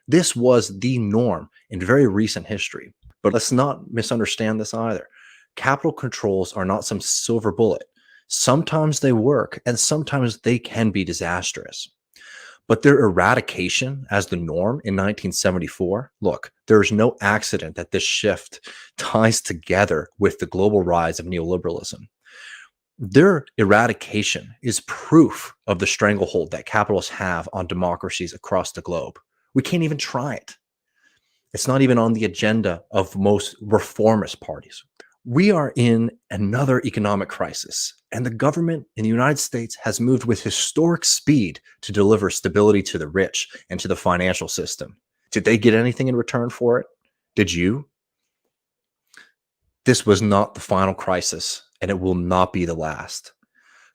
This was the norm in very recent history. But let's not misunderstand this either. Capital controls are not some silver bullet. Sometimes they work, and sometimes they can be disastrous. But their eradication as the norm in 1974, look, there is no accident that this shift ties together with the global rise of neoliberalism. Their eradication is proof of the stranglehold that capitalists have on democracies across the globe. We can't even try it. It's not even on the agenda of most reformist parties. We are in another economic crisis, and the government in the United States has moved with historic speed to deliver stability to the rich and to the financial system. Did they get anything in return for it? Did you? This was not the final crisis, and it will not be the last.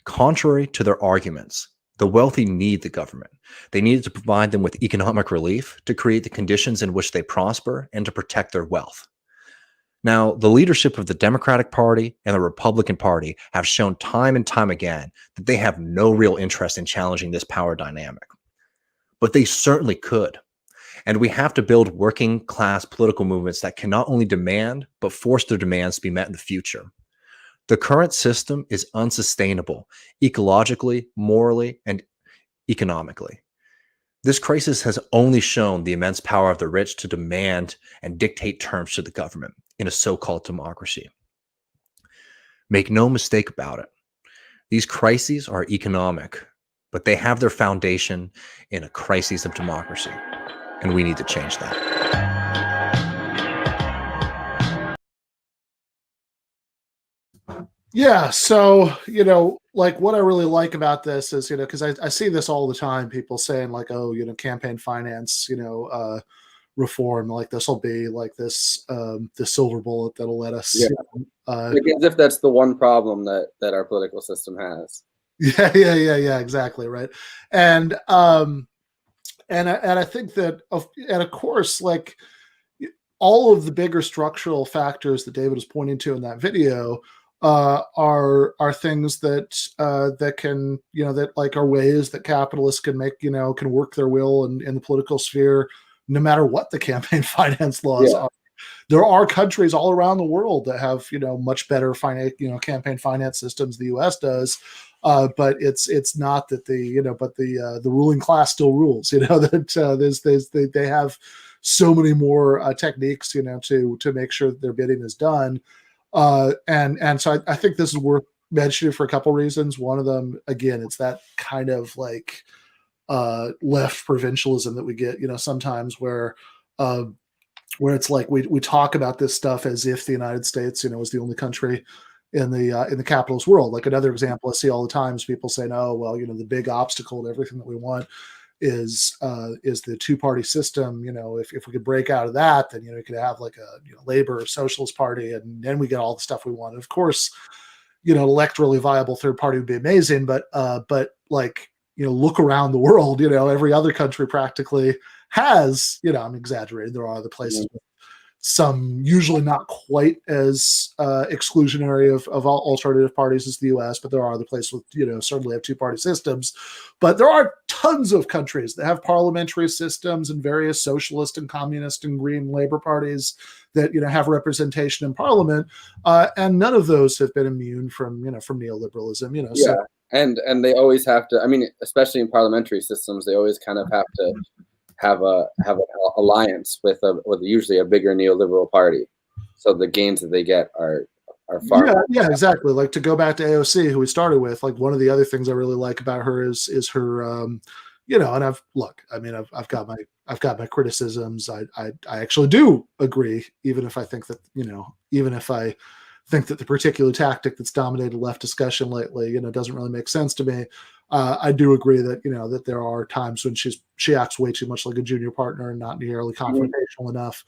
Contrary to their arguments, the wealthy need the government. They needed to provide them with economic relief to create the conditions in which they prosper and to protect their wealth. Now, the leadership of the Democratic Party and the Republican Party have shown time and time again that they have no real interest in challenging this power dynamic. But they certainly could. And we have to build working class political movements that can not only demand, but force their demands to be met in the future. The current system is unsustainable, ecologically, morally, and economically. This crisis has only shown the immense power of the rich to demand and dictate terms to the government in a so-called democracy. Make no mistake about it. These crises are economic, but they have their foundation in a crisis of democracy, and we need to change that. Yeah, so, like what I really like about this is, because I see this all the time, people saying like, oh, campaign finance, reform, like this will be like this the silver bullet that'll let us like as if that's the one problem that our political system has. Yeah, exactly, right. And I think that of course, like all of the bigger structural factors that David was pointing to in that video are things that can, that like are ways that capitalists can make, can work their will in the political sphere, no matter what the campaign finance laws are. There are countries all around the world that have, much better campaign finance systems than the U.S. does. But it's not that the ruling class still rules, that they have so many more techniques, to make sure that their bidding is done. And so I think this is worth mentioning for a couple reasons. One of them, again, it's that kind of like left provincialism that we get, sometimes where it's like we talk about this stuff as if the United States, is the only country in the capitalist world. Like another example I see all the time is people saying, oh, well, the big obstacle to everything that we want is the two-party system. If we could break out of that, then we could have like a Labor or Socialist party, and then we get all the stuff we want. And of course, an electorally viable third party would be amazing, but like look around the world, every other country practically has, I'm exaggerating, there are other places, some usually not quite as exclusionary of alternative parties as the US, but there are other places with, certainly have two-party systems. But there are tons of countries that have parliamentary systems and various socialist and communist and green labor parties that, have representation in parliament. And none of those have been immune from neoliberalism, So. And they always have to, especially in parliamentary systems, they always kind of have to have an alliance with usually a bigger neoliberal party, so the gains that they get are far. Yeah, exactly. Like to go back to AOC, who we started with. Like one of the other things I really like about her is her, and I've got my criticisms. I actually do agree, even if I think that the particular tactic that's dominated left discussion lately, doesn't really make sense to me. I do agree that that there are times when she acts way too much like a junior partner and not nearly confrontational enough.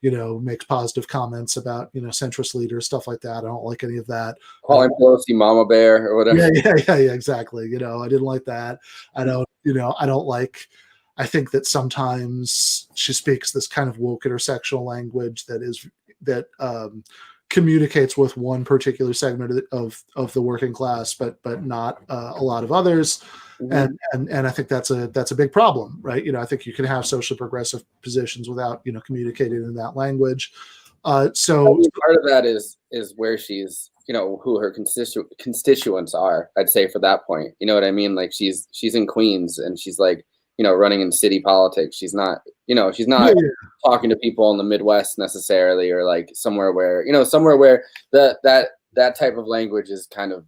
Makes positive comments about centrist leaders, stuff like that. I don't like any of that. Calling Pelosi Mama Bear or whatever. Yeah, exactly. I didn't like that. I don't. I don't like. I think that sometimes she speaks this kind of woke intersectional language that communicates with one particular segment of the working class, but not a lot of others. And I think that's a big problem, right? I think you can have socially progressive positions without communicating in that language. So part of that is where she's who her constituents are. I'd say for that point, you know what I mean? Like she's in Queens and she's like running in city politics. She's not talking to people in the Midwest necessarily, or like somewhere where that type of language is kind of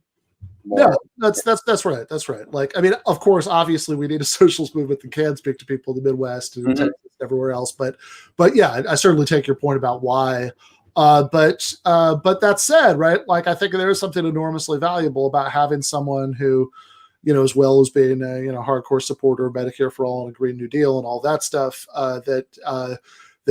more. Yeah, that's right. That's right. Like, I mean, of course, obviously, we need a socialist movement that can speak to people in the Midwest and Texas, everywhere else. But yeah, I certainly take your point about why. But that said, right? Like, I think there is something enormously valuable about having someone who, as well as being a hardcore supporter of Medicare for all and a Green New Deal and all that stuff, that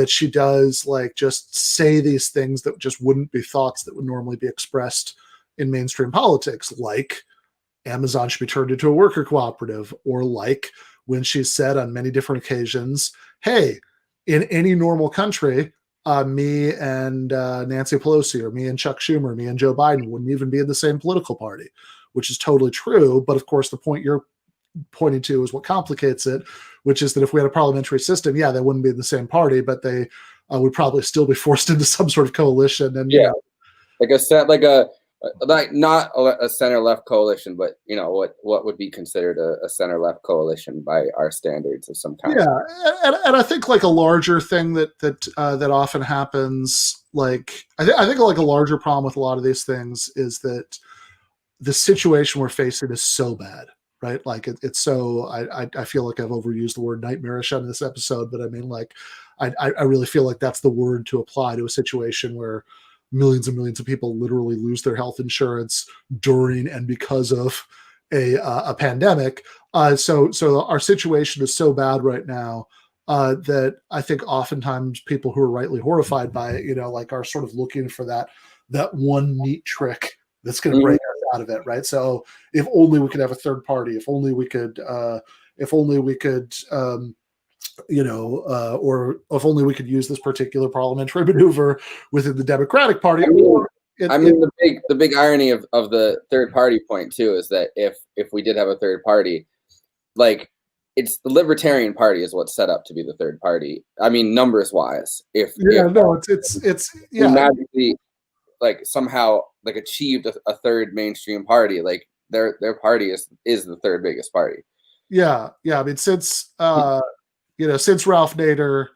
she does like just say these things that just wouldn't be thoughts that would normally be expressed in mainstream politics, like Amazon should be turned into a worker cooperative, or like when she said on many different occasions, hey, in any normal country, me and Nancy Pelosi, or me and Chuck Schumer, me and Joe Biden wouldn't even be in the same political party, which is totally true. But of course, the point you're pointing to is what complicates it, which is that if we had a parliamentary system, yeah, they wouldn't be in the same party, but they would probably still be forced into some sort of coalition. And like not a center-left coalition, but what would be considered a center-left coalition by our standards of some kind. Yeah, and I think like a larger thing that often happens, like I think like a larger problem with a lot of these things is that the situation we're facing is so bad, right? Like it's so I feel like I've overused the word nightmarish on this episode, but I mean like I really feel like that's the word to apply to a situation where millions and millions of people literally lose their health insurance during and because of a pandemic. So our situation is so bad right now that I think oftentimes people who are rightly horrified by it, like are sort of looking for that one neat trick that's going to break us out of it, right? So if only we could have a third party, if only we could, or if only we could use this particular parliamentary maneuver within the Democratic Party. The big irony of the third party point too is that if we did have a third party, like it's the Libertarian Party is what's set up to be the third party. I mean, numbers wise, it's magically like somehow like achieved a third mainstream party, like their party is the third biggest party. Yeah. I mean, since since Ralph Nader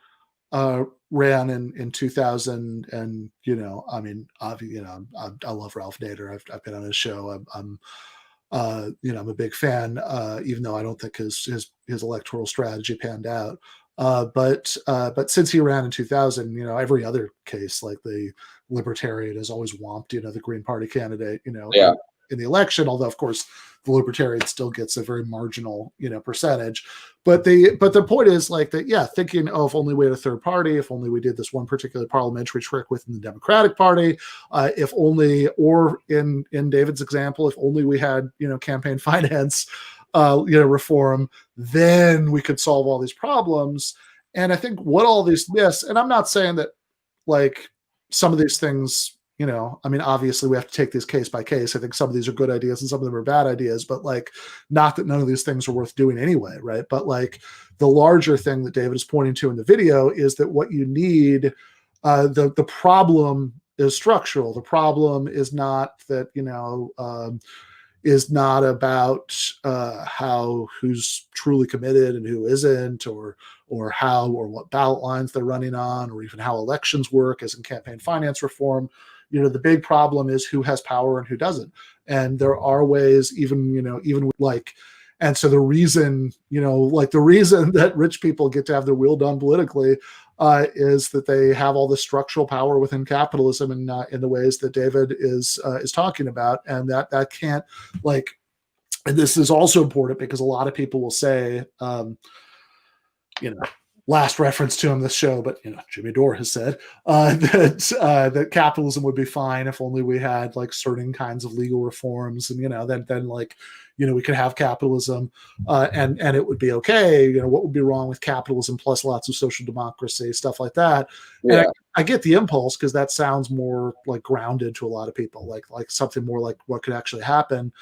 ran in 2000, and I mean, obviously, I love Ralph Nader. I've been on his show. I'm a big fan, even though I don't think his electoral strategy panned out. But since he ran in 2000, every other case, like the Libertarian has always whomped, the Green Party candidate, in the election, although of course the Libertarian still gets a very marginal, percentage. But the point is like that, yeah, thinking, oh, if only we had a third party, if only we did this one particular parliamentary trick within the Democratic Party, if only, or in David's example, if only we had, campaign finance, reform, then we could solve all these problems. And I think what all these miss, and I'm not saying that like some of these things, I mean, obviously we have to take these case by case. I think some of these are good ideas and some of them are bad ideas, but like, not that none of these things are worth doing anyway, right? But like the larger thing that David is pointing to in the video is that what you need, the problem is structural. The problem is not that, is not about who's truly committed and who isn't, or how or what ballot lines they're running on, or even how elections work, as in campaign finance reform. The big problem is who has power and who doesn't. And there are ways, even like, and so the reason, the reason that rich people get to have their will done politically is that they have all the structural power within capitalism in the ways that David is talking about, and that can't, like, and this is also important because a lot of people will say, last reference to him this show, but Jimmy Dore has said that capitalism would be fine if only we had like certain kinds of legal reforms, and then like we could have capitalism, and it would be okay. What would be wrong with capitalism plus lots of social democracy, stuff like that? Yeah. And I get the impulse because that sounds more like grounded to a lot of people, like something more like what could actually happen.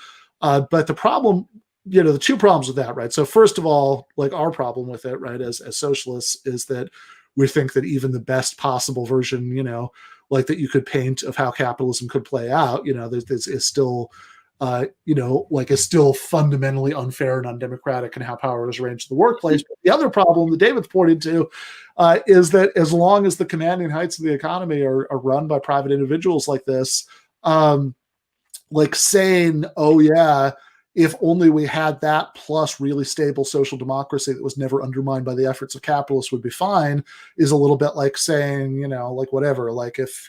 But the problem, the two problems with that, right? So first of all, like our problem with it, right, as socialists, is that we think that even the best possible version, like that you could paint of how capitalism could play out, is still, is still fundamentally unfair and undemocratic in how power is arranged in the workplace. But the other problem that David's pointed to is that as long as the commanding heights of the economy are run by private individuals like this, like saying, oh yeah, if only we had that plus really stable social democracy that was never undermined by the efforts of capitalists would be fine, is a little bit like saying, like whatever, like if,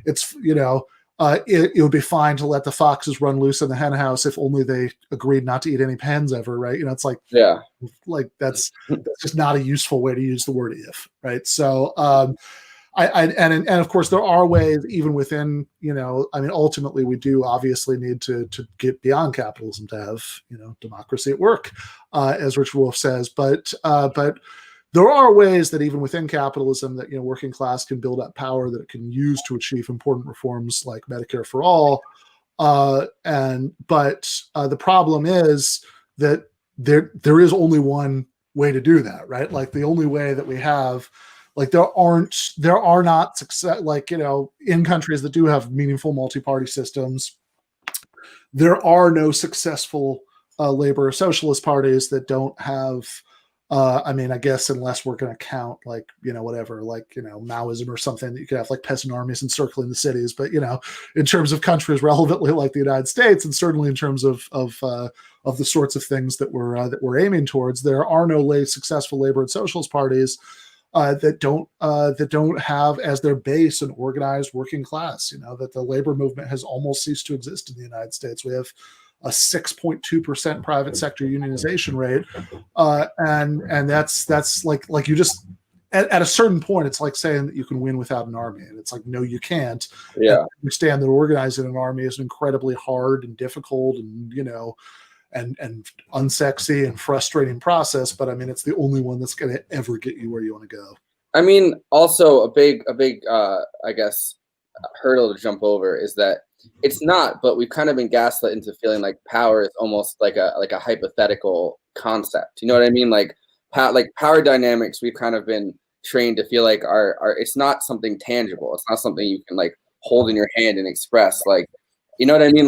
it's, it would be fine to let the foxes run loose in the hen house if only they agreed not to eat any hens ever, right? It's like, yeah, like that's just not a useful way to use the word if, right? So, and of course there are ways even within, ultimately we do obviously need to get beyond capitalism to have, democracy at work, as Richard Wolff says, but there are ways that even within capitalism that, working class can build up power that it can use to achieve important reforms like Medicare for all. But the problem is that there is only one way to do that, right? Like the only way that we have, like there are not success, like, in countries that do have meaningful multi-party systems, there are no successful labor or socialist parties that don't have, I guess unless we're going to count like, whatever, like, Maoism or something, that you could have like peasant armies encircling the cities. But, in terms of countries relevantly like the United States, and certainly in terms of the sorts of things that we're aiming towards, there are no successful labor and socialist parties that don't have as their base an organized working class. That the labor movement has almost ceased to exist in the United States. We have a 6.2% private sector unionization rate, and that's like you just at a certain point, it's like saying that you can win without an army, and it's like, no, you can't. Yeah, and understand that organizing an army is incredibly hard and difficult, and and unsexy and frustrating process, but it's the only one that's going to ever get you where you want to go. Also a big I guess hurdle to jump over is that it's not, but we've kind of been gaslit into feeling like power is almost like a hypothetical concept. You know what I mean? Like power dynamics, we've kind of been trained to feel like are it's not something tangible. It's not something you can like hold in your hand and express. Like, you know what I mean?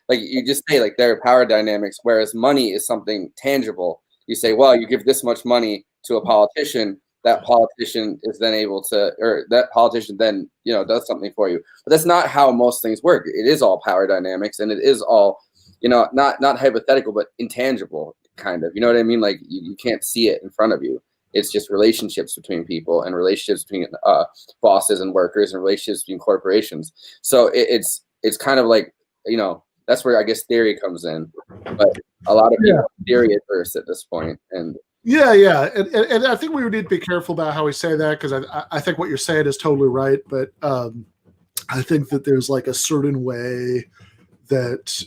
Like you just say like there are power dynamics, whereas money is something tangible. You say, well, you give this much money to a politician, that politician is then able to, or that politician then, does something for you. But that's not how most things work. It is all power dynamics, and it is all, not hypothetical, but intangible kind of, you know what I mean? Like you can't see it in front of you. It's just relationships between people and relationships between bosses and workers and relationships between corporations. So it's kind of like, that's where I guess theory comes in, but a lot of people are theory adverse at this point. And and I think we would need to be careful about how we say that, because I think what you're saying is totally right, but I think that there's like a certain way that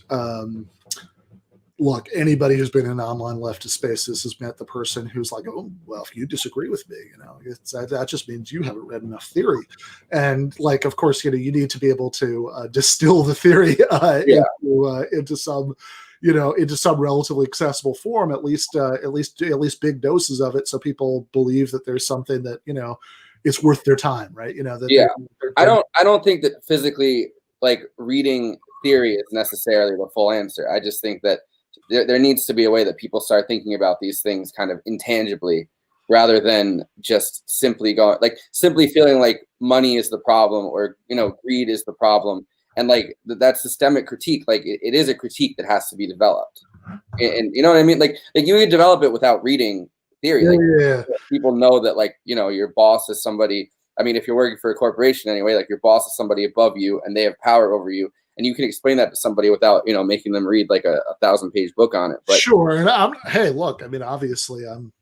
look, anybody who's been in online leftist spaces has met the person who's like, oh, well, if you disagree with me, that just means you haven't read enough theory. And like, of course, you need to be able to distill the theory into some relatively accessible form, at least big doses of it, so people believe that there's something that it's worth their time, right? I don't think that physically like reading theory is necessarily the full answer. I just think that there needs to be a way that people start thinking about these things kind of intangibly, rather than just simply feeling like money is the problem, or greed is the problem, and like that systemic critique, like it is a critique that has to be developed, and you know what I mean, like you can develop it without reading theory. People know that like your boss is somebody. I mean, if you're working for a corporation anyway, like your boss is somebody above you and they have power over you, and you can explain that to somebody without, you know, making them read like a 1,000-page book on it. But sure. And hey, look, I mean, obviously I'm,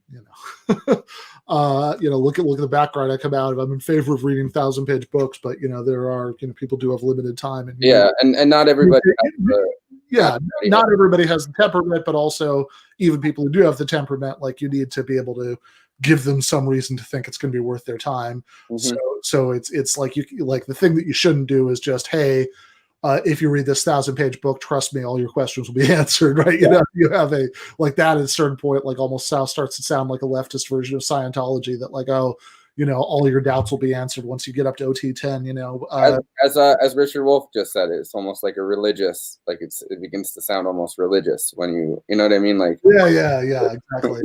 look at the background I come out of. I'm in favor of reading 1,000-page books, but there are, people do have limited time. And and not everybody. Not everybody has the temperament, but also even people who do have the temperament, like you need to be able to give them some reason to think it's going to be worth their time. So it's like the thing that you shouldn't do is just, hey, if you read this 1,000-page book, trust me, all your questions will be answered, right? You have a like that at a certain point, like almost starts to sound like a leftist version of Scientology that like, oh, all your doubts will be answered once you get up to OT10. As Richard Wolff just said, it's almost like a religious, like it begins to sound almost religious when you know what I mean, like yeah, exactly.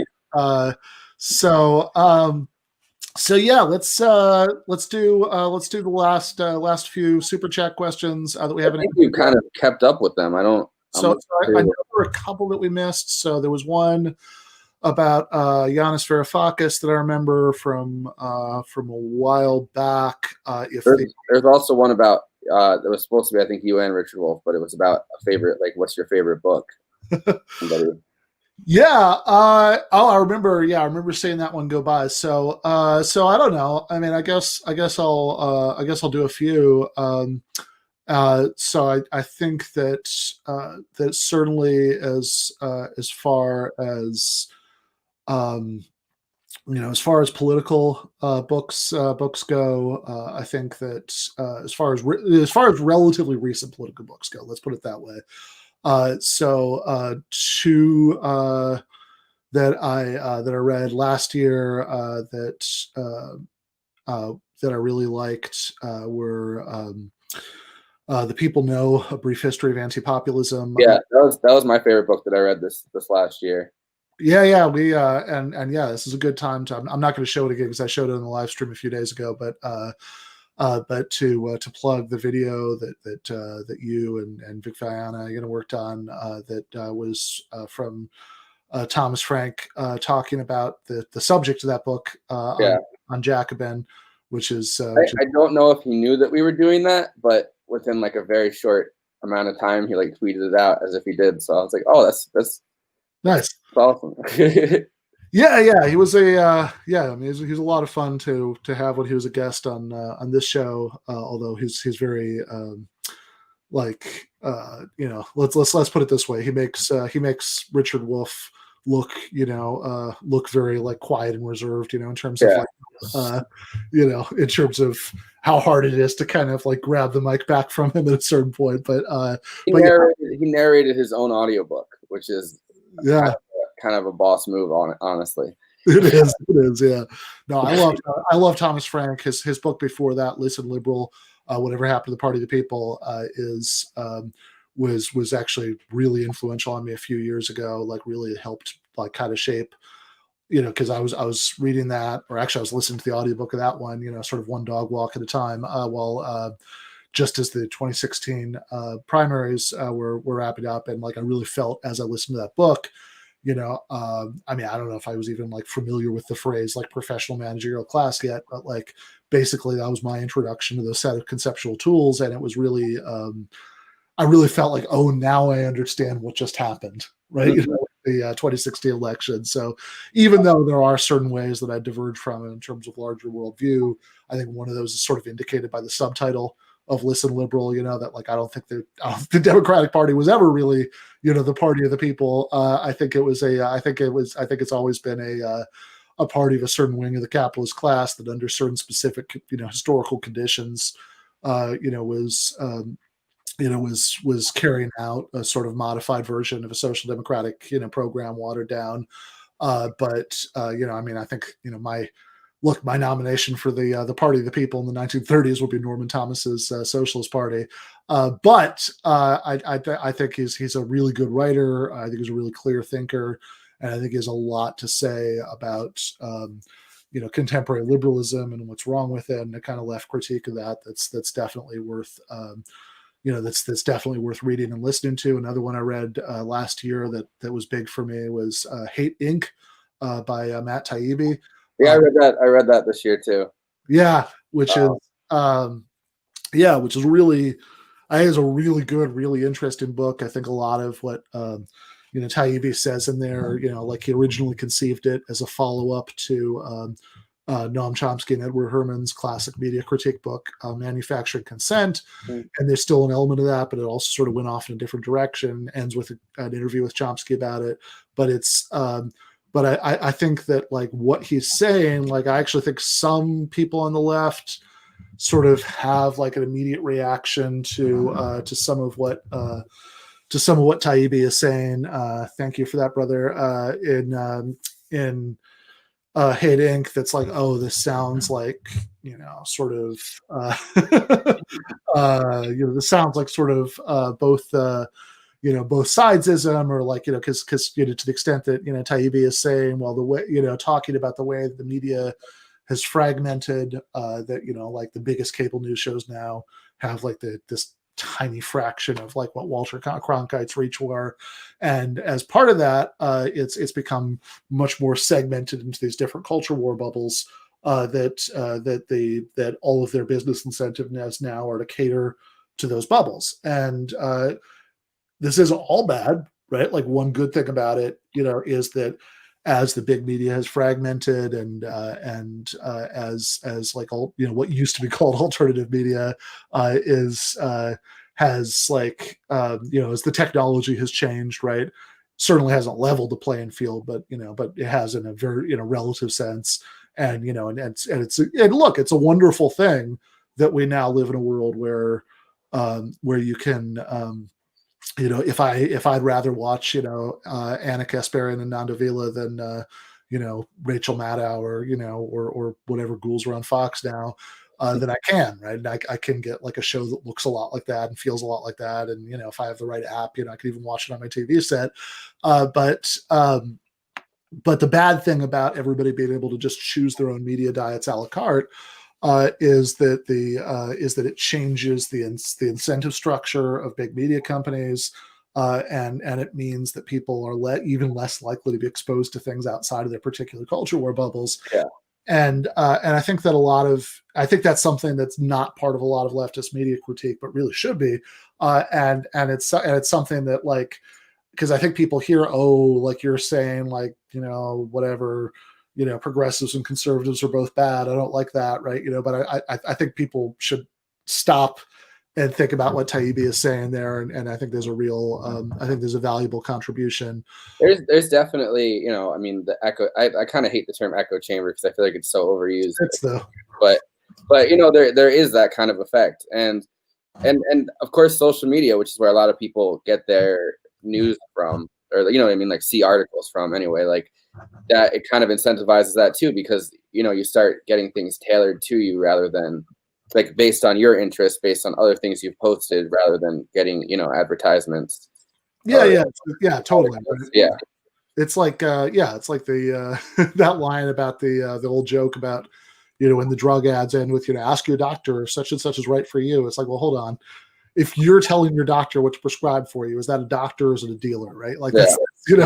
So yeah, let's do the last few super chat questions that we haven't. I think we've kind of kept up with them. I know there were a couple that we missed. So there was one about Yanis Varoufakis that I remember from a while back. There's also one about that was supposed to be, I think, you and Richard Wolff, but it was about a favorite, like, what's your favorite book? I remember. Yeah, I remember seeing that one go by. So I don't know. I mean, I guess I'll do a few. So I think that that certainly as far as as far as political books go, I think that as far as relatively recent political books go, let's put it that way. Two that I read last year that I really liked were The People Know: A Brief History of Anti-Populism. Yeah, that was my favorite book that I read this last year. Yeah, we this is a good time to. I'm not going to show it again because I showed it in the live stream a few days ago, but to plug the video that you and Vic Viana worked on that was from Thomas Frank talking about the subject of that book on Jacobin, which is I don't know if he knew that we were doing that, but within like a very short amount of time he like tweeted it out as if he did. So I was like, oh, that's nice, that's awesome. Yeah, he was I mean, he was a lot of fun to have when he was a guest on this show. Although he's very let's put it this way, he makes Richard Wolff look very like quiet and reserved, in terms of in terms of how hard it is to kind of like grab the mic back from him at a certain point. But he narrated his own audiobook, which is kind of a boss move on it, honestly. It is, yeah. No, I love Thomas Frank. His book before that, Listen Liberal, Whatever Happened to the Party of the People, was actually really influential on me a few years ago. Like really helped like kind of shape, because I was reading that, or actually I was listening to the audiobook of that one, sort of one dog walk at a time, while just as the 2016 primaries were wrapping up, and like I really felt as I listened to that book. I mean, I don't know if I was even like familiar with the phrase like professional managerial class yet, but like basically that was my introduction to the set of conceptual tools. And it was really, I really felt like, oh, now I understand what just happened, right? The 2016 election. So even though there are certain ways that I diverge from it in terms of larger worldview, I think one of those is sort of indicated by the subtitle of Listen Liberal, that like I don't think the Democratic Party was ever really, the party of the people. I think it's always been a party of a certain wing of the capitalist class that under certain specific, historical conditions, was carrying out a sort of modified version of a social democratic, program watered down. I mean, I think, my nomination for the Party of the People in the 1930s would be Norman Thomas's Socialist Party. But I think he's a really good writer. I think he's a really clear thinker. And I think he has a lot to say about, contemporary liberalism and what's wrong with it, and a kind of left critique of that. That's definitely worth, that's definitely worth reading and listening to. Another one I read last year that was big for me was Hate Inc. By Matt Taibbi. Yeah, I read that this year too. Yeah, which is really I think it's a really good, really interesting book. I think a lot of what Taibbi says in there, like he originally conceived it as a follow-up to Noam Chomsky and Edward Herman's classic media critique book, Manufactured Consent. And there's still an element of that, but it also sort of went off in a different direction, ends with an interview with Chomsky about it. But it's, but I think that like what he's saying, like I actually think some people on the left sort of have like an immediate reaction to some of what Taibbi is saying. Thank you for that, brother. In Hate Inc. That's like, oh, this sounds like sort of this sounds like sort of both both sidesism, or like because to the extent that Taibbi is saying, well, the way talking about the way that the media has fragmented, that like the biggest cable news shows now have like this tiny fraction of like what Walter Cronkite's reach were, and as part of that, it's become much more segmented into these different culture war bubbles that all of their business incentives now are to cater to those bubbles, and this isn't all bad, right? Like one good thing about it, is that as the big media has fragmented and as like all what used to be called alternative media has like as the technology has changed, right? Certainly hasn't leveled the playing field, but it has in a very relative sense, and look, it's a wonderful thing that we now live in a world where you can if I'd rather watch Anna Kasparian and Nanda Vila than Rachel Maddow or whatever ghouls are on Fox now, then I can, right? And I can get like a show that looks a lot like that and feels a lot like that, and if I have the right app, I can even watch it on my TV set. But the bad thing about everybody being able to just choose their own media diets a la carte is that it changes the incentive structure of big media companies, and it means that people are even less likely to be exposed to things outside of their particular culture war bubbles. Yeah. And I think that I think that's something that's not part of a lot of leftist media critique, but really should be. And it's something that, like, because I think people hear, oh, like you're saying, like, whatever, progressives and conservatives are both bad. I don't like that, right? But I think people should stop and think about what Taibbi is saying there, and I think there's a real, I think there's a valuable contribution. There's definitely, I mean, the echo. I kind of hate the term echo chamber because I feel like it's so overused. It's though, but there is that kind of effect, and of course social media, which is where a lot of people get their news from, or what I mean, like see articles from anyway, like that. It kind of incentivizes that too, because you start getting things tailored to you rather than like based on your interest, based on other things you've posted, rather than getting advertisements. Yeah, totally. Yeah, it's like it's like the that line about the old joke about when the drug ads end with ask your doctor such and such is right for you. It's like, well, hold on. If you're telling your doctor what to prescribe for you, is that a doctor or is it a dealer, right? Like, that's, there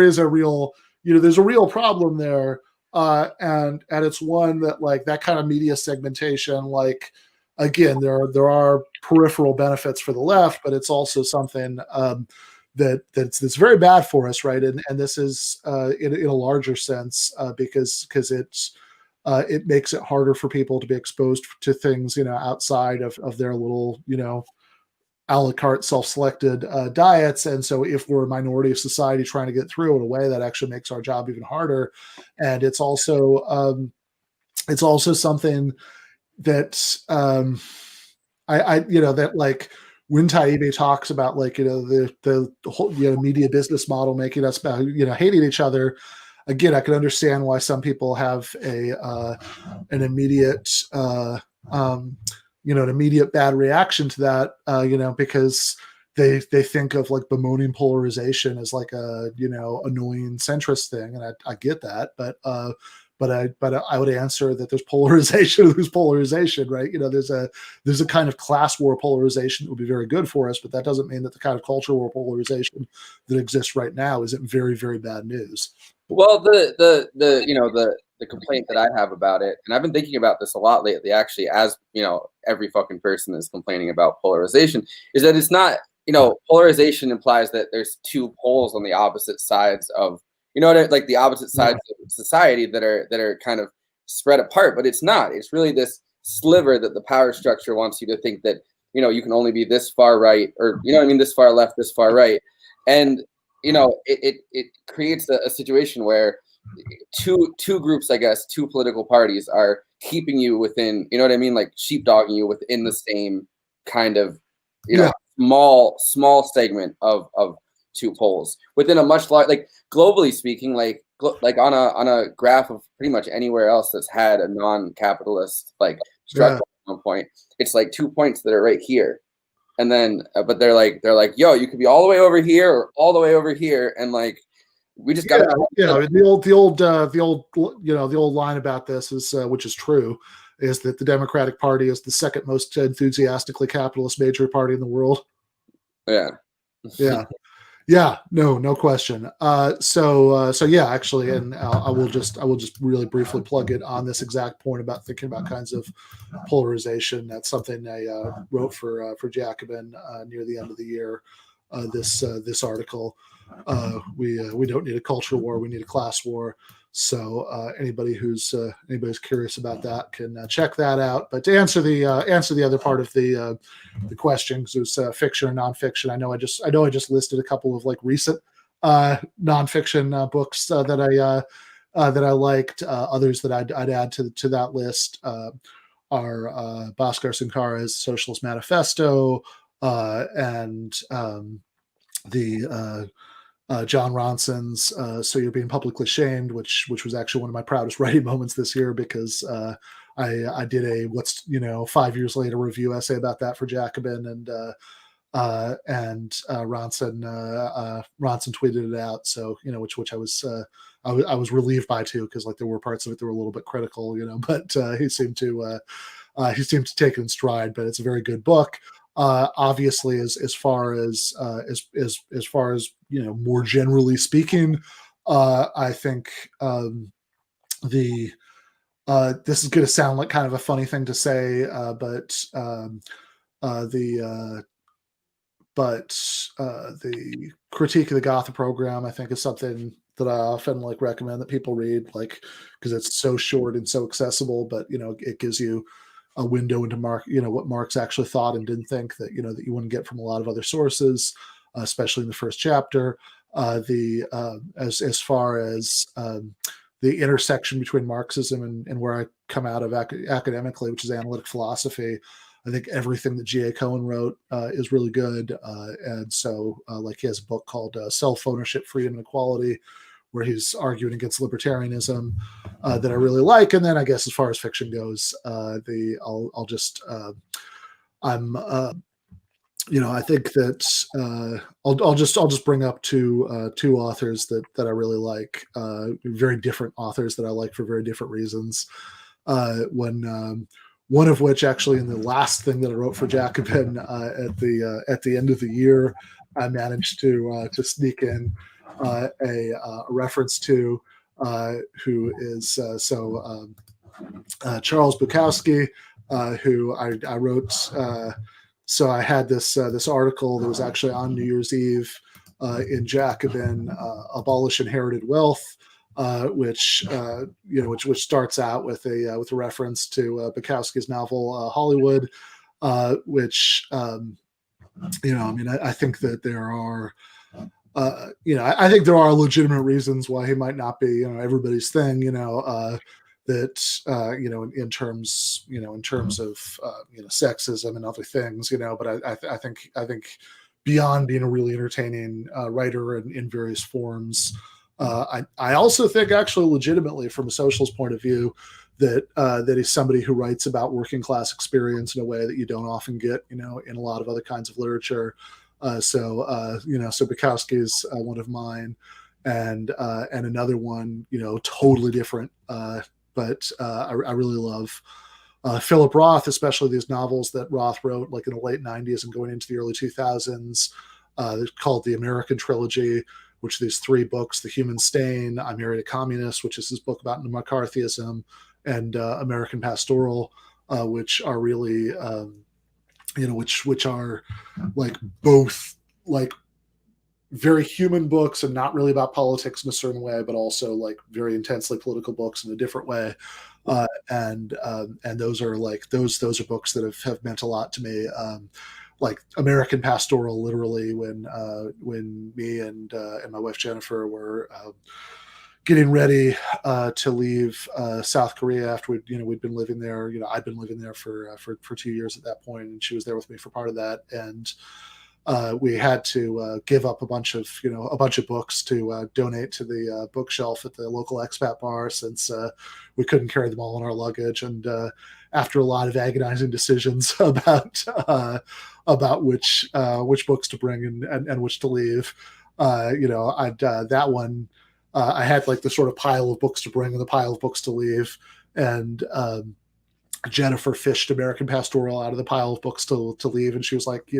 is a real, there's a real problem there. And it's one that, like, that kind of media segmentation, like, again, there are peripheral benefits for the left, but it's also something that's very bad for us, right? And this is in a larger sense because it makes it harder for people to be exposed to things outside of their little a la carte self-selected diets. And so if we're a minority of society trying to get through in a way, that actually makes our job even harder. And it's also something that that, like, when Taibbi talks about, like, the whole media business model making us hating each other, again, I can understand why some people have an immediate an immediate bad reaction to that, because they think of, like, bemoaning polarization as like a annoying centrist thing, and I get that, but I would answer that there's polarization, there's polarization, right? There's a kind of class war polarization that would be very good for us, but that doesn't mean that the kind of culture war polarization that exists right now isn't very, very bad news. Well, the the complaint that I have about it, and I've been thinking about this a lot lately, actually, as every fucking person is complaining about polarization, is that it's not, polarization implies that there's two poles on the opposite sides of, like the opposite sides of society that are kind of spread apart, but it's not. It's really this sliver that the power structure wants you to think that, you can only be this far right, or, this far left, this far right. And, it creates a situation where two groups, I guess, two political parties are keeping you within, like sheepdogging you within the same kind of, small segment of two poles within a much larger, like globally speaking, like on a graph of pretty much anywhere else that's had a non-capitalist like structure at one point, it's like 2 points that are right here. And then, but they're like, yo, you could be all the way over here or all the way over here, and like, we just got the old line about this is, which is true, is that the Democratic Party is the second most enthusiastically capitalist major party in the world. No question. So yeah, actually, and I will just really briefly plug it on this exact point about thinking about kinds of polarization. That's something I wrote for Jacobin near the end of the year. This article, we don't need a culture war, we need a class war. So anybody who's curious about that can check that out. But to answer the other part of the question, because it was fiction or nonfiction, I know I just listed a couple of like recent nonfiction books that I liked. Others that I'd add to that list are Bhaskar Sunkara's Socialist Manifesto and the John Ronson's So You're Being Publicly Shamed, which was actually one of my proudest writing moments this year, because I did a 5 years later review essay about that for Jacobin, and Ronson tweeted it out. So which I was relieved by too, because like there were parts of it that were a little bit critical, but he seemed to take it in stride. But it's a very good book. Obviously, as far as more generally speaking, I think this is going to sound like kind of a funny thing to say, but the critique of the Gotha program, I think, is something that I often recommend that people read, because it's so short and so accessible, but it gives you a window into what Marx actually thought and didn't think, that that you wouldn't get from a lot of other sources, especially in the first chapter. As far as the intersection between Marxism and where I come out of academically, which is analytic philosophy, I think everything that G.A. Cohen wrote is really good. And so he has a book called Self-Ownership, Freedom, and Equality, where he's arguing against libertarianism, that I really like. And then I guess as far as fiction goes, I think that I'll just bring up two authors that I really like, very different authors that I like for very different reasons. One of which, actually, in the last thing that I wrote for Jacobin at the end of the year, I managed to sneak in a reference to, who is Charles Bukowski, who I wrote. So I had this article that was actually on New Year's Eve in Jacobin, Abolish Inherited Wealth, which starts out with a reference to Bukowski's novel Hollywood, which I think that there are. I think there are legitimate reasons why he might not be, everybody's thing, that, in terms of, sexism and other things, but I think beyond being a really entertaining writer in various forms, I also think, actually, legitimately, from a socialist point of view, that he's somebody who writes about working class experience in a way that you don't often get, in a lot of other kinds of literature. So Bukowski is one of mine, and another one, totally different. But I really love Philip Roth, especially these novels that Roth wrote in the late 90s and going into the early 2000s. They're called the American Trilogy, which are these 3 books: The Human Stain, I Married a Communist, which is his book about McCarthyism, and American Pastoral, which are really, which are like both like very human books and not really about politics in a certain way, but also like very intensely political books in a different way. And those are like those are books that have meant a lot to me. Like American Pastoral, literally, when me and my wife Jennifer were getting ready to leave South Korea after we'd been living there. I'd been living there for 2 years at that point, and she was there with me for part of that. And we had to give up a bunch of books to donate to the bookshelf at the local expat bar, since we couldn't carry them all in our luggage. And after a lot of agonizing decisions about which books to bring and which to leave, that one. I had like the sort of pile of books to bring and the pile of books to leave, and Jennifer fished American Pastoral out of the pile of books to leave, and she was like,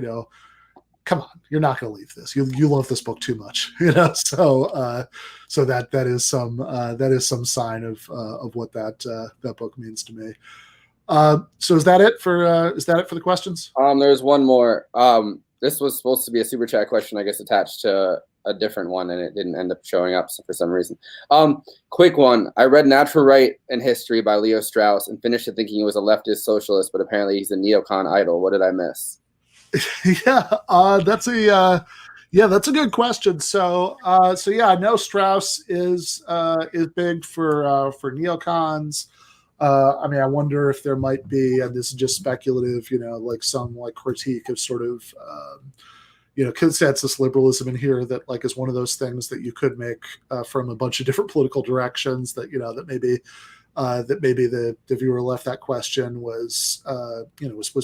come on, you're not going to leave this. You love this book too much, So that is some sign of what that book means to me. So is that it for the questions? There's one more. This was supposed to be a super chat question, I guess, attached to a different one, and it didn't end up showing up for some reason. Quick one. I read Natural Right and History by Leo Strauss and finished it thinking he was a leftist socialist, but apparently he's a neocon idol. What did I miss? That's a good question. So I know Strauss is big for neocons. I wonder if there might be, and this is just speculative, like some like critique of sort of, consensus liberalism in here that like is one of those things that you could make from a bunch of different political directions that, that maybe the viewer left that question was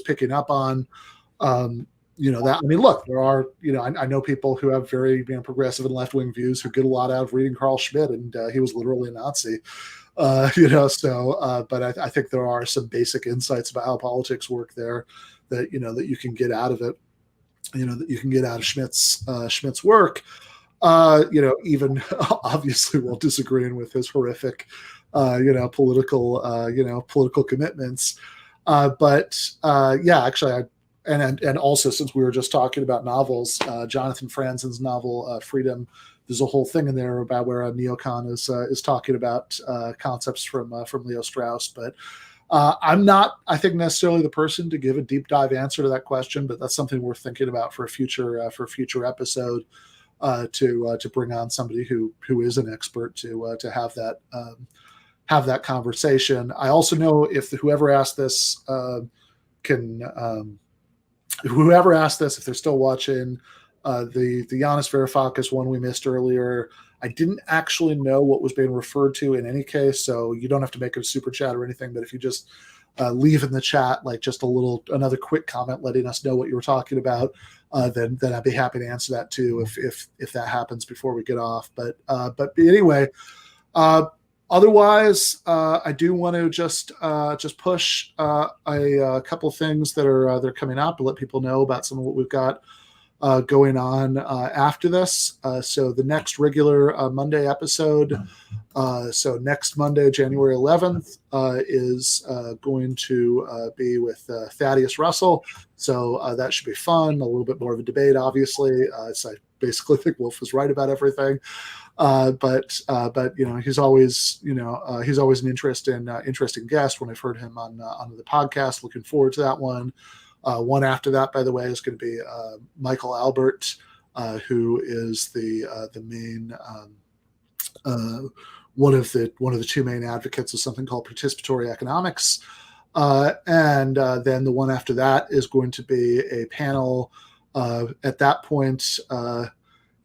picking up on. Look, there are, I know people who have very progressive and left-wing views who get a lot out of reading Carl Schmitt, and he was literally a Nazi. But I think there are some basic insights about how politics work there that, that you can get out of it, that you can get out of Schmitt's work, even obviously while disagreeing with his horrific, political commitments. Actually, and also, since we were just talking about novels, Jonathan Franzen's novel, Freedom, there's a whole thing in there about where a neocon is talking about concepts from Leo Strauss. But I'm not, I think, necessarily the person to give a deep dive answer to that question, but that's something worth thinking about for a future episode, to bring on somebody who is an expert to have that conversation. I also know if whoever asked this if they're still watching, the Yanis Varoufakis one we missed earlier, I didn't actually know what was being referred to in any case, so you don't have to make a super chat or anything, but if you just leave in the chat like just another quick comment letting us know what you were talking about, then I'd be happy to answer that too if that happens before we get off. But anyway, otherwise, I do want to just push a couple of things that are coming up to let people know about some of what we've got going on after this. So the next regular Monday episode, so next Monday, January 11th, is going to be with Thaddeus Russell. So that should be fun. A little bit more of a debate, obviously. So I basically think Wolff was right about everything. But he's always an interesting guest. When I've heard him on the podcast, looking forward to that one. One after that, by the way, is going to be Michael Albert, who is the main one of the two main advocates of something called participatory economics. And then the one after that is going to be a panel. At that point,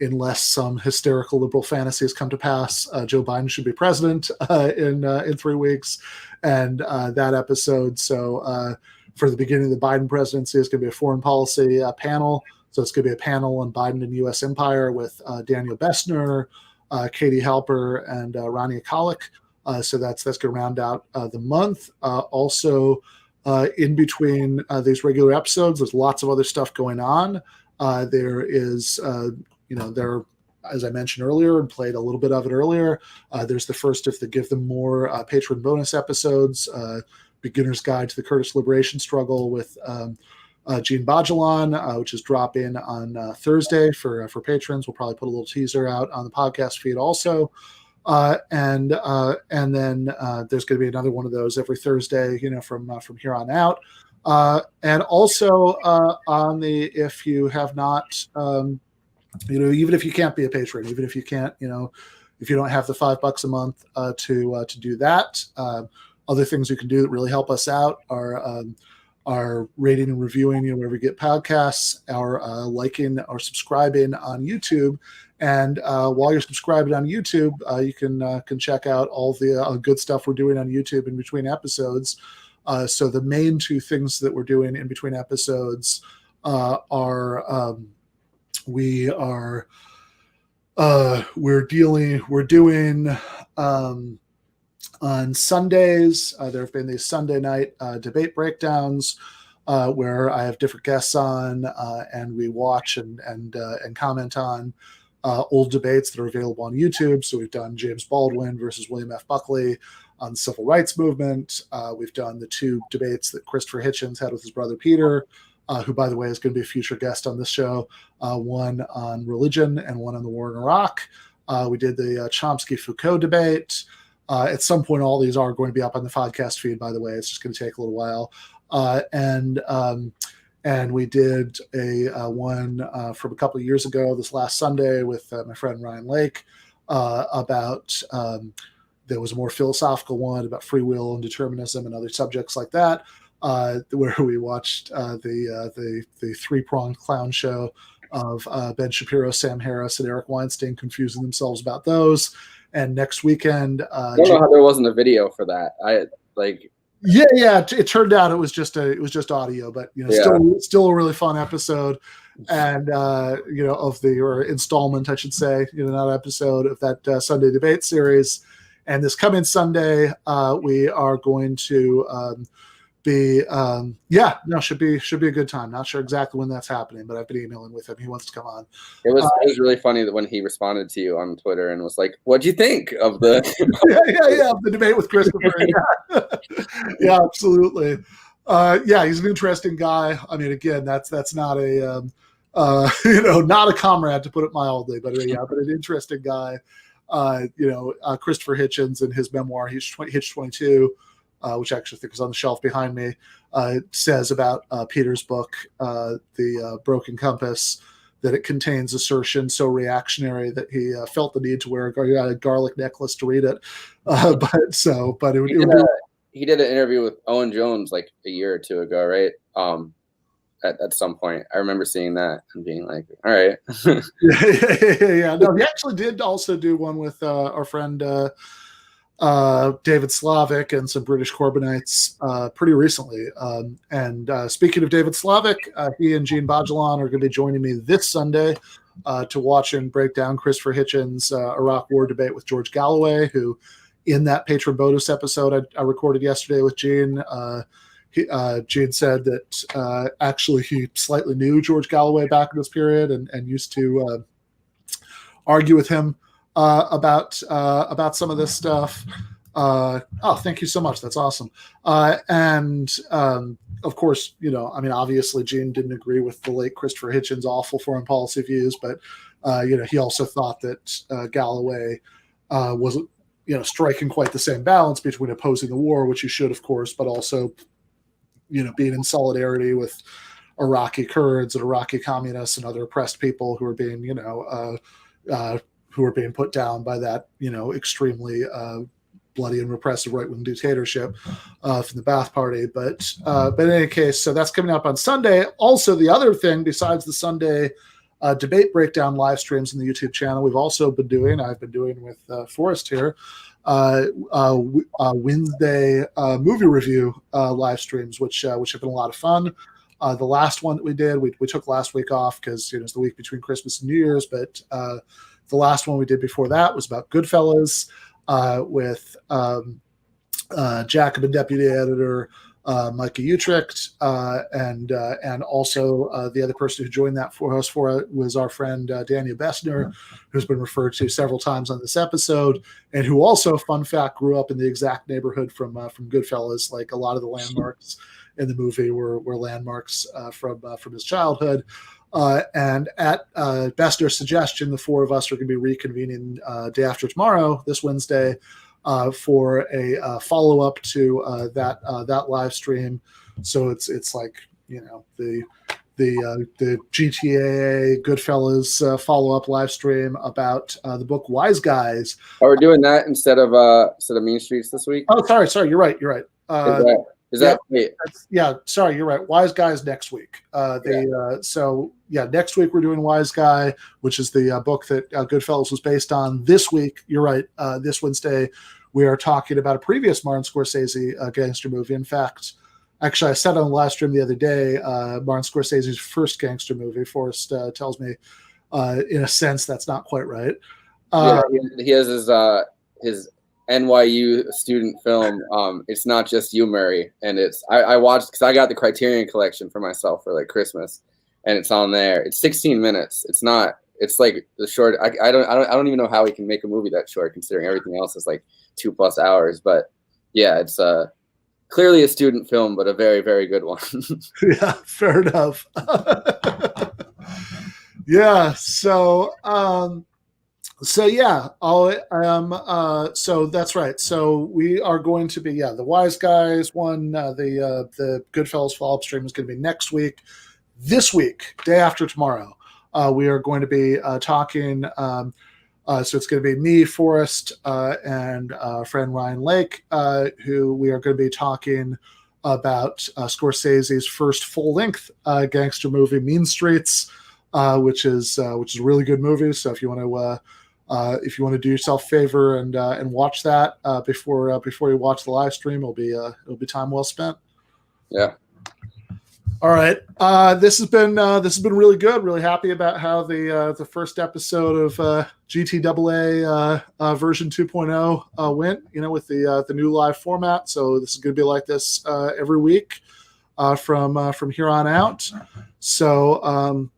unless some hysterical liberal fantasies come to pass, Joe Biden should be president in 3 weeks, and that episode. So for the beginning of the Biden presidency, it's going to be a foreign policy panel. So it's going to be a panel on Biden and U.S. empire with Daniel Bessner, Katie Halper, and Rania Kalik. So that's going to round out the month. Also, in between these regular episodes, there's lots of other stuff going on. There is, there are as I mentioned earlier and played a little bit of it earlier, there's the first of the Give Them More patron bonus episodes, Beginner's Guide to the Kurdish Liberation Struggle with Jean Bajalan, which is drop in on Thursday for patrons. We'll probably put a little teaser out on the podcast feed also. And then there's going to be another one of those every Thursday, from here on out. And also on the, if you have not, even if you can't be a patron, even if you can't, if you don't have the $5 a month to do that, other things you can do that really help us out are rating and reviewing, wherever you get podcasts, our liking or subscribing on YouTube. And while you're subscribing on YouTube, you can check out all the good stuff we're doing on YouTube in between episodes. So the main two things that we're doing in between episodes are we're doing on Sundays. There have been these Sunday night debate breakdowns where I have different guests on, and we watch and comment on old debates that are available on YouTube. So we've done James Baldwin versus William F. Buckley on the civil rights movement. We've done the two debates that Christopher Hitchens had with his brother Peter, who, by the way, is going to be a future guest on this show, one on religion and one on the war in Iraq. We did the Chomsky-Foucault debate. At some point, all these are going to be up on the podcast feed, by the way. It's just going to take a little while. And we did a one from a couple of years ago, this last Sunday, with my friend Ryan Lake about there was a more philosophical one about free will and determinism and other subjects like that, where we watched the three-pronged clown show of Ben Shapiro, Sam Harris, and Eric Weinstein confusing themselves about those. And next weekend, I don't know how there wasn't a video for that. Yeah. It turned out it was just audio, but still a really fun episode, and or installment, I should say, not episode of that Sunday debate series. And this coming Sunday, we are going to should be a good time. Not sure exactly when that's happening, but I've been emailing with him. He wants to come on. It was really funny that when he responded to you on Twitter and was like, "What'd you think of the the debate with Christopher?" Yeah, absolutely. He's an interesting guy. I mean, again, that's not a not a comrade, to put it mildly, but an interesting guy. Christopher Hitchens, in his memoir, Hitch 22. Which I actually think is on the shelf behind me, says about Peter's book, The Broken Compass, that it contains assertions so reactionary that he felt the need to wear a garlic necklace to read it. He did an interview with Owen Jones like a year or two ago, right? At some point, I remember seeing that and being like, "All right." Yeah. No, he actually did also do one with our friend David Slavic and some British Corbynites pretty recently. And speaking of David Slavic, he and Jean Bajalan are going to be joining me this Sunday to watch and break down Christopher Hitchens' Iraq War debate with George Galloway, who, in that patron bonus episode I recorded yesterday with Jean, Jean said that actually he slightly knew George Galloway back in this period and used to argue with him about some of this stuff. Thank you so much. That's awesome. Of course, obviously Gene didn't agree with the late Christopher Hitchens' awful foreign policy views, but he also thought that Galloway wasn't, striking quite the same balance between opposing the war, which he should, of course, but also, being in solidarity with Iraqi Kurds and Iraqi communists and other oppressed people who are being, who are being put down by that, extremely bloody and repressive right-wing dictatorship from the Ba'ath Party. But in any case, so that's coming up on Sunday. Also, the other thing, besides the Sunday debate breakdown live streams in the YouTube channel, I've been doing with Forrest here, Wednesday movie review live streams, which have been a lot of fun. The last one that we did, we took last week off because it's the week between Christmas and New Year's, but the last one we did before that was about Goodfellas with Jacobin deputy editor Micah Utrecht, and also the other person who joined that for us was our friend Daniel Bessner, who's been referred to several times on this episode, and who also, fun fact, grew up in the exact neighborhood from Goodfellas. Like a lot of the landmarks in the movie were landmarks from his childhood. And at Bessner's suggestion, the four of us are going to be reconvening day after tomorrow, this Wednesday, for a follow-up to that live stream. So it's like, you know, the GTAA Goodfellas follow-up live stream about the book Wise Guys. Oh, we're doing that instead of Mean Streets this week. Oh, sorry, you're right. Sorry, you're right. Wise Guys next week. Next week we're doing Wise Guy, which is the book that Goodfellas was based on. This week, you're right. This Wednesday, we are talking about a previous Martin Scorsese gangster movie. In fact, actually, I said on the live stream the other day, Martin Scorsese's first gangster movie. Forrest tells me, in a sense, that's not quite right. He has his NYU student film. It's Not Just You, Murray, and I watched because I got the Criterion Collection for myself for like Christmas, and it's on there. It's 16 minutes. It's not. It's like the short. I don't even know how he can make a movie that short, considering everything else is like 2+ hours. But yeah, it's clearly a student film, but a very, very good one. Yeah, fair enough. Yeah. So that's right. So we are going to be the Wise Guys one. The Goodfellas follow-up stream is going to be next week. This week, day after tomorrow, we are going to be talking. So it's going to be me, Forrest, and friend Ryan Lake, who we are going to be talking about Scorsese's first full-length gangster movie, Mean Streets, which is a really good movie. So if you want to do yourself a favor and watch that before you watch the live stream, it'll be time well spent. Yeah. All right. This has been really good. Really happy about how the first episode of GTAA version 2.0 went. You know, with the new live format. So this is going to be like this every week from here on out. So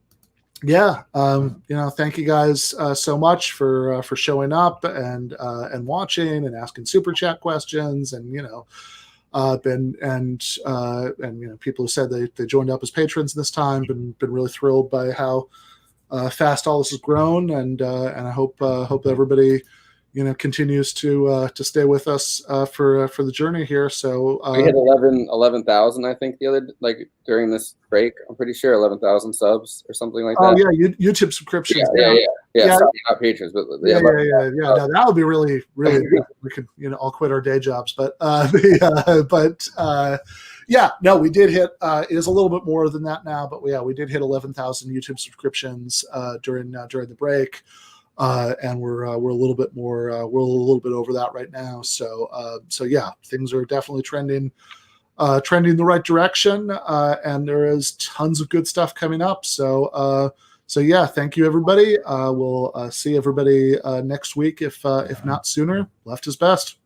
thank you guys so much for showing up and watching and asking super chat questions, and people who said they joined up as patrons this time. Been really thrilled by how fast all this has grown, and I hope everybody continues to stay with us for the journey here. So we hit 11,000, I think, during this break. I'm pretty sure 11,000 subs or something like that. Oh yeah, YouTube subscriptions. Yeah. Sorry, not patrons, but yeah. No, that would be really good. We could all quit our day jobs, but we did hit. It is a little bit more than that now, but we did hit 11,000 YouTube subscriptions during the break. And we're a little bit more, we're a little bit over that right now. So things are definitely trending the right direction. And there is tons of good stuff coming up. So thank you, everybody. We'll see everybody next week, if not sooner. Left is best.